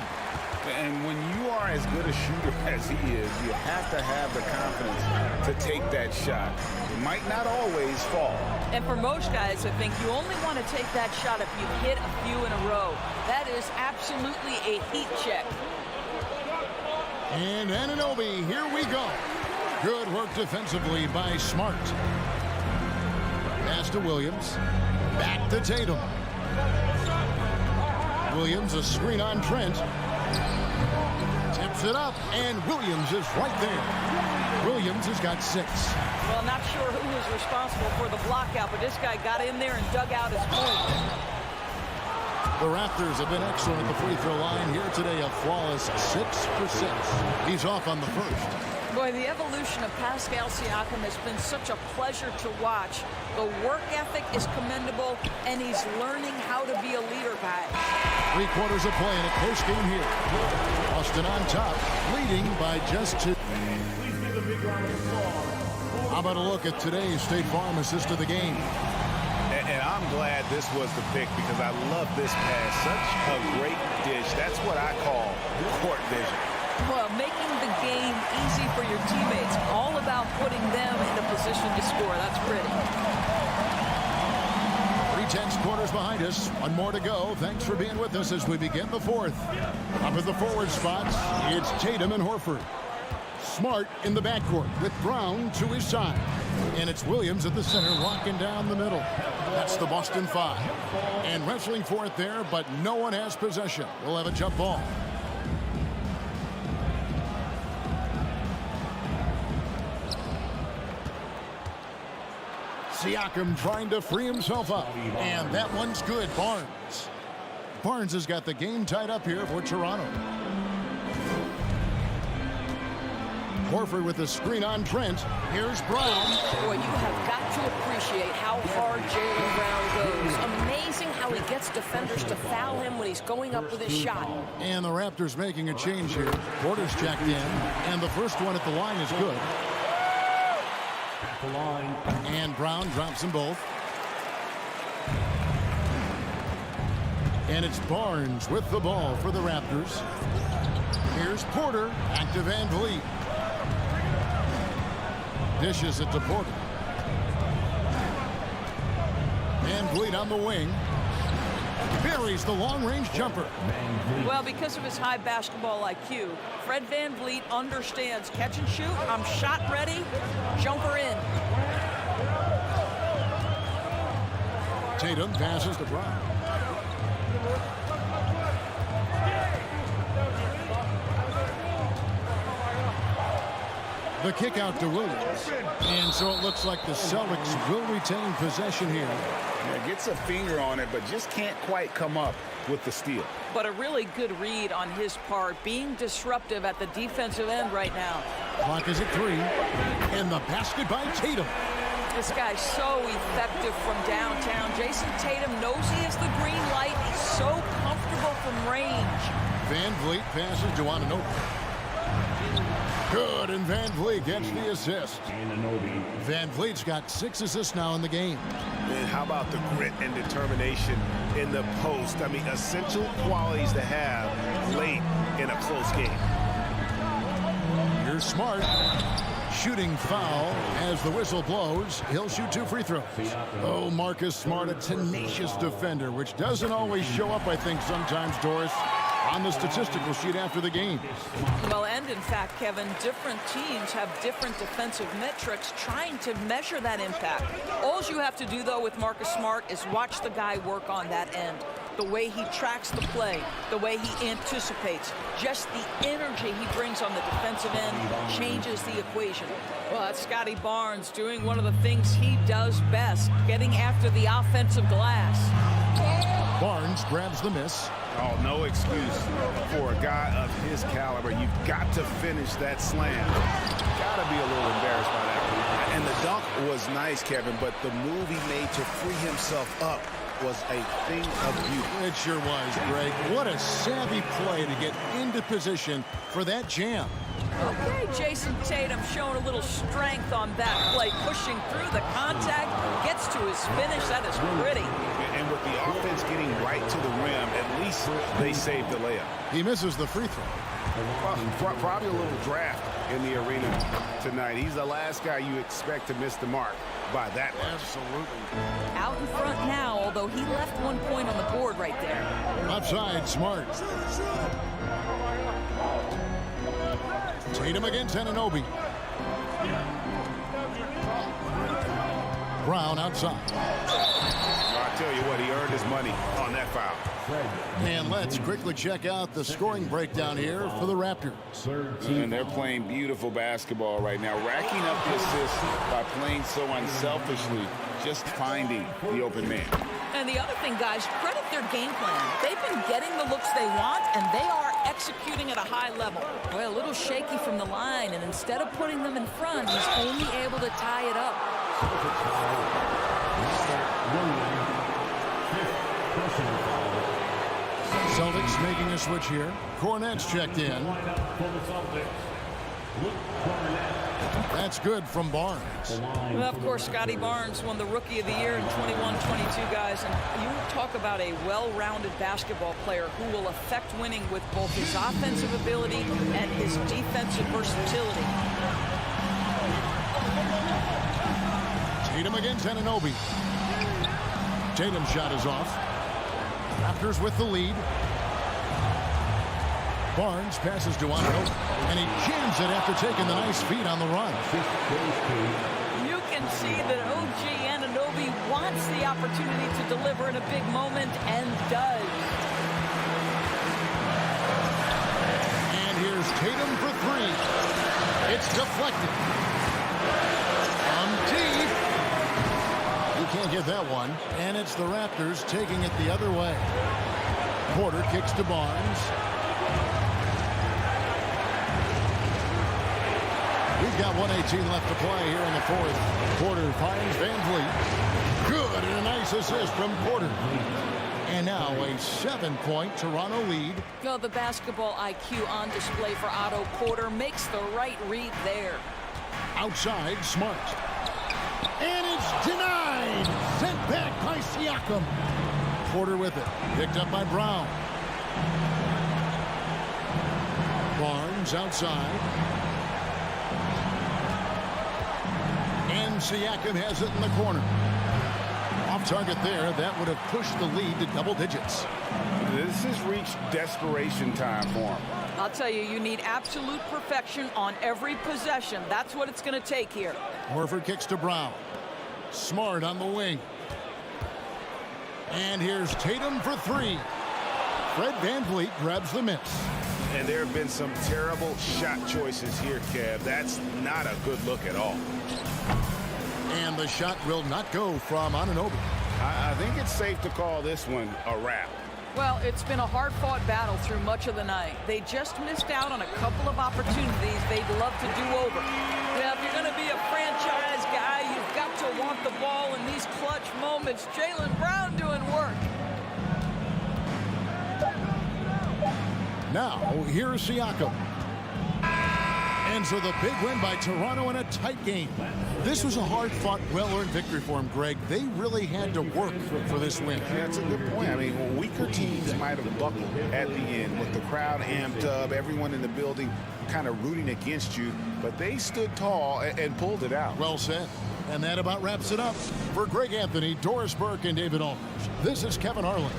G: And when you are as good a shooter as he is, you have to have the confidence to take that shot. It might not always fall.
L: And for most guys, I think you only want to take that shot if you hit a few in a row. That is absolutely a heat check.
F: And Anunoby, here we go. Good work defensively by Smart. Pass to Williams. Back to Tatum. Williams, a screen on Trent. Tips it up, and Williams is right there. Williams has got 6.
L: Well, not sure who was responsible for the block out, but this guy got in there and dug out his point.
F: The Raptors have been excellent at the free throw line here today, a flawless 6 for 6. He's off on the first.
L: Boy, the evolution of Pascal Siakam has been such a pleasure to watch. The work ethic is commendable, and he's learning how to be a leader guy.
F: 3 quarters of play in a close game here. Boston on top, leading by just 2. How about a look at today's State Farm assist of the game?
G: And I'm glad this was the pick because I love this pass. Such a great dish. That's what I call court vision.
L: Well, making the game easy for your teammates. All about putting them in a position to score. That's pretty.
F: 3/10 quarters behind us. One more to go. Thanks for being with us as we begin the 4th. Up at the forward spots, it's Tatum and Horford. Smart in the backcourt with Brown to his side. And it's Williams at the center locking down the middle. That's the Boston 5. And wrestling for it there, but no one has possession. We'll have a jump ball. Siakam trying to free himself up. And that one's good. Barnes. Barnes has got the game tied up here for Toronto. Horford with the screen on Trent. Here's Brown.
L: Boy, you have got to appreciate how hard Jaylen Brown goes. Amazing how he gets defenders to foul him when he's going up with his shot.
F: And the Raptors making a change here. Porter's checked in, and the first one at the line is good. And Brown drops them both. And it's Barnes with the ball for the Raptors. Here's Porter, back to Van Vliet. Dishes it to Porter. Van Vliet on the wing. Buries the long-range jumper.
L: Well, because of his high basketball IQ, Fred Van Vliet understands catch and shoot. I'm shot ready. Jumper in.
F: Tatum passes to Brown. The kick out to Williams. And so it looks like the Celtics will retain possession here.
G: Yeah, gets a finger on it, but just can't quite come up with the steal.
L: But a really good read on his part, being disruptive at the defensive end right now.
F: Clock is at 3. And the basket by Tatum.
L: This guy's so effective from downtown. Jason Tatum knows he has the green light. He's so comfortable from range.
F: Van Vliet passes to Anunoby. Good, and Van Vliet gets the assist. Van Vliet's got 6 assists now in the game.
G: And how about the grit and determination in the post? I mean, essential qualities to have late in a close game.
F: Here's Smart. Shooting foul as the whistle blows. He'll shoot 2 free throws. Oh, Marcus Smart, a tenacious defender, which doesn't always show up, I think, sometimes, Doris, on the statistical sheet after the game.
L: Well, and in fact, Kevin, different teams have different defensive metrics trying to measure that impact. All you have to do, though, with Marcus Smart is watch the guy work on that end. The way he tracks the play, the way he anticipates, just the energy he brings on the defensive end changes the equation. Well, that's Scotty Barnes doing one of the things he does best, getting after the offensive glass.
F: Barnes grabs the miss.
G: Oh, no excuse for a guy of his caliber. You've got to finish that slam. Got to be a little embarrassed by that. And the dunk was nice, Kevin, but the move he made to free himself up was a thing of beauty.
F: It sure was, Greg. What a savvy play to get into position for that jam.
L: Okay, Jason Tatum showing a little strength on that play, pushing through the contact, gets to his finish. That is pretty.
G: And with the offense getting right to the rim, at least they saved the layup.
F: He misses the free throw.
G: Well, probably a little draft in the arena tonight. He's the last guy you expect to miss the mark by that much.
F: Absolutely.
L: Out in front now, although he left 1 point on the board right there.
F: Outside, Smart. Tatum against Anunoby. Brown outside.
G: I tell you what, he earned his money on that foul.
F: And let's quickly check out the scoring breakdown here for the Raptors.
G: And they're playing beautiful basketball right now, racking up the assists by playing so unselfishly, just finding the open man.
L: And the other thing, guys, credit their game plan. They've been getting the looks they want, and they are executing at a high level. Well, a little shaky from the line, and instead of putting them in front, he's only able to tie it up.
F: Celtics making a switch here. Cornette's checked in. That's good from Barnes.
L: Well, of course, Scotty Barnes won the Rookie of the Year in 21-22, guys. And you talk about a well-rounded basketball player who will affect winning with both his offensive ability and his defensive versatility.
F: Tatum against Anunoby. Tatum's shot is off. Raptors with the lead. Barnes passes to Anunoby, and he jams it after taking the nice feed on the run.
L: You can see that OG Anunoby wants the opportunity to deliver in a big moment, and does.
F: And here's Tatum for three. It's deflected. Deep. You can't get that one. And it's the Raptors taking it the other way. Porter kicks to Barnes. We've got 1:18 left to play here in the fourth. Porter finds Van Vliet. Good, and a nice assist from Porter. And now a 7-point Toronto lead.
L: Well, the basketball IQ on display for Otto Porter makes the right read there.
F: Outside, Smart. And it's denied. Sent back by Siakam. Porter with it. Picked up by Brown. Barnes outside. And Siakam has it in the corner. Off target there. That would have pushed the lead to double digits.
G: This has reached desperation time for him.
L: I'll tell you, you need absolute perfection on every possession. That's what it's going to take here.
F: Horford kicks to Brown. Smart on the wing. And here's Tatum for three. Fred VanVleet grabs the miss.
G: And there have been some terrible shot choices here, Kev. That's not a good look at all.
F: And the shot will not go from Anunoby.
G: I think it's safe to call this one a wrap.
L: Well, it's been a hard-fought battle through much of the night. They just missed out on a couple of opportunities they'd love to do over. Now, if you're going to be a franchise guy, you've got to want the ball in these clutch moments. Jaylen Brown doing work.
F: Now, here's Siakam. And so the big win by Toronto in a tight game. This was a hard-fought, well-earned victory for him, Greg. They really had to work for this win.
G: That's a good point. I mean, weaker teams might have buckled at the end with the crowd amped up, everyone in the building kind of rooting against you, but they stood tall and pulled it out.
F: Well said. And that about wraps it up. For Greg Anthony, Doris Burke, and David Aldridge, this is Kevin Harlan.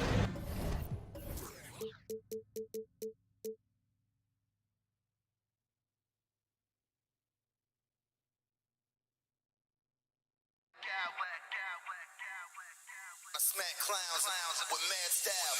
E: Smack clowns with mad style.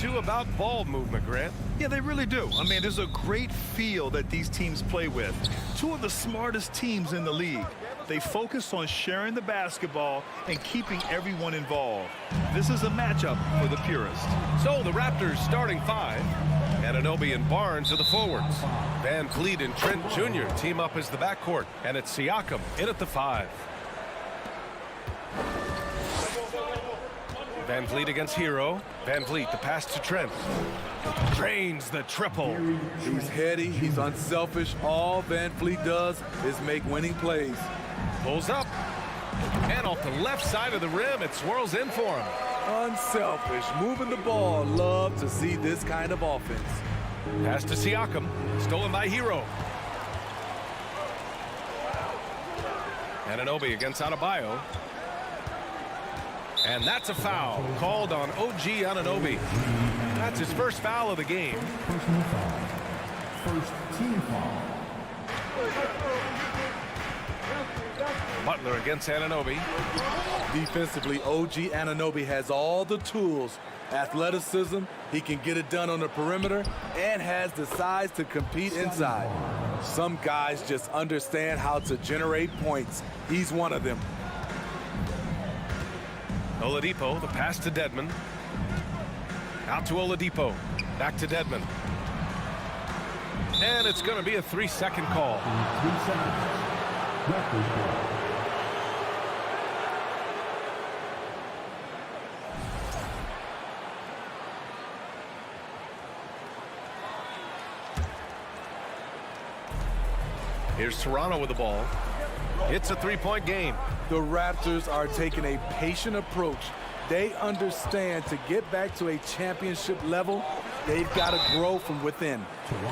A: you about ball movement, Grant.
C: Yeah, they really do. I mean, there's a great feel that these teams play with. Two of the smartest teams in the league. They focus on sharing the basketball and keeping everyone involved. This is a matchup for the purists.
A: So the Raptors starting five. Anunoby and Barnes are the forwards. Van Vliet and Trent Jr. team up as the backcourt. And it's Siakam in at the 5. Van Vliet against Hero. Van Vliet, the pass to Trent. Drains the triple.
B: He's heady, he's unselfish. All Van Vliet does is make winning plays.
A: Pulls up. And off the left side of the rim, it swirls in for him.
B: Unselfish, moving the ball. Love to see this kind of offense.
A: Pass to Siakam. Stolen by Hero. Anunoby against Adebayo. And that's a foul called on OG Anunoby. That's his first foul of the game.
D: Personal foul. First team foul.
A: Butler against Anunoby.
B: Defensively, OG Anunoby has all the tools. Athleticism, he can get it done on the perimeter, and has the size to compete inside. Some guys just understand how to generate points. He's one of them.
A: Oladipo, the pass to Dedmon. Out to Oladipo. Back to Dedmon. And it's going to be a 3-second call.
D: 3 seconds. Raptors ball.
A: Here's Toronto with the ball. It's a 3-point game.
B: The Raptors are taking a patient approach. They understand to get back to a championship level, they've got to grow from within.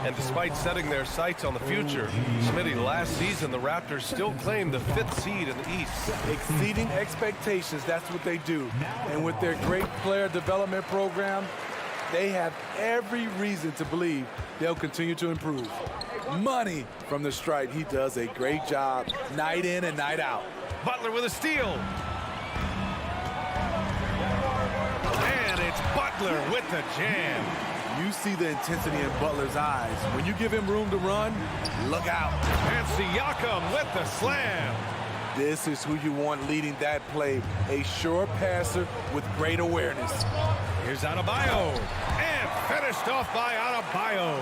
A: And despite setting their sights on the future, Smitty, last season the Raptors still claimed the 5th seed in the East.
B: Exceeding expectations, that's what they do. And with their great player development program, they have every reason to believe they'll continue to improve. Money from the stripe. He does a great job night in and night out.
A: Butler with a steal. And it's Butler with the jam.
B: You see the intensity in Butler's eyes. When you give him room to run, look out.
A: And Siakam with the slam.
B: This is who you want leading that play. A sure passer with great awareness.
A: Here's Adebayo. And finished off by Adebayo.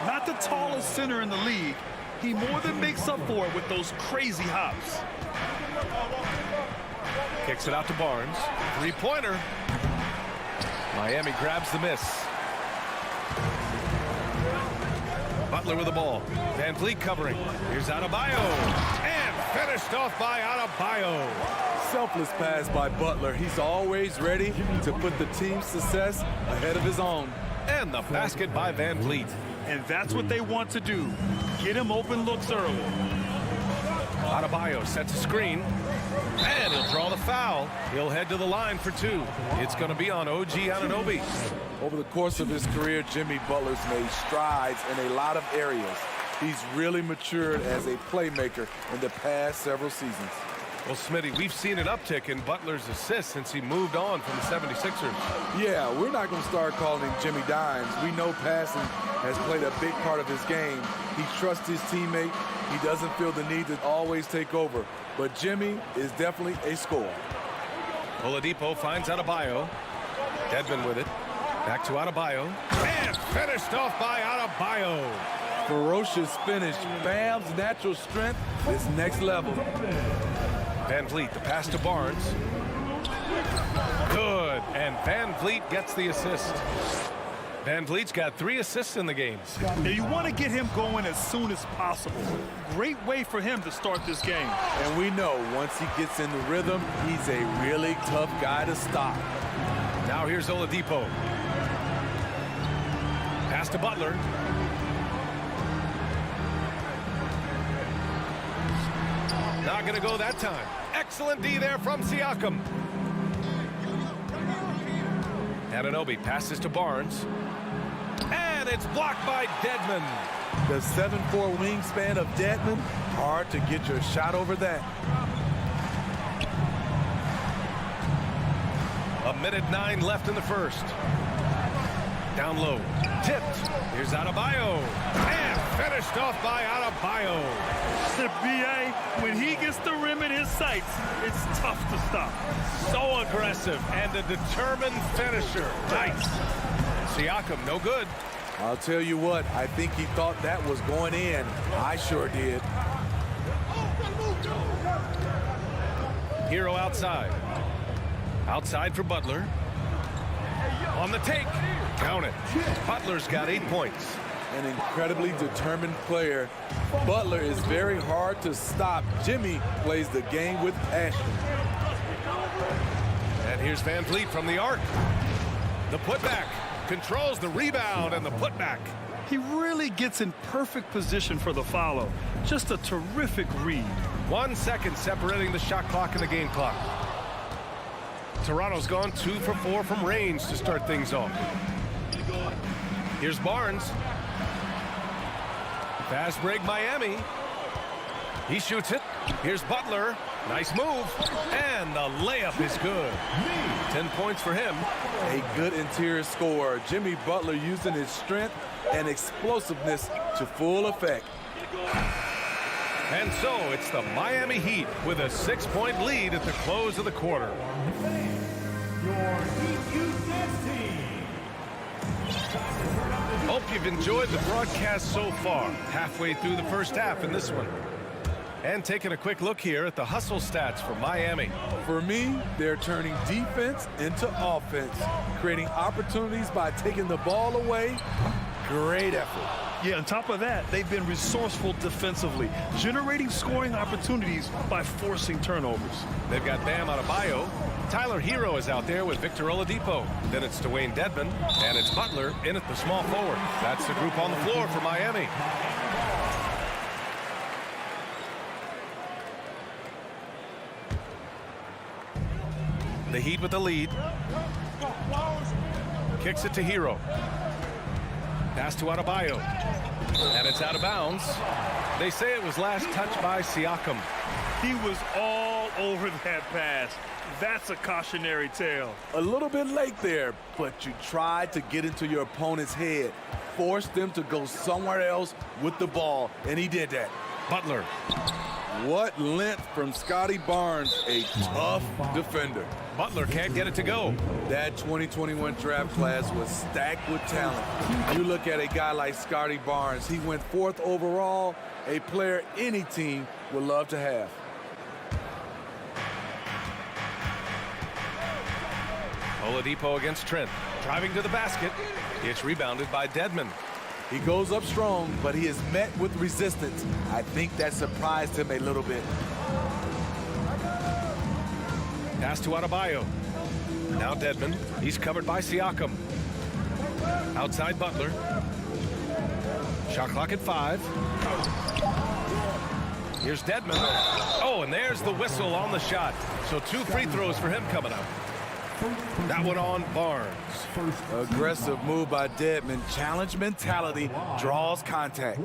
C: Not the tallest center in the league, he more than makes up for it with those crazy hops.
A: Kicks it out to Barnes. 3-pointer. Miami grabs the miss. Butler with the ball. Van Vliet covering. Here's Adebayo. And finished off by Adebayo.
B: Selfless pass by Butler. He's always ready to put the team's success ahead of his own.
A: And the basket by Van Vliet.
C: And that's what they want to do. Get him open looks early.
A: Adebayo sets a screen. And he'll draw the foul. He'll head to the line for 2. It's going to be on OG Anunoby.
B: Over the course of his career, Jimmy Butler's made strides in a lot of areas. He's really matured as a playmaker in the past several seasons.
A: Well, Smitty, we've seen an uptick in Butler's assists since he moved on from the 76ers.
B: Yeah, we're not going to start calling him Jimmy Dimes. We know passing has played a big part of his game. He trusts his teammate. He doesn't feel the need to always take over. But Jimmy is definitely a scorer.
A: Oladipo finds Adebayo. Dedmon with it. Back to Adebayo. And finished off by Adebayo.
B: Ferocious finish. Bam's natural strength is next level.
A: Van Vliet, the pass to Barnes. Good. And Van Vliet gets the assist. Van Vliet's got 3 assists in the game.
C: Now you want to get him going as soon as possible. Great way for him to start this game.
B: And we know once he gets in the rhythm, he's a really tough guy to stop.
A: Now here's Oladipo. Pass to Butler. Not going to go that time. Excellent D there from Siakam. Anunoby passes to Barnes. And it's blocked by Dedmon.
B: The 7'4" wingspan of Dedmon, hard to get your shot over that.
A: 1:09 left in the first. Down low. Tipped. Here's Adebayo. And finished off by Adebayo.
C: The BA, when he gets the rim in his sights, it's tough to stop.
A: So aggressive and a determined finisher. Nice. Siakam, no good.
B: I'll tell you what, I think he thought that was going in. I sure did.
A: Hero outside. Outside for Butler. On the take. Count it. Butler's got 8 points.
B: An incredibly determined player. Butler is very hard to stop. Jimmy plays the game with passion.
A: And here's Van Vliet from the arc. The putback. Controls the rebound and the putback.
C: He really gets in perfect position for the follow. Just a terrific read.
A: 1 second separating the shot clock and the game clock. Toronto's gone 2 for 4 from range to start things off. Here's Barnes. Fast break Miami. He shoots it. Here's Butler. Nice move. And the layup is good. 10 points for him.
B: A good interior scorer. Jimmy Butler using his strength and explosiveness to full effect.
A: And so it's the Miami Heat with a 6-point lead at the close of the quarter. Hope you've enjoyed the broadcast so far. Halfway through the first half in this one. And taking a quick look here at the hustle stats for Miami.
B: For me, they're turning defense into offense, creating opportunities by taking the ball away. Great effort.
C: Yeah, on top of that, they've been resourceful defensively, generating scoring opportunities by forcing turnovers.
A: They've got Bam Adebayo. Tyler Hero is out there with Victor Oladipo. Then it's Dwayne Dedmon, and it's Butler in at the small forward. That's the group on the floor for Miami. The Heat with the lead. Kicks it to Hero. Pass to Adebayo. And it's out of bounds. They say it was last touched by Siakam.
C: He was all over that pass. That's a cautionary tale.
B: A little bit late there, but you tried to get into your opponent's head. Force them to go somewhere else with the ball, and he did that.
A: Butler.
B: What length from Scotty Barnes, a tough defender.
A: Butler can't get it to go.
B: That 2021 draft class was stacked with talent. You look at a guy like Scotty Barnes, he went 4th overall, a player any team would love to have.
A: Oladipo against Trent. Driving to the basket. It's rebounded by Dedmon.
B: He goes up strong, but he is met with resistance. I think that surprised him a little bit.
A: Pass to Adebayo. Now Dedmon. He's covered by Siakam. Outside Butler. Shot clock at 5. Here's Dedmon. Oh, and there's the whistle on the shot. So 2 free throws for him coming up. That one on Barnes.
B: Aggressive move by Dedmon. Challenge mentality, draws contact.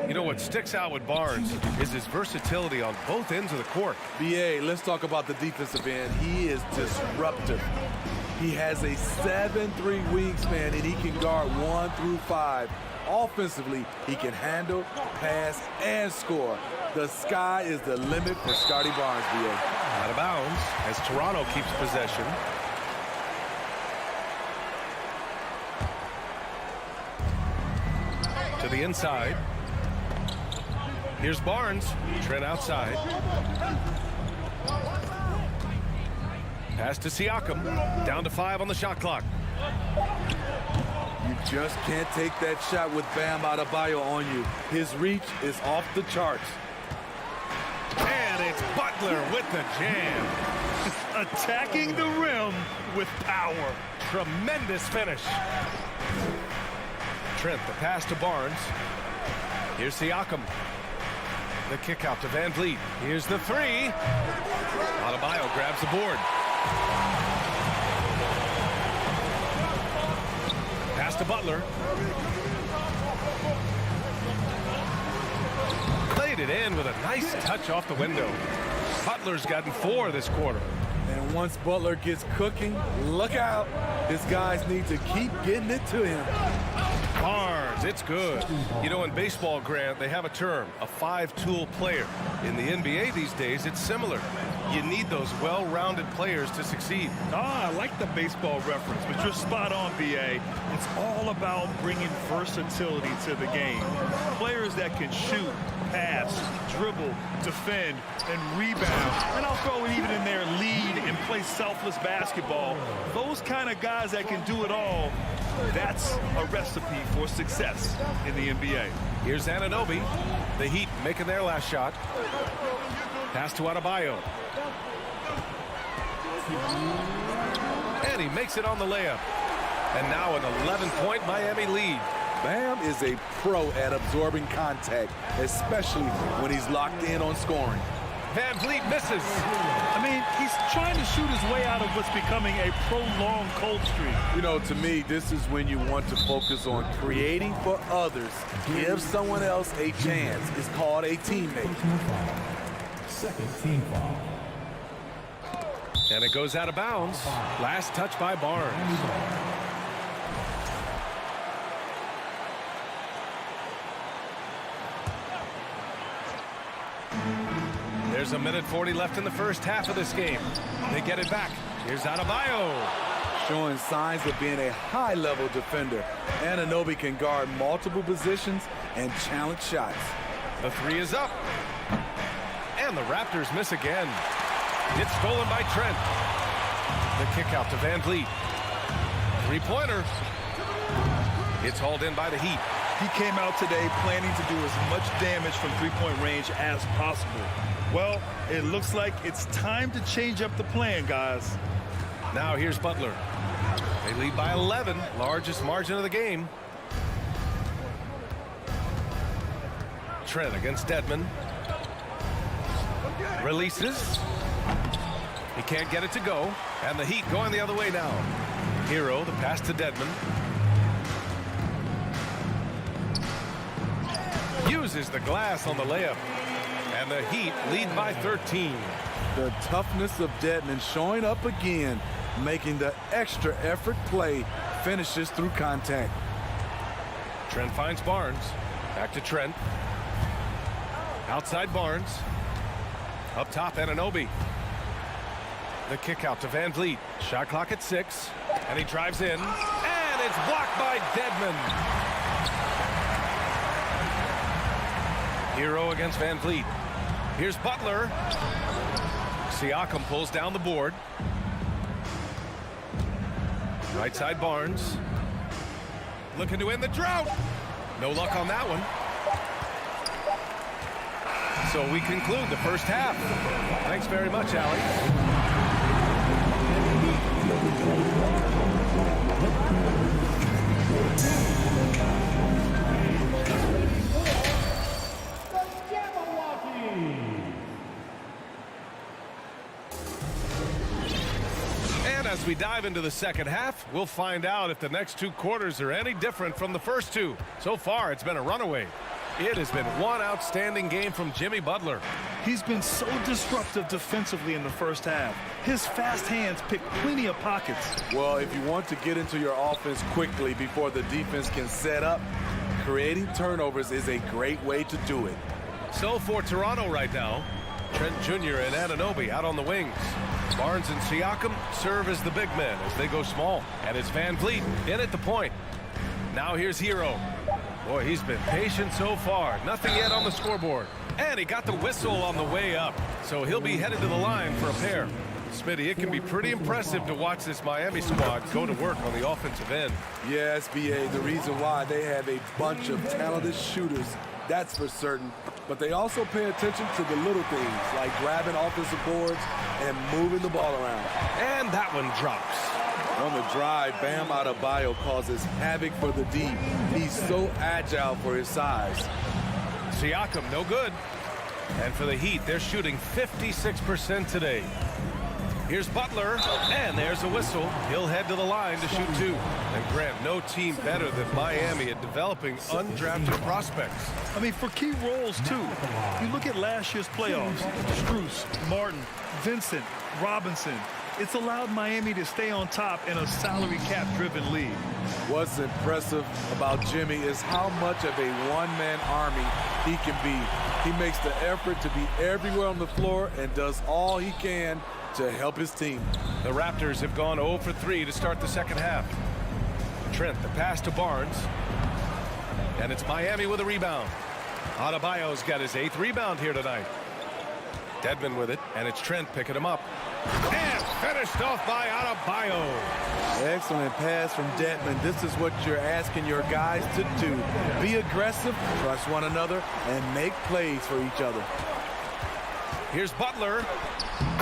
A: You know what sticks out with Barnes is his versatility on both ends of the court.
B: BA, let's talk about the defensive end. He is disruptive. He has a 7'3" wingspan, and he can guard 1 through 5. Offensively, he can handle, pass, and score. The sky is the limit for Scotty Barnes, BA.
A: Out of bounds as Toronto keeps possession. To the inside. Here's Barnes. Trent outside. Pass to Siakam. Down to 5 on the shot clock.
B: You just can't take that shot with Bam Adebayo on you. His reach is off the charts.
A: And it's Butler with the jam.
C: Attacking the rim with power.
A: Tremendous finish. Trent, the pass to Barnes. Here's Siakam. The kick out to Van Vliet. Here's the 3. Adebayo grabs the board. Pass to Butler. Played it in with a nice touch off the window. Butler's gotten 4 this quarter.
B: And once Butler gets cooking, look out. His guys need to keep getting it to him.
A: Barnes, it's good. You know, in baseball, Grant, they have a term, a five-tool player. In the NBA these days, it's similar. You need those well-rounded players to succeed.
C: I like the baseball reference, but you're spot on, B.A. It's all about bringing versatility to the game. Players that can shoot, pass, dribble, defend, and rebound. And I'll throw it even in there, lead and play selfless basketball. Those kind of guys that can do it all, that's a recipe for success in the NBA.
A: Here's Anunoby. The Heat making their last shot. Pass to Adebayo. And he makes it on the layup. And now an 11-point Miami lead.
B: Bam is a pro at absorbing contact, especially when he's locked in on scoring.
A: Van Vliet misses.
C: I mean, he's trying to shoot his way out of what's becoming a prolonged cold streak.
B: You know, to me, this is when you want to focus on creating for others. Give someone else a chance. It's called a teammate.
D: Second team foul.
A: And it goes out of bounds. Last touch by Barnes. There's a minute 40 left in the first half of this game. They get it back. Here's Adebayo.
B: Showing signs of being a high-level defender. Anunoby can guard multiple positions and challenge shots.
A: The three is up. And the Raptors miss again. It's stolen by Trent. The kick out to Van Vliet. Three-pointer. It's hauled in by the Heat.
C: He came out today planning to do as much damage from three-point range as possible. Well, it looks like it's time to change up the plan, guys.
A: Now here's Butler. They lead by 11, largest margin of the game. Trent against Dedmon. Releases. He can't get it to go. And the Heat going the other way now. Hero, the pass to Dedmon. Uses the glass on the layup. And the Heat lead by 13.
B: The toughness of Dedmon showing up again, making the extra effort play, finishes through contact.
A: Trent finds Barnes. Back to Trent. Outside Barnes. Up top, Anunoby. The kick out to Van Vliet. Shot clock at 6. And he drives in. And it's blocked by Dedmon. Hero against Van Vliet. Here's Butler. Siakam pulls down the board. Right side Barnes. Looking to end the drought. No luck on that one. So we conclude the first half. Thanks very much, Allie. And as we dive into the second half, we'll find out if the next two quarters are any different from the first two. So far, it's been a runaway. It has been one outstanding game from Jimmy Butler.
C: He's been so disruptive defensively in the first half. His fast hands pick plenty of pockets.
B: Well, if you want to get into your offense quickly before the defense can set up, creating turnovers is a great way to do it.
A: So for Toronto right now, Trent Jr. and Anunoby out on the wings. Barnes and Siakam serve as the big men as they go small. And it's Van Vliet in at the point. Now here's Hero. Boy, he's been patient so far. Nothing yet on the scoreboard. And he got the whistle on the way up. So he'll be headed to the line for a pair. Smitty, it can be pretty impressive to watch this Miami squad go to work on the offensive end.
B: Yes, BA, the reason why they have a bunch of talented shooters, that's for certain. But they also pay attention to the little things, like grabbing offensive boards and moving the ball around.
A: And that one drops.
B: On the drive, Bam Adebayo causes havoc for the D. He's so agile for his size.
A: Siakam, no good. And for the Heat, they're shooting 56% today. Here's Butler, and there's a whistle. He'll head to the line to shoot two. And Grant, no team better than Miami at developing undrafted prospects.
C: I mean, for key roles, too. You look at last year's playoffs. Strus, Martin, Vincent, Robinson. It's allowed Miami to stay on top in a salary cap-driven league.
B: What's impressive about Jimmy is how much of a one-man army he can be. He makes the effort to be everywhere on the floor and does all he can to help his team.
A: The Raptors have gone 0 for 3 to start the second half. Trent, the pass to Barnes. And it's Miami with a rebound. Adebayo's got his 8th rebound here tonight. Dedmon with it, and it's Trent picking him up. And finished off by Adebayo.
B: Excellent pass from Dedmon. This is what you're asking your guys to do. Be aggressive, trust one another, and make plays for each other.
A: Here's Butler.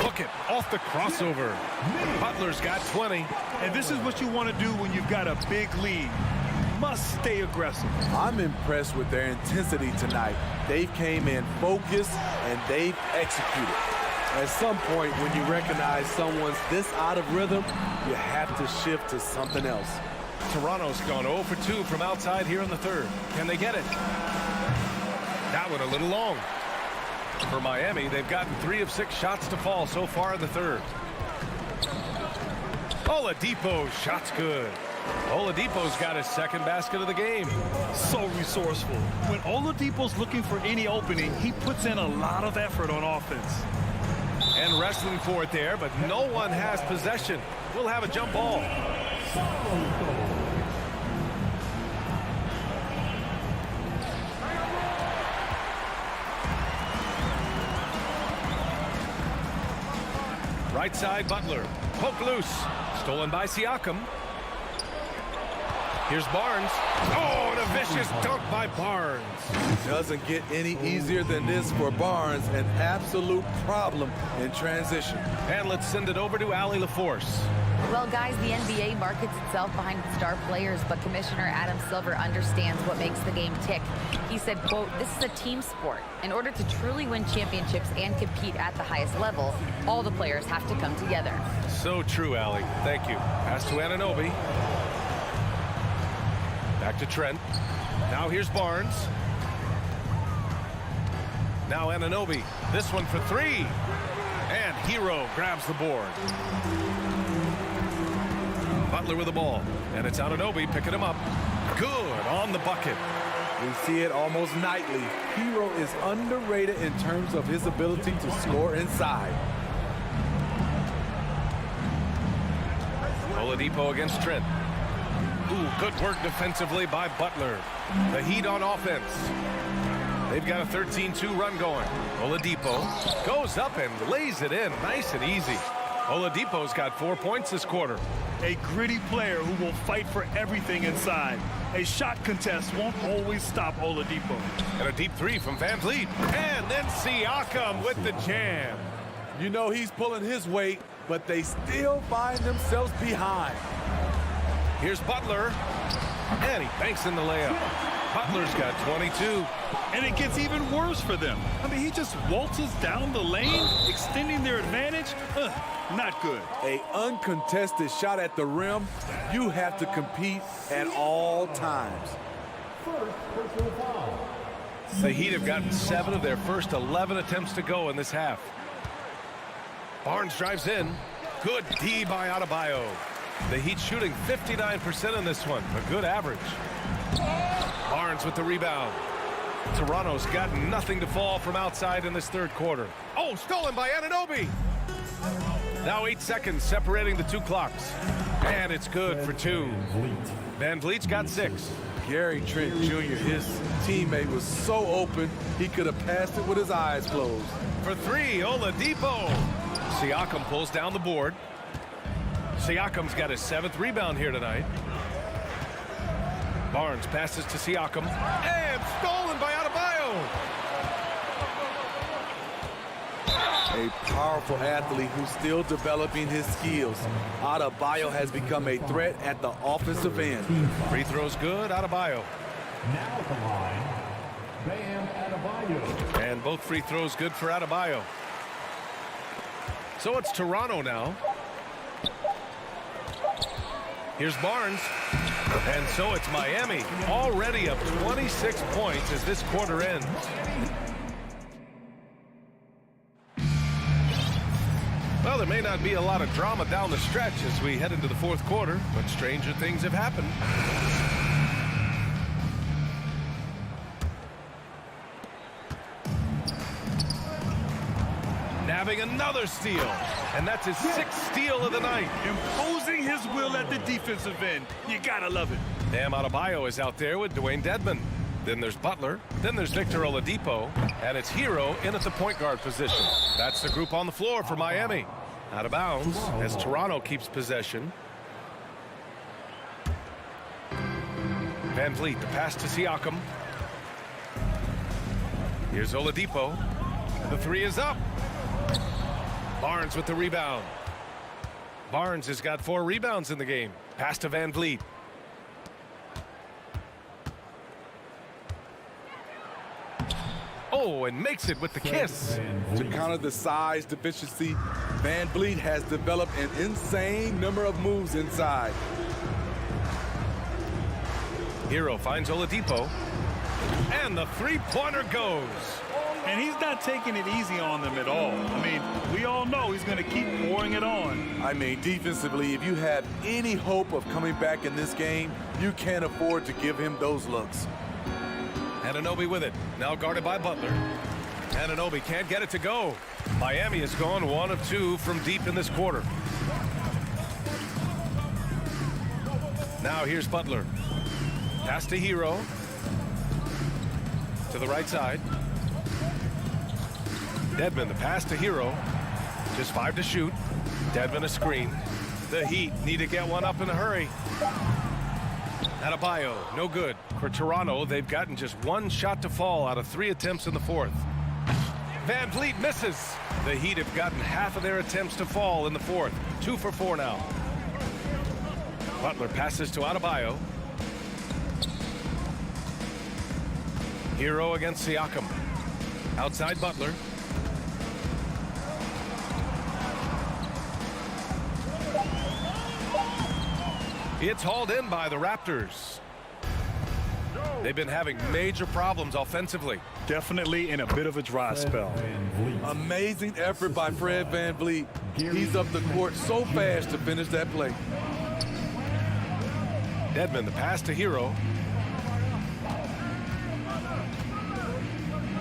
A: Look it, off the crossover. Butler's got 20.
C: And this is what you want to do when you've got a big lead. Must stay aggressive.
B: I'm impressed with their intensity tonight. They came in focused and they've executed. At some point, when you recognize someone's this out of rhythm, you have to shift to something else.
A: Toronto's gone 0 for 2 from outside here in the third. Can they get it? That one a little long. For Miami, they've gotten 3 of 6 shots to fall so far in the third. Oladipo, shot's good. Oladipo's got his 2nd basket of the game.
C: So resourceful. When Oladipo's looking for any opening, he puts in a lot of effort on offense.
A: And wrestling for it there, but no one has possession. We'll have a jump ball. Right side, Butler. Poke loose. Stolen by Siakam. Here's Barnes. Oh, and a vicious dunk by Barnes.
B: Doesn't get any easier than this for Barnes. An absolute problem in transition.
A: And let's send it over to Allie LaForce.
N: Well, guys, the NBA markets itself behind its star players, but Commissioner Adam Silver understands what makes the game tick. He said, quote, "This is a team sport. In order to truly win championships and compete at the highest level, all the players have to come together."
A: So true, Allie. Thank you. Pass to Anunoby. Back to Trent. Now here's Barnes. Now Anunoby. This one for 3. And Hero grabs the board. Butler with the ball. And it's Anunoby picking him up. Good on the bucket.
B: We see it almost nightly. Hero is underrated in terms of his ability to score inside.
A: Oladipo against Trent. Ooh, good work defensively by Butler. The Heat on offense. They've got a 13-2 run going. Oladipo goes up and lays it in nice and easy. Oladipo's got 4 points this quarter.
C: A gritty player who will fight for everything inside. A shot contest won't always stop Oladipo.
A: And a deep 3 from Van Vliet. And then Siakam with the jam.
B: You know he's pulling his weight, but they still find themselves behind.
A: Here's Butler. And he banks in the layup. Butler's got 22.
C: And it gets even worse for them. I mean, he just waltzes down the lane, extending their advantage. Not good.
B: A uncontested shot at the rim. You have to compete at all times.
A: The Heat have gotten 7 of their first 11 attempts to go in this half. Barnes drives in. Good D by Adebayo. The Heat shooting 59% in this one. A good average. Barnes with the rebound. Toronto's got nothing to fall from outside in this third quarter. Oh, stolen by Anunoby. Now 8 seconds separating the 2 clocks. And it's good for 2. Van Vliet's got 6.
B: Gary Trent Jr., his teammate, was so open, he could have passed it with his eyes closed.
A: For 3, Oladipo. Siakam pulls down the board. Siakam's got his 7th rebound here tonight. Barnes passes to Siakam. And stolen by Adebayo.
B: A powerful athlete who's still developing his skills. Adebayo has become a threat at the offensive end.
A: Free throws good, Adebayo.
D: Now at the line, Bam Adebayo.
A: And both free throws good for Adebayo. So it's Toronto now. Here's Barnes. And so it's Miami, already up 26 points as this quarter ends. Well, there may not be a lot of drama down the stretch as we head into the fourth quarter, but stranger things have happened. Nabbing another steal, and that's his 6th steal of the night.
C: Imposing his will at the defensive end. You gotta love it.
A: Bam Adebayo is out there with Dwayne Dedmon. Then there's Butler. Then there's Victor Oladipo. And it's Hero in at the point guard position. That's the group on the floor for Miami. Out of bounds as Toronto keeps possession. Van Vliet, the pass to Siakam. Here's Oladipo. The 3 is up. Barnes with the rebound. Barnes has got 4 rebounds in the game. Pass to Van Vliet. Oh, and makes it with the kiss.
B: To counter the size deficiency, Van Vliet has developed an insane number of moves inside.
A: Hero finds Oladipo. And the 3-pointer goes.
C: And he's not taking it easy on them at all. I mean, we all know he's going to keep pouring it on.
B: I mean, defensively, if you have any hope of coming back in this game, you can't afford to give him those looks.
A: Anunoby with it. Now guarded by Butler. Anunoby can't get it to go. Miami has gone 1 of 2 from deep in this quarter. Now here's Butler. Pass to Hero. To the right side. Dedmon, the pass to Hero. Just 5 to shoot. Dedmon a screen. The Heat need to get one up in a hurry. Adebayo, no good. For Toronto, they've gotten just 1 shot to fall out of 3 attempts in the fourth. Van Vliet misses. The Heat have gotten half of their attempts to fall in the fourth. 2 for 4 now. Butler passes to Adebayo. Hero against Siakam. Outside Butler. It's hauled in by the Raptors. They've been having major problems offensively.
C: Definitely in a bit of a dry spell.
B: Amazing effort by Fred Van Vliet. He's up the court so fast to finish that play.
A: Dedmon, the pass to Hero.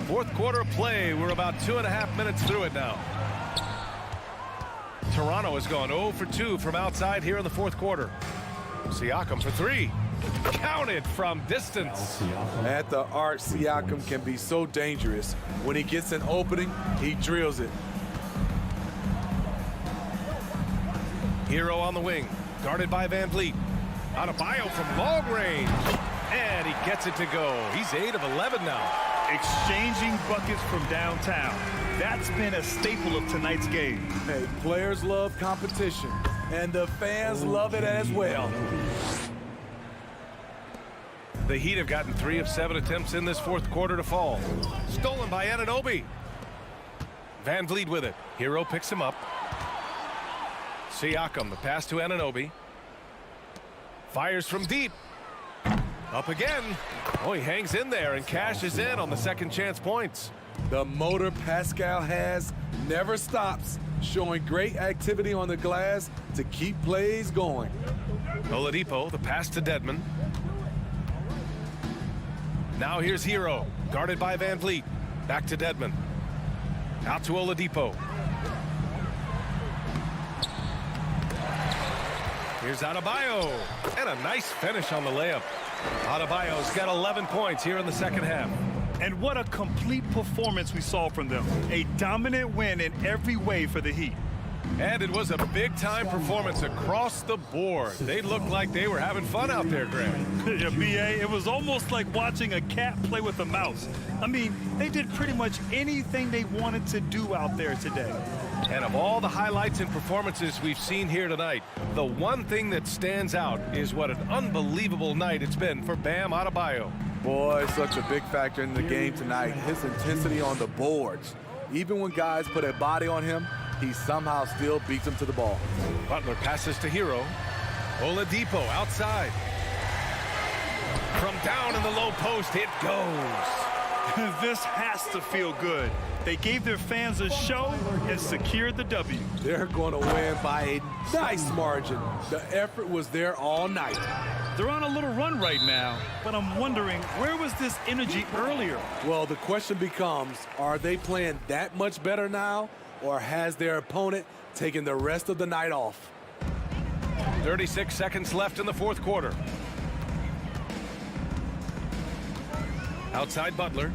A: Fourth quarter play. We're about 2.5 minutes through it now. Toronto has gone 0 for 2 from outside here in the fourth quarter. Siakam for 3. Counted from distance.
B: At the arc, Siakam can be so dangerous. When he gets an opening, he drills it.
A: Hero on the wing, guarded by Van Vliet. Adebayo from long range. And he gets it to go. He's 8 of 11 now.
C: Exchanging buckets from downtown. That's been a staple of tonight's game.
B: Hey, players love competition, and the fans love it as well.
A: The Heat have gotten 3 of 7 attempts in this fourth quarter to fall. Stolen by Anunoby. Van Vliet with it. Hero picks him up. Siakam, the pass to Anunoby. Fires from deep. Up again. Oh, he hangs in there and cashes in on the second chance points.
B: The motor Pascal has never stops, showing great activity on the glass to keep plays going.
A: Oladipo, the pass to Dedmon. Now here's Hero, guarded by Van Vliet. Back to Dedmon. Out to Oladipo. Here's Adebayo. And a nice finish on the layup. Adebayo's got 11 points here in the second half.
C: And what a complete performance we saw from them. A dominant win in every way for the Heat.
A: And it was a big-time performance across the board. They looked like they were having fun out there, Graham.
C: Yeah, B.A., it was almost like watching a cat play with a mouse. I mean, they did pretty much anything they wanted to do out there today.
A: And of all the highlights and performances we've seen here tonight, the one thing that stands out is what an unbelievable night it's been for Bam Adebayo.
B: Boy, such a big factor in the game tonight. His intensity on the boards. Even when guys put a body on him, he somehow still beats them to the ball.
A: Butler passes to Hero. Oladipo outside. From down in the low post, it goes.
C: This has to feel good. They gave their fans a show and secured the W.
B: They're going to win by a nice margin. The effort was there all night.
C: They're on a little run right now, but I'm wondering, where was this energy earlier?
B: Well, the question becomes, are they playing that much better now, or has their opponent taken the rest of the night off?
A: 36 seconds left in the fourth quarter. Outside Butler.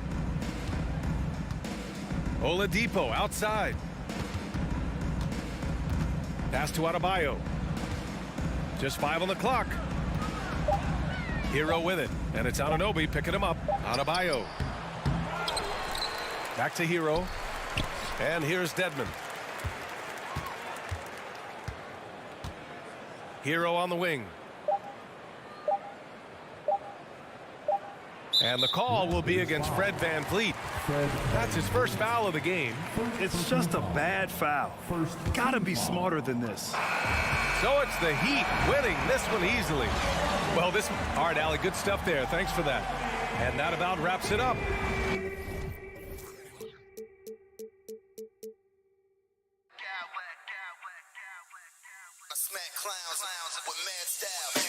A: Oladipo outside. Pass to Adebayo. Just 5 on the clock. Hero with it, and it's Anunoby picking him up. Adebayo. Back to Hero. And here's Dedmon. Hero on the wing. And the call will be against Fred VanVleet. That's his first foul of the game.
C: It's just a bad foul. Gotta be smarter than this.
A: So it's the Heat winning this one easily. Well, all right, Allie, good stuff there. Thanks for that. And that about wraps it up.
E: Smack clowns with mad style.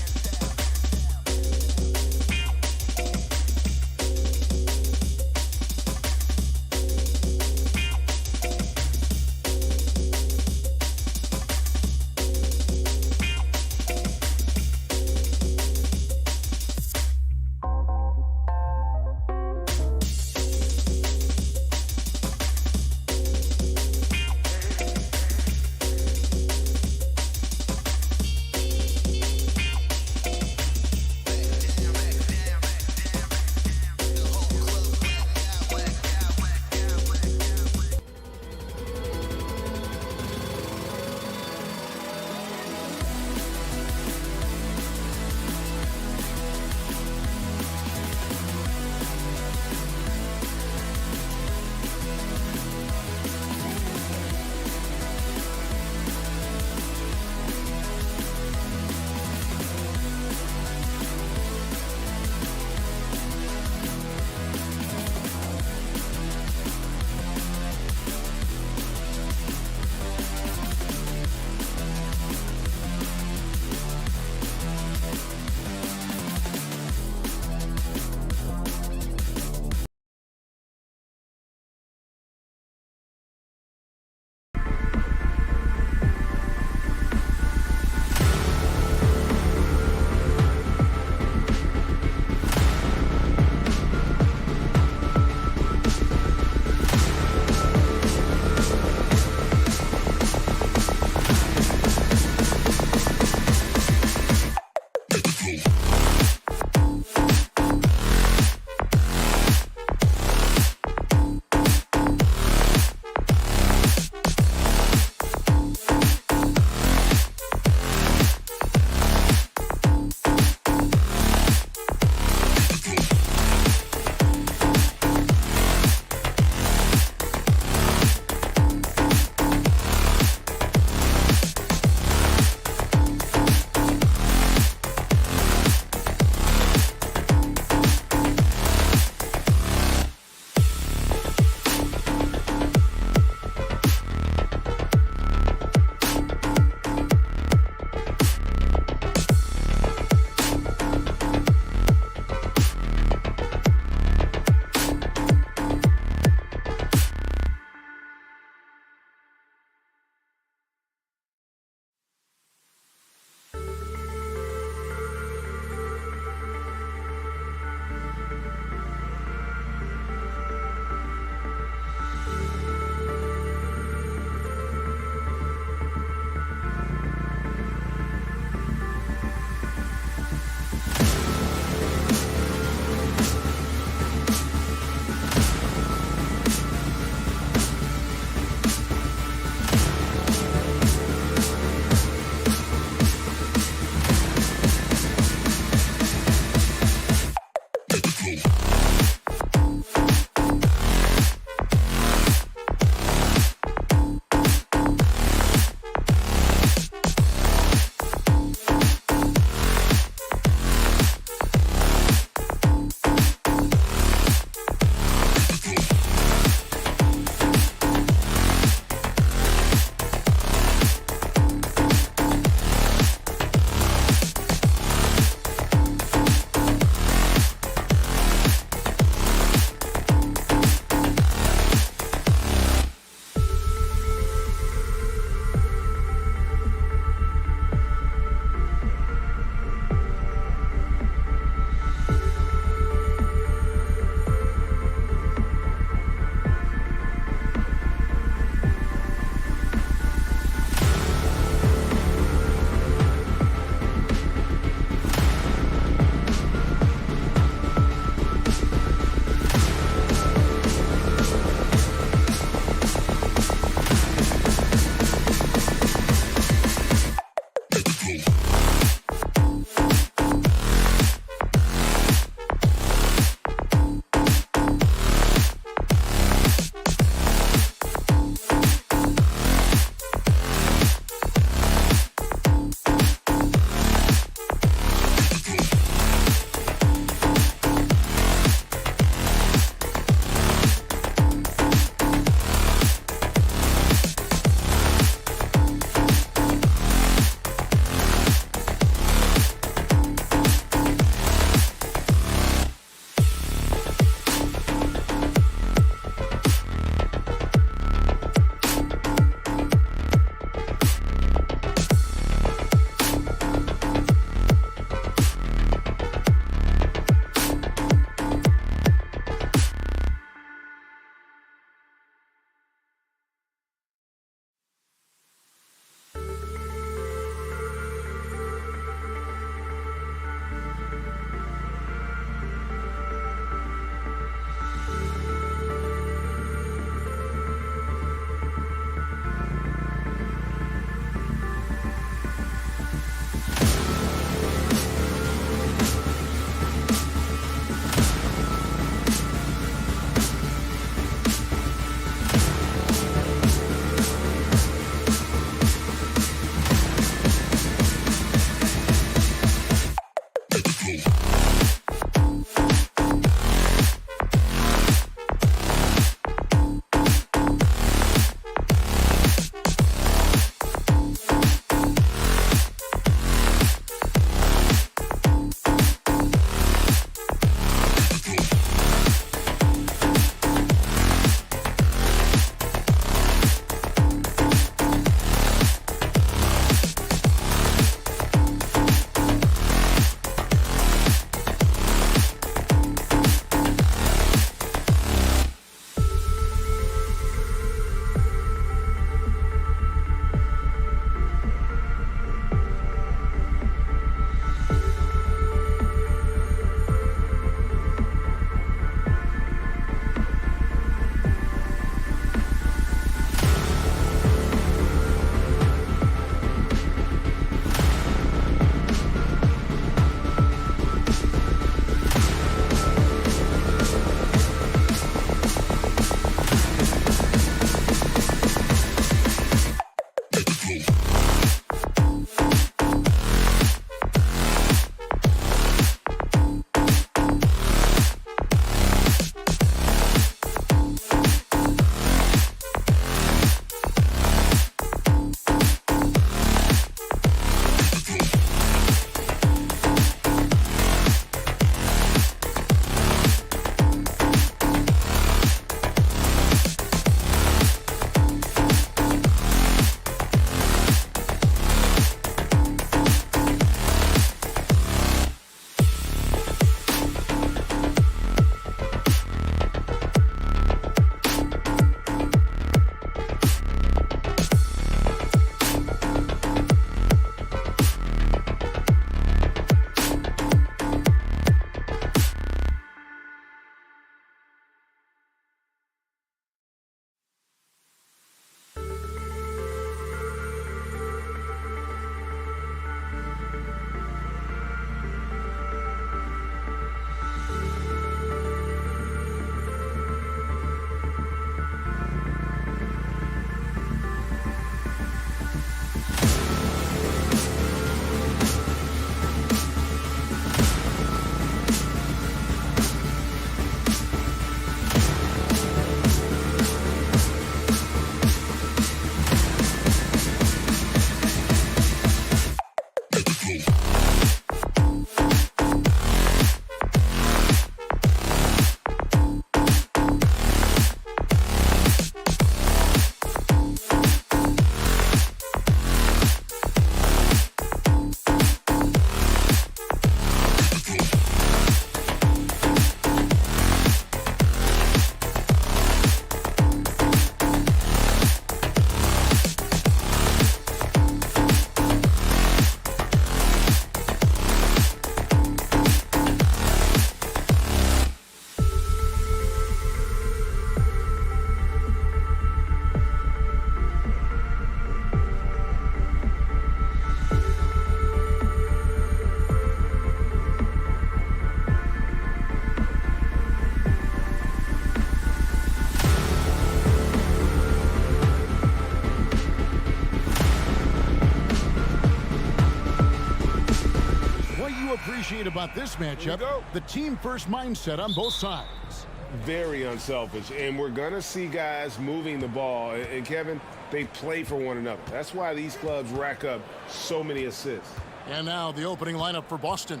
F: great about this matchup, the team-first mindset on both sides.
H: Very unselfish, and we're going to see guys moving the ball. And, Kevin, they play for one another. That's why these clubs rack up so many assists.
F: And now the opening lineup for Boston.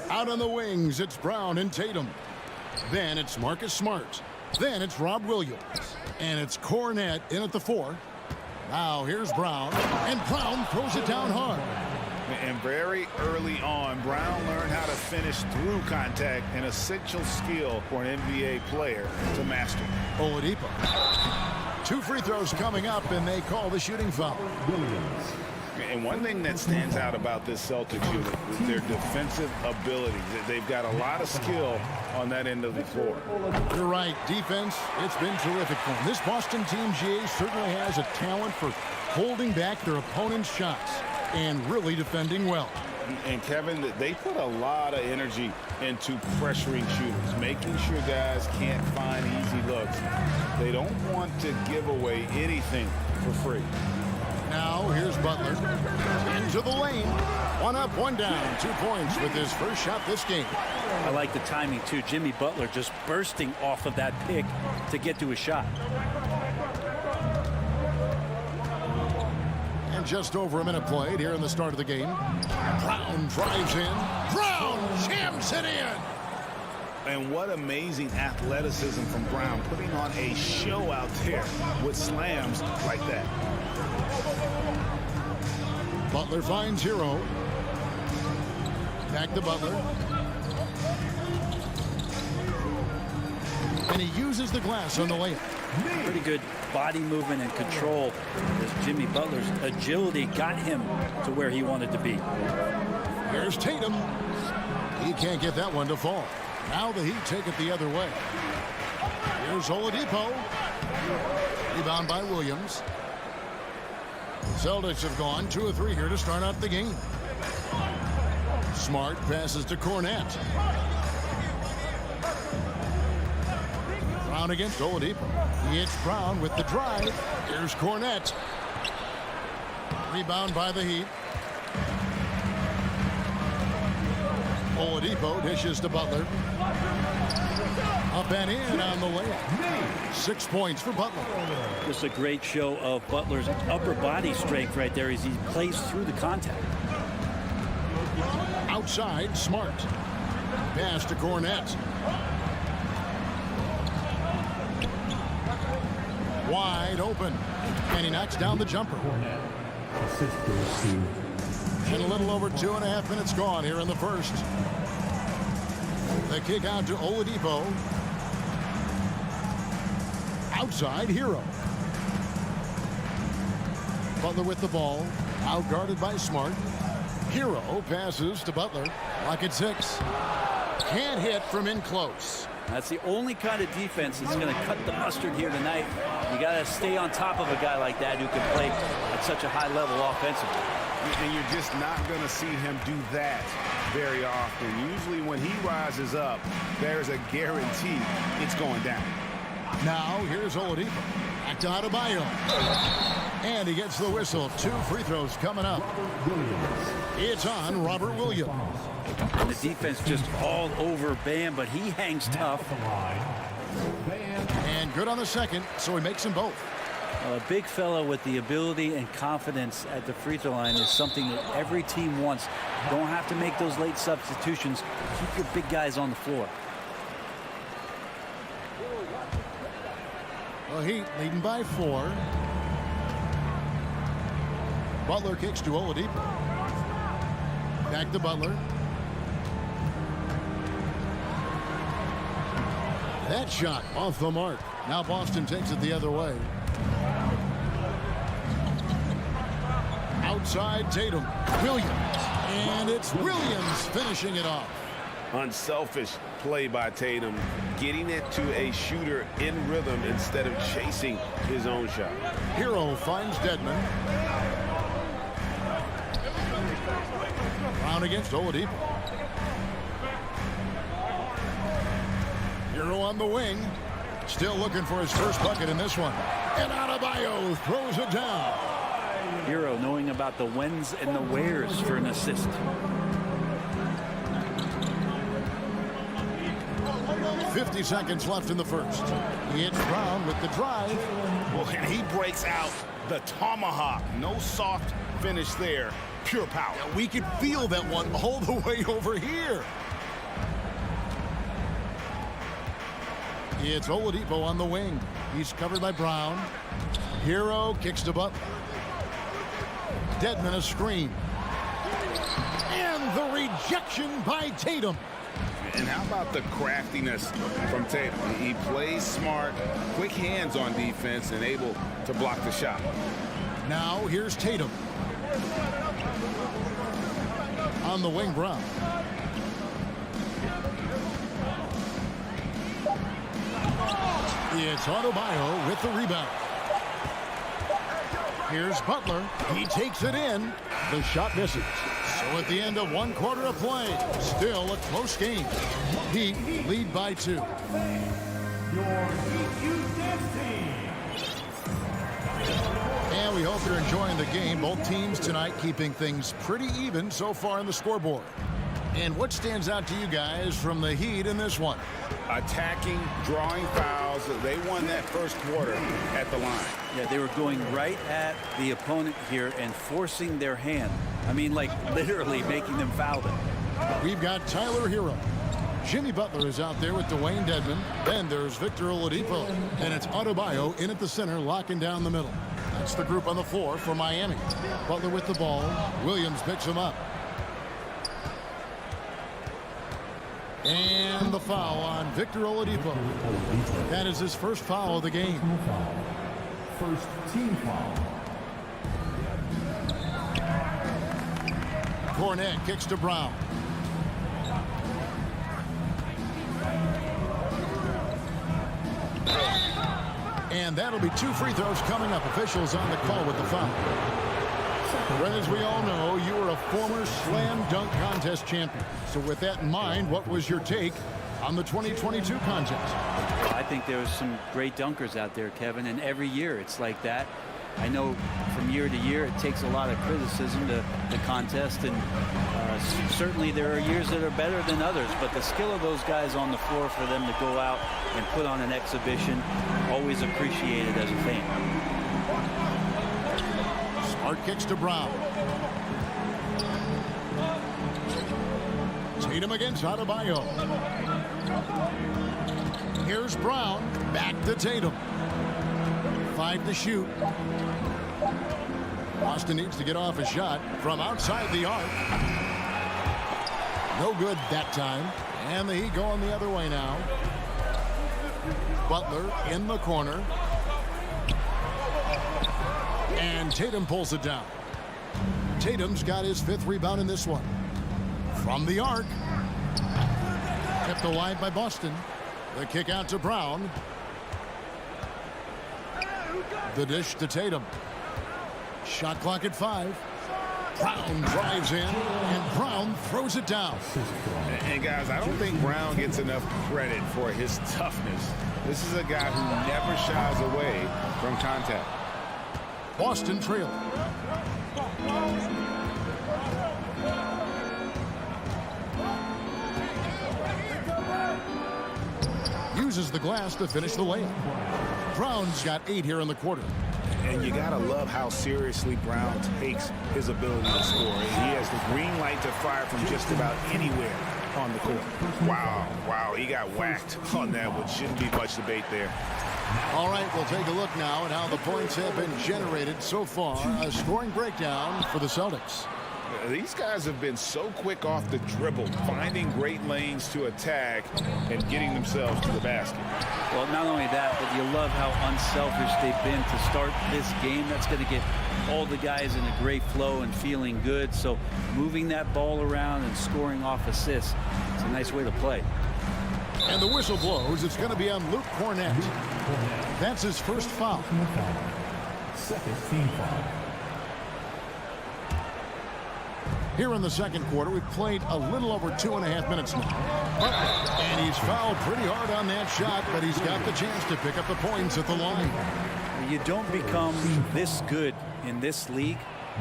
F: Out on the wings, it's Brown and Tatum. Then it's Marcus Smart. Then it's Rob Williams. And it's Cornette in at the 4. Now here's Brown, and Brown throws it down hard.
G: And very early on, Brown learned how to finish through contact, an essential skill for an NBA player to master.
F: Oladipo. 2 free throws coming up, and they call the shooting foul.
G: And one thing that stands out about this Celtics unit is their defensive ability. They've got a lot of skill on that end of the floor.
F: You're right. Defense, it's been terrific for them. This Boston team, GA, certainly has a talent for holding back their opponent's shots and really defending well.
G: And Kevin, they put a lot of energy into pressuring shooters, making sure guys can't find easy looks. They don't want to give away anything for free.
F: Now here's Butler into the lane. 1 up, 1 down. 2 points with his first shot this game.
I: I like the timing too. Jimmy Butler just bursting off of that pick to get to his shot.
F: And just over a minute played here in the start of the game. Brown drives in. Brown jams it in.
G: And what amazing athleticism from Brown, putting on a show out there with slams like that.
F: Butler finds Hero. Back to Butler. And he uses the glass on the layup.
I: Pretty good body movement and control as Jimmy Butler's agility got him to where he wanted to be.
F: Here's Tatum. He can't get that one to fall. Now the Heat take it the other way. Here's Oladipo. Rebound by Williams. Celtics have gone 2 of 3 here to start out the game. Smart passes to Cornette. Brown against Oladipo. It's Brown with the drive. Here's Cornette. Rebound by the Heat. Oladipo dishes to Butler. Up and in on the layup. 6 points for Butler.
I: Just a great show of Butler's upper body strength right there as he plays through the contact.
F: Outside, Smart. Pass to Cornette. Wide open. And he knocks down the jumper. And a little over 2.5 minutes gone here in the first. The kick out to Oladipo. Outside, Hero. Butler with the ball. Outguarded by Smart. Hero passes to Butler. Lock at 6. Can't hit from in close.
I: That's the only kind of defense that's going to cut the mustard here tonight. You got to stay on top of a guy like that who can play at such a high level offensively.
G: And you're just not going to see him do that very often. Usually when he rises up, there's a guarantee it's going down.
F: Now here's Oladipo. Back to Adebayo. And he gets the whistle. 2 free throws coming up. It's on Robert Williams.
I: And the defense just all over Bam, but he hangs tough.
F: And good on the second, so he makes them both.
I: A big fellow with the ability and confidence at the free throw line is something that every team wants. Don't have to make those late substitutions. Keep your big guys on the floor.
F: The Heat leading by 4. Butler kicks to Oladipo. Back to Butler. That shot off the mark. Now Boston takes it the other way. Outside Tatum. Williams. And it's Williams finishing it off.
G: Unselfish play by Tatum, getting it to a shooter in rhythm instead of chasing his own shot.
F: Hero finds Dedmon. Brown against Oladipo. Hero on the wing. Still looking for his first bucket in this one. And Adebayo throws it down.
I: Hero knowing about the whens and the wheres for an assist.
F: 50 seconds left in the first. It's Brown with the drive.
G: Well, and he breaks out the tomahawk. No soft finish there. Pure power.
F: Yeah, we could feel that one all the way over here. It's Oladipo on the wing. He's covered by Brown. Hero kicks to Butler. Dedmon a screen. And the rejection by Tatum.
G: And how about the craftiness from Tatum? He plays smart, quick hands on defense, and able to block the shot.
F: Now here's Tatum. On the wing, Brown. It's Adebayo with the rebound. Here's Butler. He takes it in. The shot misses. So at the end of 1 quarter of play, still a close game. Heat lead by 2.
D: Your Heat Youth Dance Team.
F: And we hope you're enjoying the game. Both teams tonight keeping things pretty even so far on the scoreboard. And what stands out to you guys from the Heat in this one?
G: Attacking, drawing fouls. They won that first quarter at the line.
I: Yeah, they were going right at the opponent here and forcing their hand. I mean, like literally making them foul them.
F: We've got Tyler Hero. Jimmy Butler is out there with Dwayne Dedmon. Then there's Victor Oladipo. And it's Adebayo in at the center, locking down the middle. That's the group on the floor for Miami. Butler with the ball. Williams picks him up. And the foul on Victor Oladipo. That is his first foul of the game.
D: First team foul.
F: Cornet kicks to Brown. And that'll be 2 free throws coming up. Officials on the call with the foul. Well, as we all know, you were a former slam dunk contest champion. So with that in mind, what was your take on the 2022 contest?
I: I think there was some great dunkers out there, Kevin, and every year it's like that. I know from year to year it takes a lot of criticism to the contest, and certainly there are years that are better than others, but the skill of those guys on the floor for them to go out and put on an exhibition, always appreciated as a fan.
F: Smart kicks to Brown. Tatum against Adebayo. Here's Brown. Back to Tatum. 5 to shoot. Boston needs to get off a shot from outside the arc. No good that time. And the Heat going the other way now. Butler in the corner. And Tatum pulls it down. Tatum's got his 5th rebound in this one. From the arc. Kept alive by Boston. The kick out to Brown. The dish to Tatum. Shot clock at 5. Brown drives in, and Brown throws it down.
G: And guys, I don't think Brown gets enough credit for his toughness. This is a guy who never shies away from contact.
F: Boston trailing. Uses the glass to finish the layup. Brown's got 8 here in the quarter.
G: And you gotta love how seriously Brown takes his ability to score. He has the green light to fire from just about anywhere on the court. Wow, he got whacked on that one. Shouldn't be much debate there.
F: All right, we'll take a look now at how the points have been generated so far. A scoring breakdown for the Celtics.
G: These guys have been so quick off the dribble, finding great lanes to attack and getting themselves to the basket.
I: Well, not only that, but you love how unselfish they've been to start this game. That's going to get all the guys in a great flow and feeling good. So moving that ball around and scoring off assists, it's a nice way to play.
F: And the whistle blows. It's going to be on Luke Cornet. That's his first foul.
D: Second team foul.
F: Here in the second quarter, we've played a little over 2.5 minutes now. And he's fouled pretty hard on that shot, but he's got the chance to pick up the points at the line.
I: You don't become this good in this league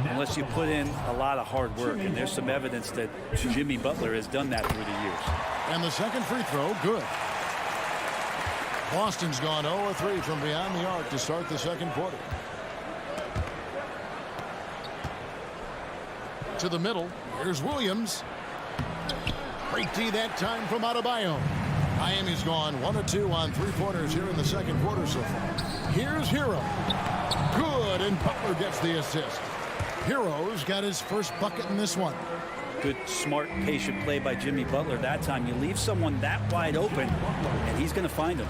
I: unless you put in a lot of hard work. And there's some evidence that Jimmy Butler has done that through the years.
F: And the second free throw, good. Boston's gone 0-3 from beyond the arc to start the second quarter. To the middle. Here's Williams. Great D that time from Adebayo. Miami's gone 1 of 2 on three-pointers here in the second quarter so far. Here's Hero. Good, and Butler gets the assist. Hero's got his first bucket in this one.
I: Good, smart, patient play by Jimmy Butler. That time you leave someone that wide open, and he's going to find him.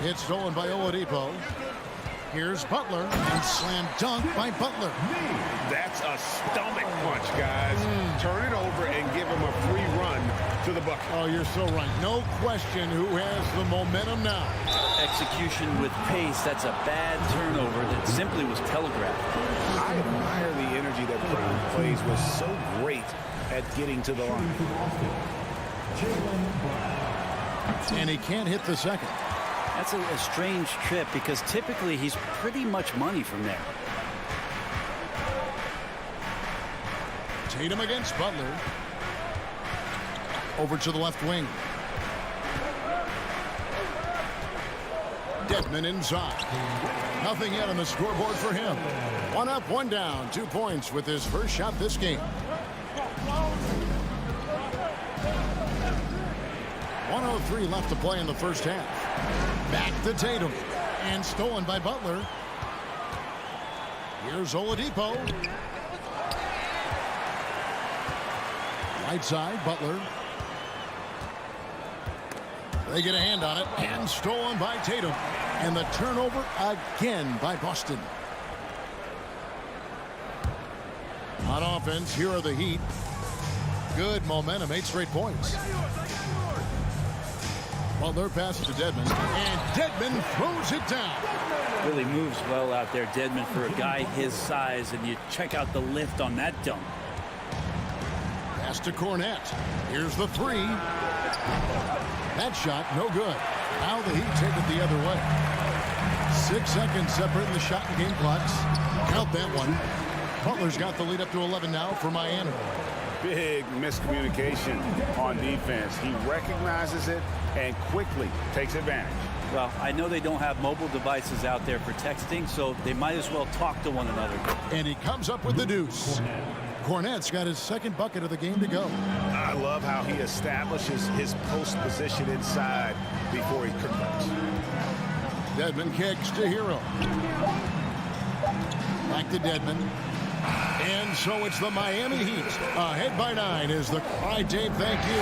F: It's stolen by Oladipo. Here's Butler, and slam dunk by Butler.
H: That's a stomach punch, guys. Turn it over and give him a free run to the bucket.
F: Oh, you're so right. No question who has the momentum now.
I: Execution with pace. That's a bad turnover that simply was telegraphed.
H: I admire the energy that Brown plays was so great at getting to the line.
F: And he can't hit the second.
I: That's a strange trip because typically he's pretty much money from there.
F: Tatum against Butler. Over to the left wing. Dedmon inside. Nothing yet on the scoreboard for him. 1 up, 1 down. 2 points with his first shot this game. 1:03 left to play in the first half. Back to Tatum. And stolen by Butler. Here's Oladipo. Right side, Butler. They get a hand on it. And stolen by Tatum. And the turnover again by Boston. On offense, here are the Heat. Good momentum, 8 straight points. Butler passes to Dedmon, and Dedmon throws it down.
I: Really moves well out there, Dedmon, for a guy his size, and you check out the lift on that dunk.
F: Pass to Cornette. Here's the 3. That shot, no good. Now the Heat take it the other way. 6 seconds separating the shot and game clocks. Count that one. Butler's got the lead up to 11 now for Miami.
H: Big miscommunication on defense. He recognizes it and quickly takes advantage.
I: Well, I know they don't have mobile devices out there for texting, so they might as well talk to one another.
F: And he comes up with the deuce. Cornette's got his second bucket of the game to go.
H: I love how he establishes his post position inside before he converts.
F: Dedmon kicks to Hero. Back to Dedmon. And so it's the Miami Heat ahead by 9 is the cry. Dave, thank you.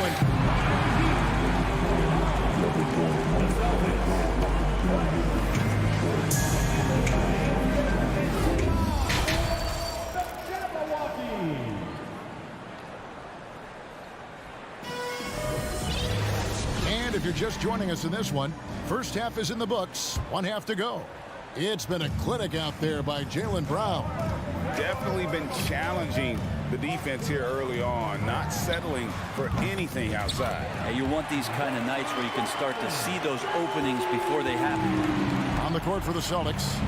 F: And if you're just joining us in this one, first half is in the books. 1 half to go. It's been a clinic out there by Jaylen Brown.
H: Definitely been challenging the defense here early on, not settling for anything outside.
I: Yeah, you want these kind of nights where you can start to see those openings before they happen.
F: On the court for the Celtics.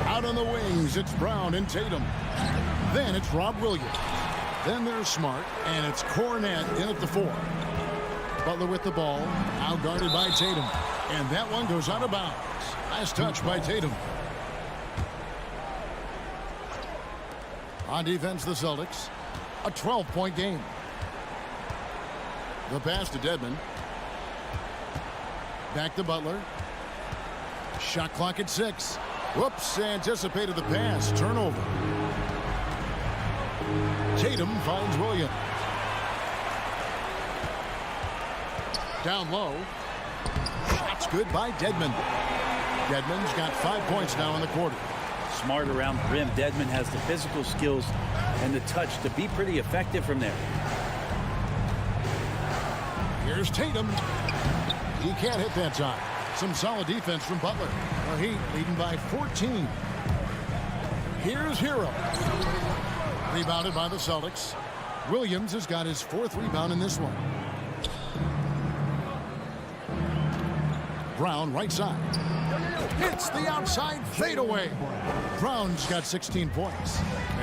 F: Out on the wings, it's Brown and Tatum. Then it's Rob Williams. Then there's Smart, and it's Cornette in at the 4. Butler with the ball, now guarded by Tatum. And that one goes out of bounds. Last touch by Tatum. On defense, the Celtics. A 12-point game. The pass to Dedmon. Back to Butler. Shot clock at 6. Whoops, anticipated the pass. Turnover. Tatum finds Williams. Down low. Shot's good by Dedmon. Dedmon's got 5 points now in the quarter.
I: Smart around the rim. Dedmon has the physical skills and the touch to be pretty effective from there.
F: Here's Tatum. He can't hit that time. Some solid defense from Butler. The Heat leading by 14. Here's Hero. Rebounded by the Celtics. Williams has got his 4th rebound in this one. Brown right side. It's the outside fadeaway. Brown's got 16 points.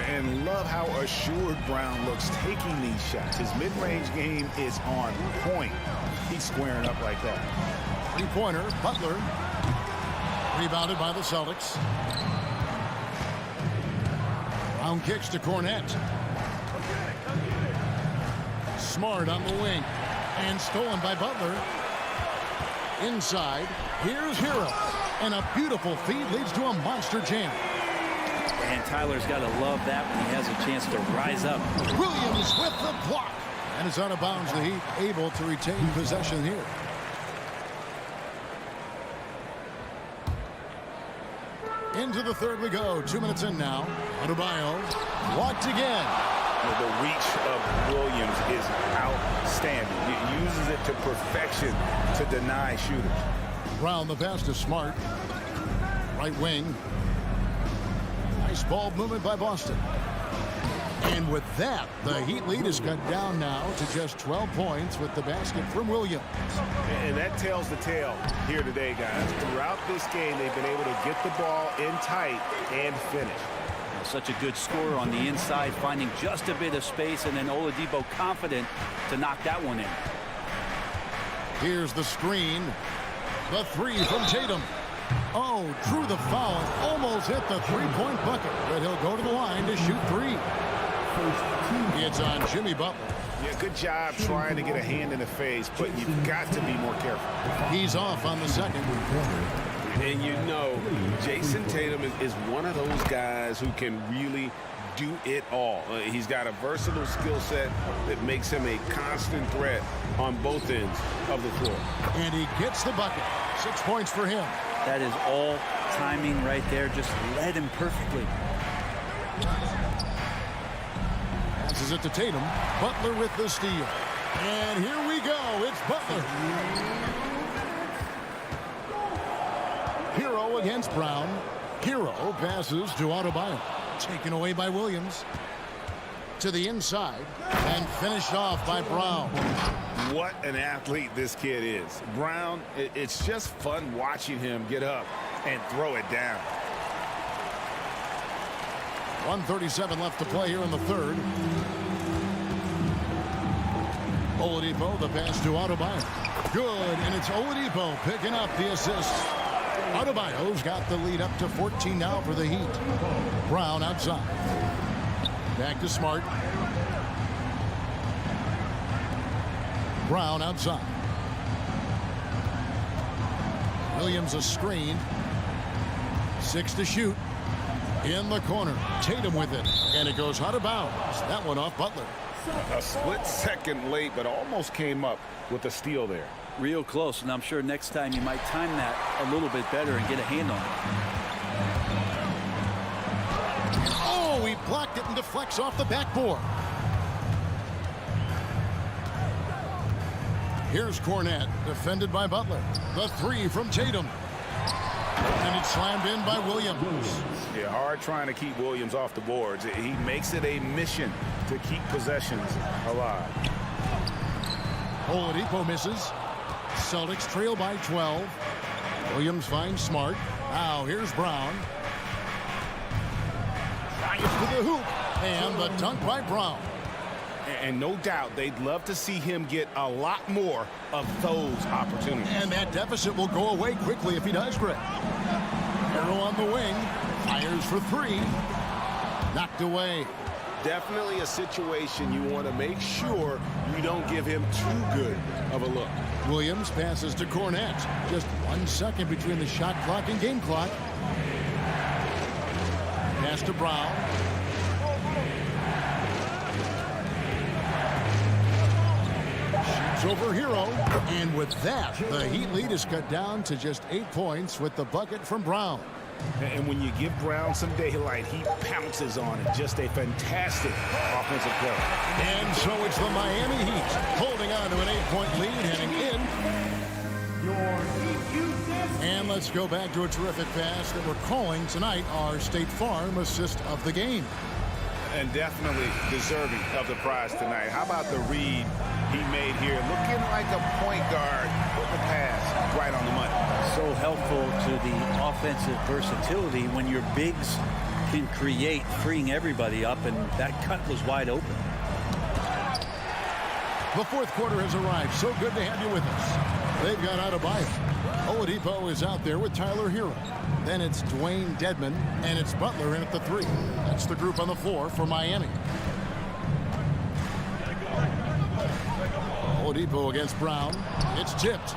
H: And love how assured Brown looks taking these shots. His mid-range game is on point. He's squaring up like that.
F: 3-pointer, Butler. Rebounded by the Celtics. Brown kicks to Cornette. Smart on the wing. And stolen by Butler. Inside. Here's Hero. And a beautiful feed leads to a monster jam.
I: And Tyler's got to love that when he has a chance to rise up.
F: Williams with the block. And it's out of bounds. The Heat able to retain possession here. Into the third we go. 2 minutes in now. Adebayo walked again.
G: The reach of Williams is outstanding. He uses it to perfection to deny shooters.
F: Brown the pass to Smart. Right wing. Nice ball movement by Boston. And with that, the Heat lead is cut down now to just 12 points with the basket from Williams.
G: And that tells the tale here today, guys. Throughout this game, they've been able to get the ball in tight and finish.
I: Such a good scorer on the inside, finding just a bit of space, and then Oladipo confident to knock that one in.
F: Here's the screen. The three from Tatum. Oh, drew the foul and almost hit the three-point bucket, but he'll go to the line to shoot three. It's on Jimmy Butler.
G: Yeah, good job trying to get a hand in the face, but you've got to be more careful.
F: He's off on the second.
H: And you know, Jason Tatum is one of those guys who can really do it all. He's got a versatile skill set that makes him a constant threat on both ends of the floor.
F: And he gets the bucket. 6 points for him.
I: That is all timing right there. Just led him perfectly.
F: Passes it to Tatum. Butler with the steal. And here we go. It's Butler. Hero against Brown. Hero passes to Adebayo. Taken away by Williams. To the inside. And finished off by Brown.
G: What an athlete this kid is. Brown, it's just fun watching him get up and throw it down.
F: 1:37 left to play here in the third. Oladipo, the pass to Adebayo. Good, and it's Oladipo picking up the assist. Adebayo's got the lead up to 14 now for the Heat. Brown outside. Back to Smart. Brown outside. Williams a screen. 6 to shoot. In the corner. Tatum with it. And it goes out of bounds. That one off Butler.
G: A split second late, but almost came up with a steal there.
I: Real close, and I'm sure next time you might time that a little bit better and get a hand on it.
F: Oh, he blocked it and deflects off the backboard. Here's Cornette, defended by Butler. The three from Tatum. And it's slammed in by Williams.
G: Yeah, hard trying to keep Williams off the boards. He makes it a mission to keep possessions alive.
F: Oladipo misses. Celtics trail by 12. Williams finds Smart. Now here's Brown. Drives to the hoop. And the dunk by Brown.
G: And no doubt they'd love to see him get a lot more of those opportunities.
F: And that deficit will go away quickly if he does, Greg. Arrow on the wing. Fires for three. Knocked away.
H: Definitely a situation you want to make sure you don't give him too good of a look.
F: Williams passes to Cornette. Just 1 second between the shot clock and game clock. Pass to Brown. Shoots over Hero. And with that, the Heat lead is cut down to just 8 points with the bucket from Brown.
G: And when you give Brown some daylight, he pounces on it. Just a fantastic offensive play.
F: And so it's the Miami Heat holding on to an 8-point lead heading in. And let's go back to a terrific pass that we're calling tonight our State Farm assist of the game.
G: And definitely deserving of the prize tonight. How about the read he made here? Looking like a point guard with the pass right on the money.
I: So helpful to the offensive versatility when your bigs can create, freeing everybody up, and that cut was wide open.
F: The fourth quarter has arrived. So good to have you with us. They've got Adebayo. Oladipo is out there with Tyler Hero. Then it's Dwayne Dedmon, and it's Butler in at the 3. That's the group on the floor for Miami. Oladipo against Brown. It's tipped.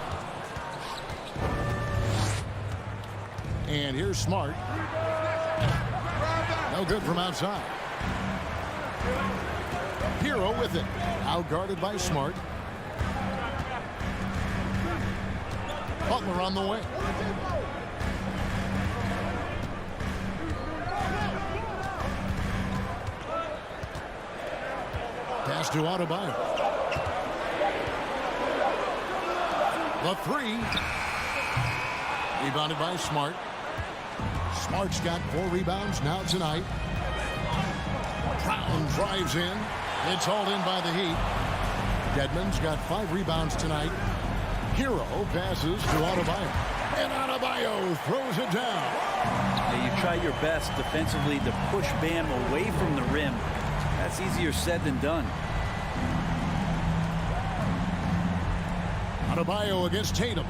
F: And here's Smart. No good from outside. Hero with it. Outguarded by Smart. Butler on the way. Pass to Adebayo. The 3. Rebounded by Smart. Smart's got 4 rebounds now tonight. Brown drives in. It's hauled in by the Heat. Dedmon's got 5 rebounds tonight. Hero passes to Adebayo. And Adebayo throws it down.
I: Yeah, you try your best defensively to push Bam away from the rim. That's easier said than done.
F: Adebayo against Tatum.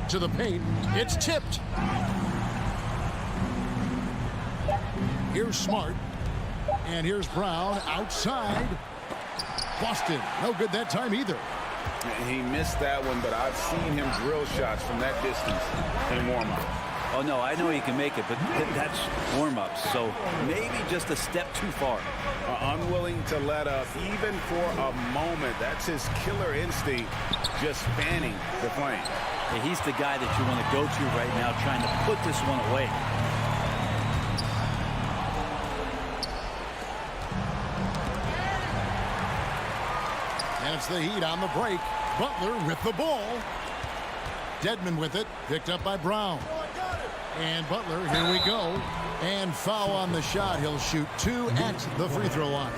F: To the paint. It's tipped. Here's Smart. And here's Brown outside. Boston. No good that time either.
G: He missed that one, but I've seen him drill shots from that distance in warm-up.
I: Oh, no, I know he can make it, but that's warm-ups. So maybe just a step too far.
G: Unwilling to let up even for a moment. That's his killer instinct, just fanning the flame.
I: Yeah, he's the guy that you want to go to right now, trying to put this one away.
F: And it's the Heat on the break. Butler with the ball. Dedmon with it. Picked up by Brown. And Butler, here we go. And foul on the shot. He'll shoot 2 at the free throw line.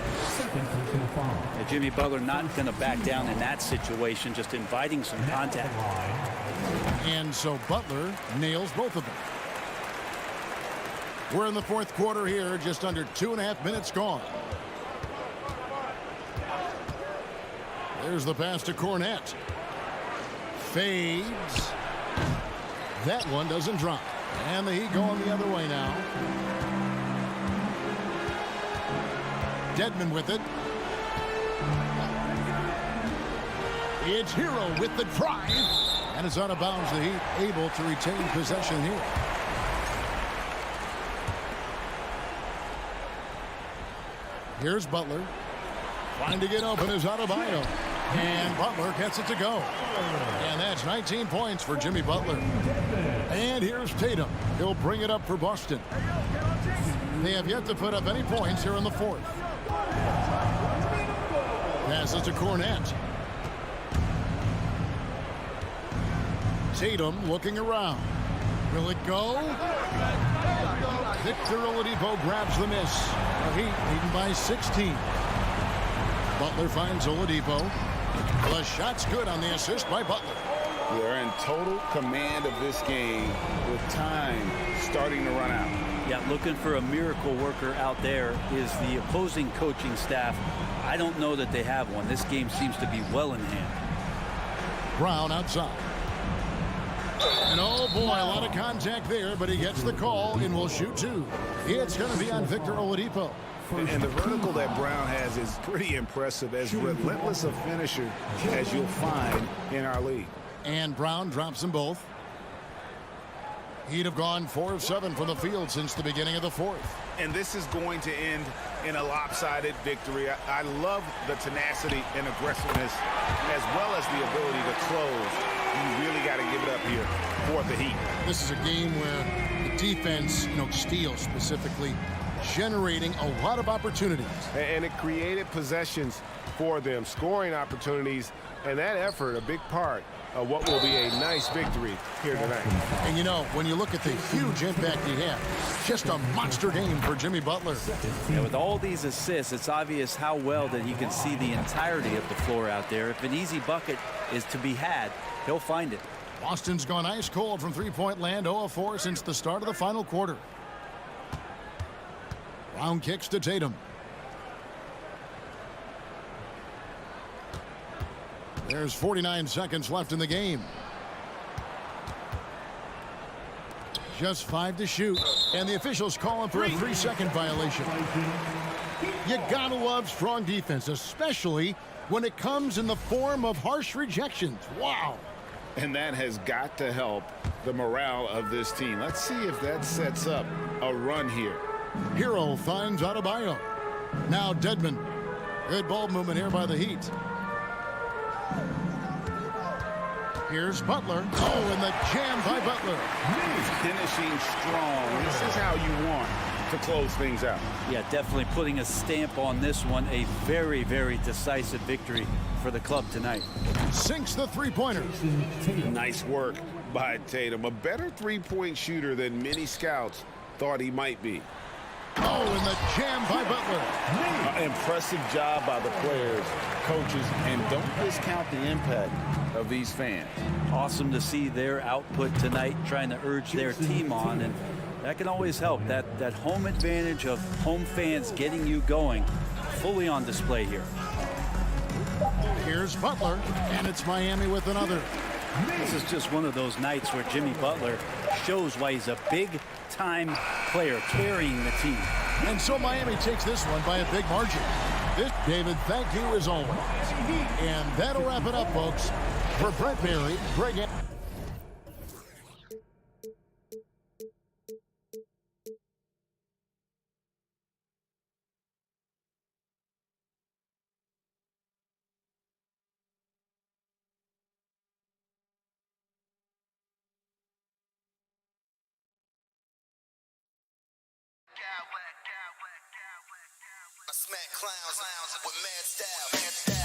I: Yeah, Jimmy Butler not going to back down in that situation, just inviting some contact.
F: And so Butler nails both of them. We're in the 4th quarter here, just under 2.5 minutes gone. There's the pass to Cornette. Fades. That one doesn't drop. And the Heat going the other way now. Dedmon with it. It's Hero with the drive. And it's out of bounds. The Heat able to retain possession here. Here's Butler. Trying to get open is Adebayo. And Butler gets it to go. And that's 19 points for Jimmy Butler. And here's Tatum. He'll bring it up for Boston. They have yet to put up any points here in the 4th. Passes to Cornette. Tatum looking around. Will it go? Victor Oladipo grabs the miss. The Heat leading by 16. Butler finds Oladipo. The shot's good on the assist by Butler.
G: They're in total command of this game with time starting to run out.
I: Yeah, looking for a miracle worker out there is the opposing coaching staff. I don't know that they have one. This game seems to be well in hand.
F: Brown outside. And oh boy, a lot of contact there, but he gets the call and will shoot 2. It's going to be on Victor Oladipo.
G: And the vertical that Brown has is pretty impressive, as relentless a finisher as you'll find in our league.
F: And Brown drops them both. He'd have gone 4 of 7 from the field since the beginning of the 4th.
G: And this is going to end in a lopsided victory. I love the tenacity and aggressiveness, as well as the ability to close. You really got to give it up here for the Heat.
F: This is a game where the defense, steals specifically, generating a lot of opportunities.
A: And it created possessions for them, scoring opportunities, and that effort, a big part of what will be a nice victory here tonight.
F: And when you look at the huge impact he had, just a monster game for Jimmy Butler.
I: Yeah, with all these assists, it's obvious how well that he can see the entirety of the floor out there. If an easy bucket is to be had, he'll find it.
F: Boston's gone ice cold from three-point land, 0 of 4 since the start of the final quarter. Brown kicks to Tatum. There's 49 seconds left in the game. Just 5 to shoot. And the officials calling for a 3-second violation. You gotta love strong defense, especially when it comes in the form of harsh rejections. Wow.
G: And that has got to help the morale of this team. Let's see if that sets up a run here.
F: Hero finds Adebayo. Now Dedmon. Good ball movement here by the Heat. Here's Butler. Oh, and the jam by Butler.
G: Finishing strong. This is how you want to close things out.
I: Yeah, definitely putting a stamp on this one. A very, very decisive victory for the club tonight.
F: Sinks the three-pointer.
G: Nice work by Tatum. A better three-point shooter than many scouts thought he might be.
F: Oh, and the jam by Butler.
G: Impressive job by the players, coaches, and don't discount the impact of these fans.
I: Awesome to see their output tonight, trying to urge their team on, and that can always help. That home advantage of home fans getting you going, fully on display here.
F: Here's Butler, and it's Miami with another.
I: This is just one of those nights where Jimmy Butler shows why he's a big-time player carrying the team.
F: And so Miami takes this one by a big margin. David, thank you as always. And that'll wrap it up, folks. For Brett Berry, Greg...
E: I smack clowns with mad style.